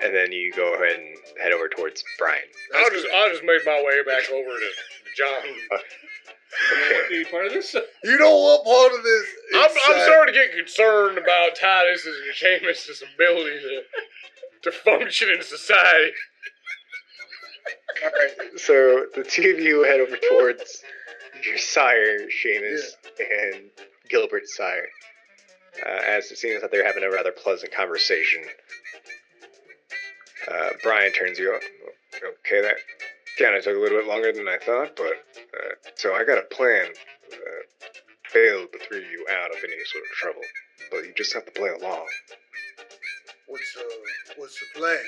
and then you go ahead and head over towards Brian. I just made my way back over to John. Okay. Any part of this? You know what part of this? I'm starting to get concerned about Titus and Seamus' ability to function in society. Alright, so the two of you head over towards your sire, Seamus, and Gilbert's sire. As it seems that they're having a rather pleasant conversation. Brian turns you up. Okay, that kind of took a little bit longer than I thought, but so I got a plan. Bail the three of you out of any sort of trouble, but you just have to play along. What's the plan?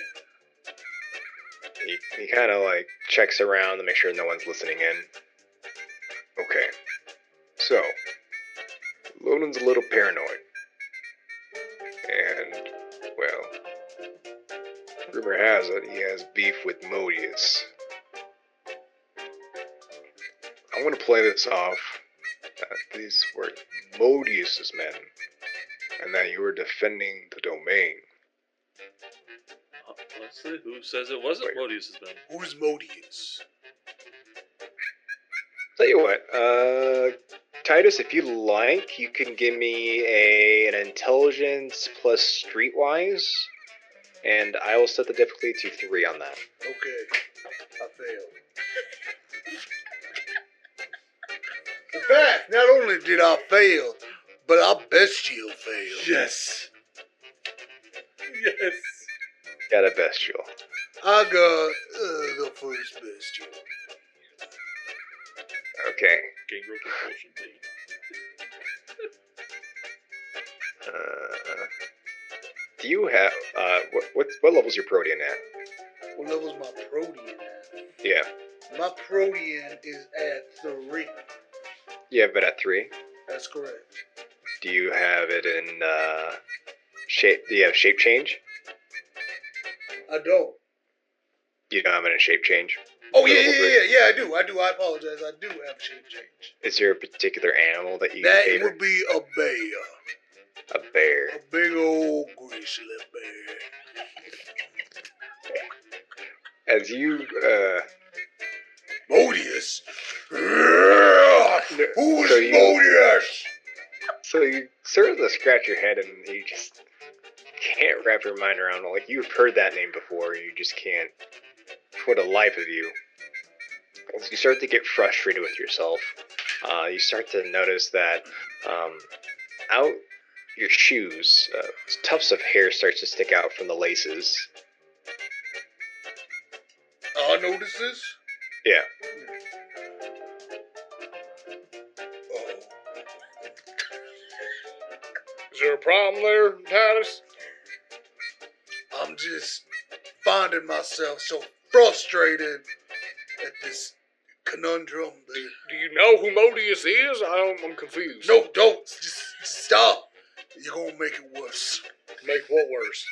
He kind of like checks around to make sure no one's listening in. Okay, so Lonan's a little paranoid, rumor has it he has beef with Modius. I want to play this off that these were Modius's men, and that you were defending the domain. Let's see, who says it wasn't Wait. Modius's men? Who's Modius? Tell you what, Titus, if you like, you can give me an intelligence plus streetwise, and I will set the difficulty to 3 on that. Okay, I failed. In fact, not only did I fail, but I bestial failed. Yes. Yes. Got a bestial. I got the first bestial. Okay. Gangrel compulsion B. Do you have what level's your Protean at? What level's my Protean at? Yeah. My Protean is at 3. You have it at 3. That's correct. Do you have it in shape? Do you have shape change? I don't. You don't have it in shape change. Oh, yeah, Level three. I do. I apologize. I do have shape change. Is there a particular animal that you That favor? would be a bear. A bear. A big old grizzly bear. As you Modius? Who's so you- Modius? So you sort of scratch your head and you just can't wrap your mind around it. Like, you've heard that name before and you just can't, for the life of you. As you start to get frustrated with yourself, you start to notice that out your shoes, tufts of hair starts to stick out from the laces. I notice this? Yeah. Oh. Is there a problem there, Titus? I'm just finding myself so frustrated at this conundrum. Do you know who Modius is? I'm confused. No, don't. Just stop. You're going to make it worse. Make what worse?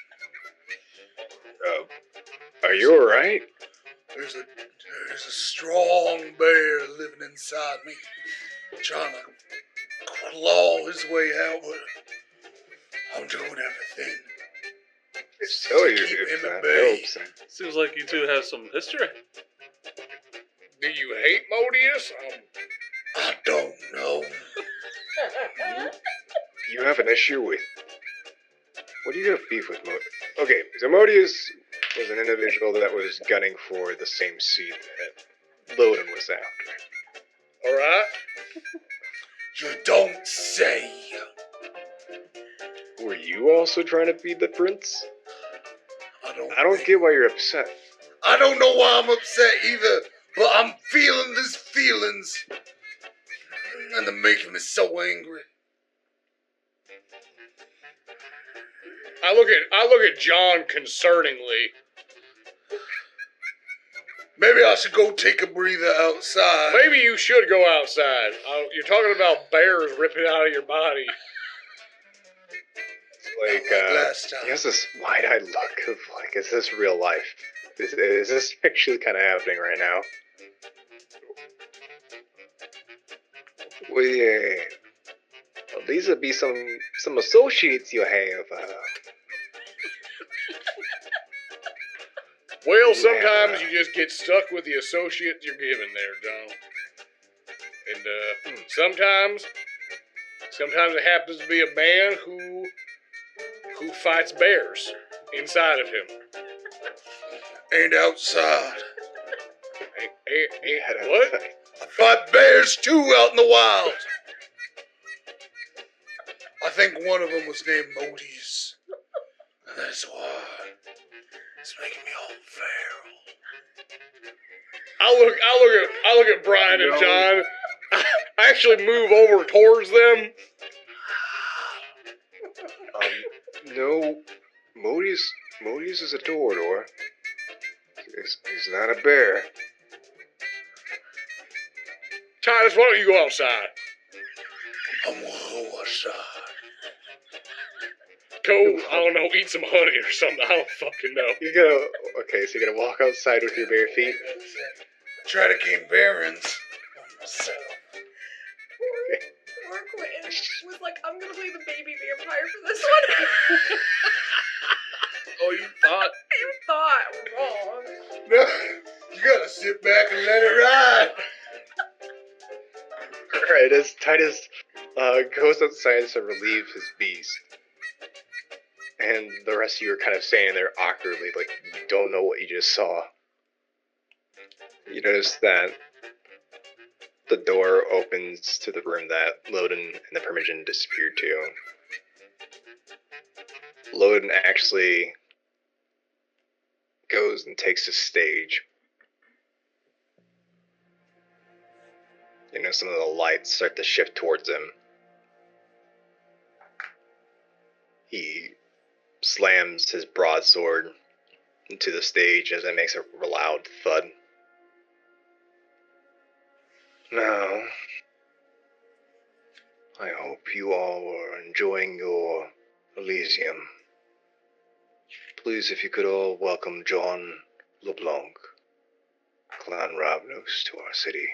Are you alright? There's a strong bear living inside me, trying to claw his way out, but I'm doing everything. So you Keep if him that at bay. helps. Seems like you two have some history. Do you hate Modius? I don't know. You have an issue with... What do you have beef with Modius? Okay, so Modius was an individual that was gunning for the same seat that Loden was after. Alright. You don't say. Were you also trying to feed the prince? I don't get why you're upset. I don't know why I'm upset either, but I'm feeling these feelings, and they're making me so angry. I look at John concerningly. Maybe I should go take a breather outside. Maybe you should go outside. You're talking about bears ripping out of your body. Like, last time. he has this wide-eyed look of, like, is this real life? Is this actually kind of happening right now? Well, yeah. Well, these would be some associates you have. Well, sometimes you just get stuck with the associate you're given there, John. And sometimes it happens to be a man who fights bears inside of him. And outside. What? I fight bears too out in the wild. I think one of them was named Modius. And that's why it's making me all feral. I look at Brian and John. I actually move over towards them. No, Modius is a Torador. He's not a bear. Titus, why don't you go outside? I'm gonna go outside. go, I don't know, eat some honey or something. I don't fucking know. You're gonna okay, so you're gonna walk outside with your bare feet. Try to gain bearings on myself. Poor Quentin was like, I'm gonna play the baby vampire for this one. Oh, you thought? You thought wrong. No, you gotta sit back and let it ride. Alright, as Titus goes outside to relieve his beast, and the rest of you are kind of standing there awkwardly, like you don't know what you just saw. You notice that the door opens to the room that Loden and the Primogen disappeared to. Loden actually goes and takes the stage. You know, some of the lights start to shift towards him. He slams his broadsword into the stage as it makes a loud thud. Now, I hope you all are enjoying your Elysium. Please, if you could all welcome John LeBlanc, Clan Ravnos, to our city.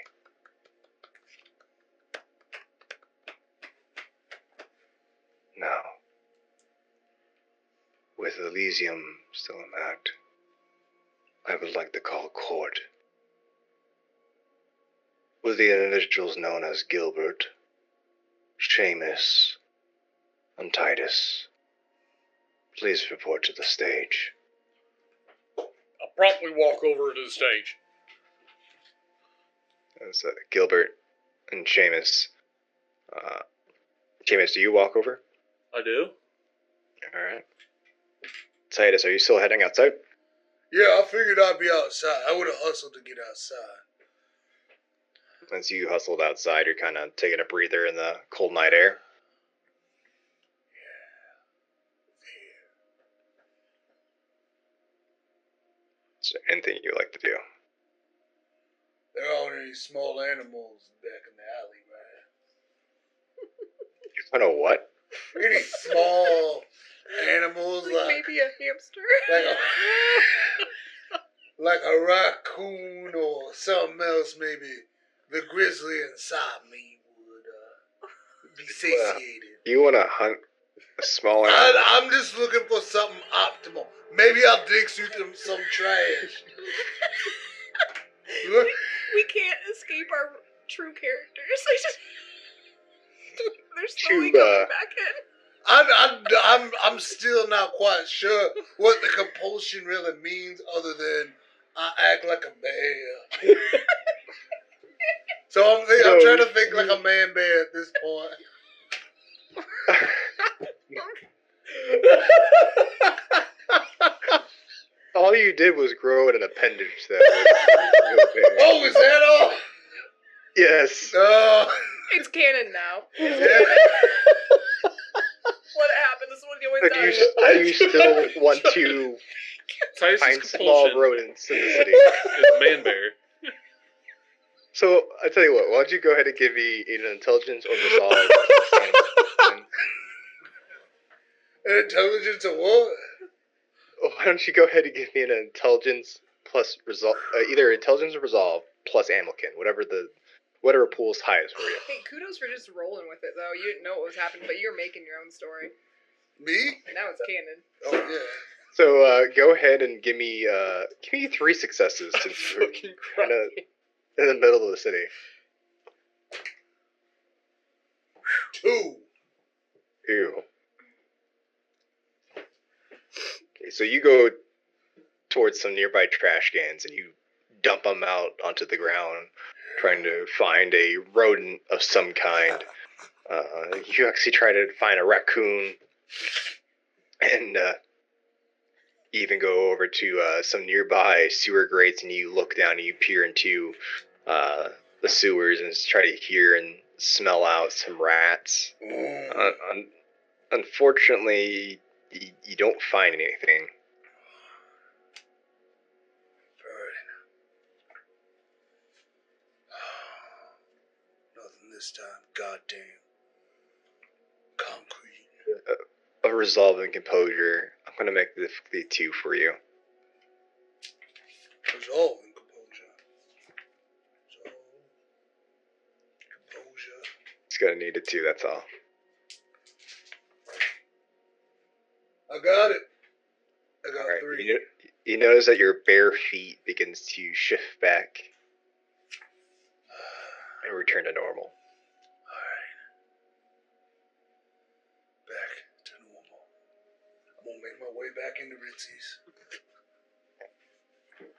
Now, with Elysium still intact, I would like to call court with the individuals known as Gilbert, Seamus, and Titus. Please report to the stage. I promptly walk over to the stage. As Gilbert and Seamus. Seamus, do you walk over? I do. Alright. Titus, are you still heading outside? Yeah, I figured I'd be outside. I would have hustled to get outside. As you hustled outside, you're kind of taking a breather in the cold night air. Is there anything you'd like to do? There aren't any small animals back in the alley, right? You kind of what? Any small animals like maybe a hamster. like a raccoon or something else, maybe. The grizzly inside me would be satiated. You want to hunt a small animal? I'm just looking for something optimal. Maybe I'll dig through some trash. Look, We can't escape our true characters. They're slowly To, coming back in. I'm still not quite sure what the compulsion really means, other than I act like a bear. So I'm trying to think like a man bear at this point. All you did was grow an appendage that was Oh, is that all? Yes. It's canon now. Yeah. What happened? This is what he always Do you still want to Titus' find small compulsion rodents in the city? is man bear. So, I tell you what, why don't you go ahead and give me either an intelligence or resolve. An intelligence of what? Why don't you go ahead and give me an intelligence plus resolve, either intelligence or resolve plus Amilkin, whatever pool's highest for you. Hey, kudos for just rolling with it, though. You didn't know what was happening, but you're making your own story. Me? And now it's canon. Oh yeah. So go ahead and give me 3 successes since you're Fucking kind of in the middle of the city. 2. Ew. Okay, so you go towards some nearby trash cans and you dump them out onto the ground, trying to find a rodent of some kind. You actually try to find a raccoon, and you even go over to some nearby sewer grates and you look down and you peer into the sewers and try to hear and smell out some rats. Unfortunately, you don't find anything. Nothing this time. Goddamn. Concrete. of resolve and composure. I'm gonna make the 2 for you. Resolve and composure. Resolve, composure. It's gonna need a 2. That's all. I got it. I got All right. 3. You notice that your bare feet begins to shift back and return to normal. Alright. Back to normal. I'm gonna make my way back into Ritzy's.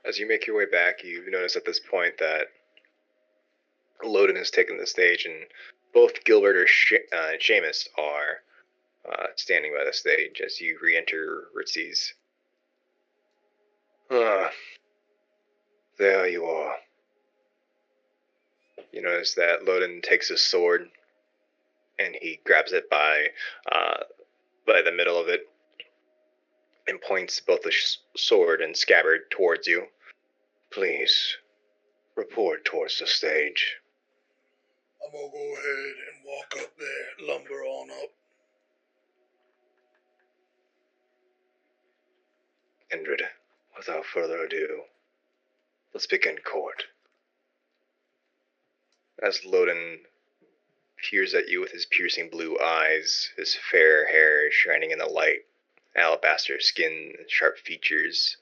As you make your way back, you notice at this point that Loden has taken the stage, and both Gilbert and Seamus are standing by the stage as you re-enter Ritzy's. There you are. You notice that Loden takes his sword, and he grabs it by the middle of it, and points both the sword and scabbard towards you. Please, report towards the stage. I'm gonna go ahead and walk up there, lumber on up. Kindred, without further ado, let's begin court. As Loden peers at you with his piercing blue eyes, his fair hair shining in the light, alabaster skin, sharp features,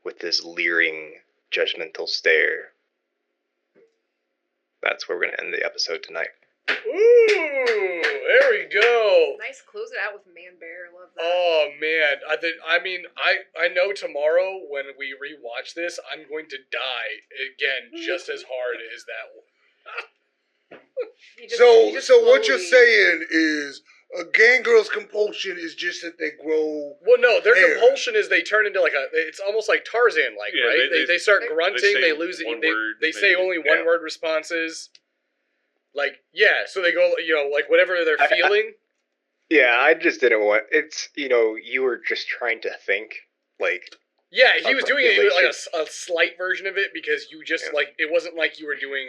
with this leering, judgmental stare. That's where we're going to end the episode tonight. Ooh, there we go. Nice, close it out with Man Bear. Love that. Oh man, I know tomorrow when we rewatch this, I'm going to die again just as hard as that one. So what you're saying is a gangrel's compulsion is just that they grow. Well, no, their hair. compulsion is they turn into like it's almost like Tarzan, like Yeah, right? They start grunting, say they lose it. one They, word, they say maybe. only one word responses. Like so they go, like whatever they're feeling. Yeah, I just didn't want... It's, you were just trying to think, like... Yeah, he was doing it like Articulation. a slight version of it because you just it wasn't like you were doing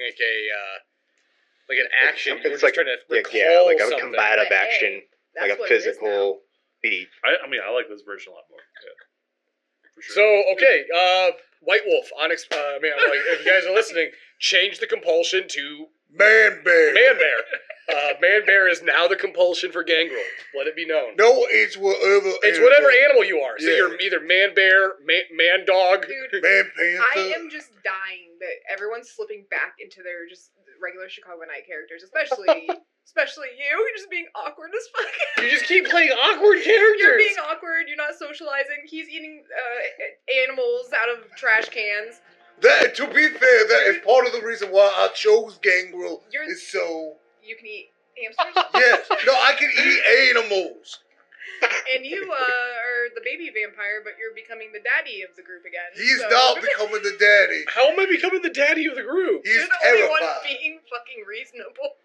like an action. You were It's just like, trying to recall yeah, like a something. combative But, hey, action, that's like a what it is now. physical beat. I mean, I like this version a lot more. Yeah. For sure. So okay, White Wolf, Onyx, man, like if you guys are listening, change the compulsion to Man bear. Man Bear. Man Bear is now the compulsion for Gangrel. Let it be known. No, it's whatever. It's whatever animal you are. So Yeah. you're either Man Bear, Man Dog. Dude, Man panther. I am just dying that everyone's slipping back into their just regular Chicago Night characters, especially you. You're just being awkward as fuck. You just keep playing awkward characters. You're being awkward. You're not socializing. He's eating animals out of trash cans. That, to be fair, that is part of the reason why I chose gangrel. You're- Is so. You can eat hamsters. Yes. No, I can eat animals. And you are the baby vampire, but you're becoming the daddy of the group again. He's so- not becoming the daddy. How am I becoming the daddy of the group? He's You're the only one terrified. being fucking reasonable.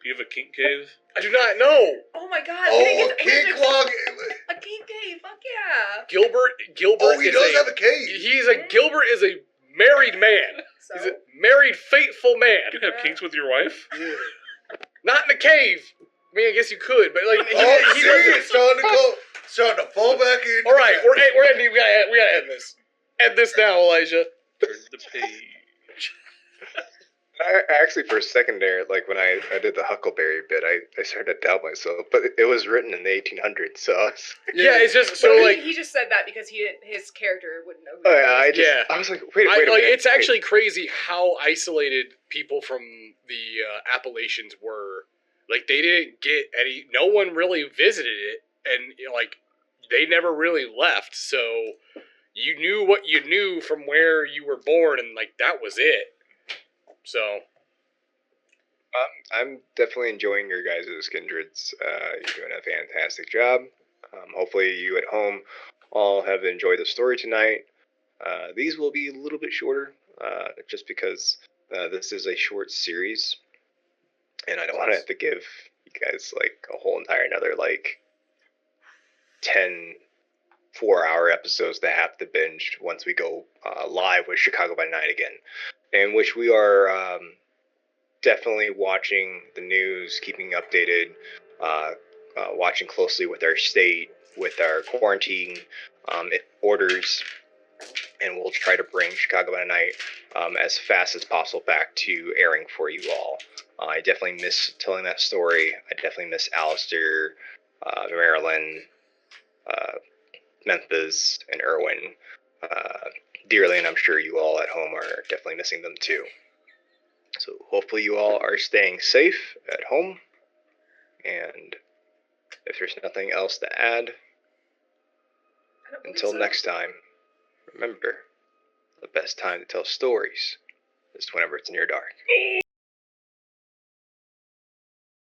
Do you have a kink cave? I do not know. Oh my god. Oh, we a didn't get kink to- log. A kink cave. Fuck yeah. Gilbert Oh, he is does have a cave. Gilbert is a married man. So, He's a married, faithful man. You can have kinks with your wife? Yeah. Not in a cave. I mean, I guess you could, but like he See, doesn't. it's starting to fall back in. All right, we're ending. We gotta end this. End this now, Elijah. Turn the page. I actually, for a second there, like when I did the Huckleberry bit, I started to doubt myself. But it was written in the 1800s, so I was, Yeah, it's just but so he, like he just said that because his character wouldn't know. oh, yeah, Yeah. I was like, wait a minute. it's wait. actually crazy how isolated people from the Appalachians were. Like they didn't get any. No one really visited it, and like they never really left. So you knew what you knew from where you were born, and like that was it. So I'm definitely enjoying your guys' kindreds. You're doing a fantastic job. Hopefully you at home all have enjoyed the story tonight. These will be a little bit shorter, just because this is a short series, and I don't want to have to give you guys like a whole entire another like 10 4-hour episodes to have to binge once we go live with Chicago by Night again, in which we are definitely watching the news, keeping updated, watching closely with our state, with our quarantine orders, and we'll try to bring Chicago by Night as fast as possible back to airing for you all. I definitely miss telling that story. I definitely miss Alistair, Marilyn, Memphis, and Irwin dearly, and I'm sure you all at home are definitely missing them too. So hopefully you all are staying safe at home, and if there's nothing else to add, until next time, remember, the best time to tell stories is whenever it's near dark.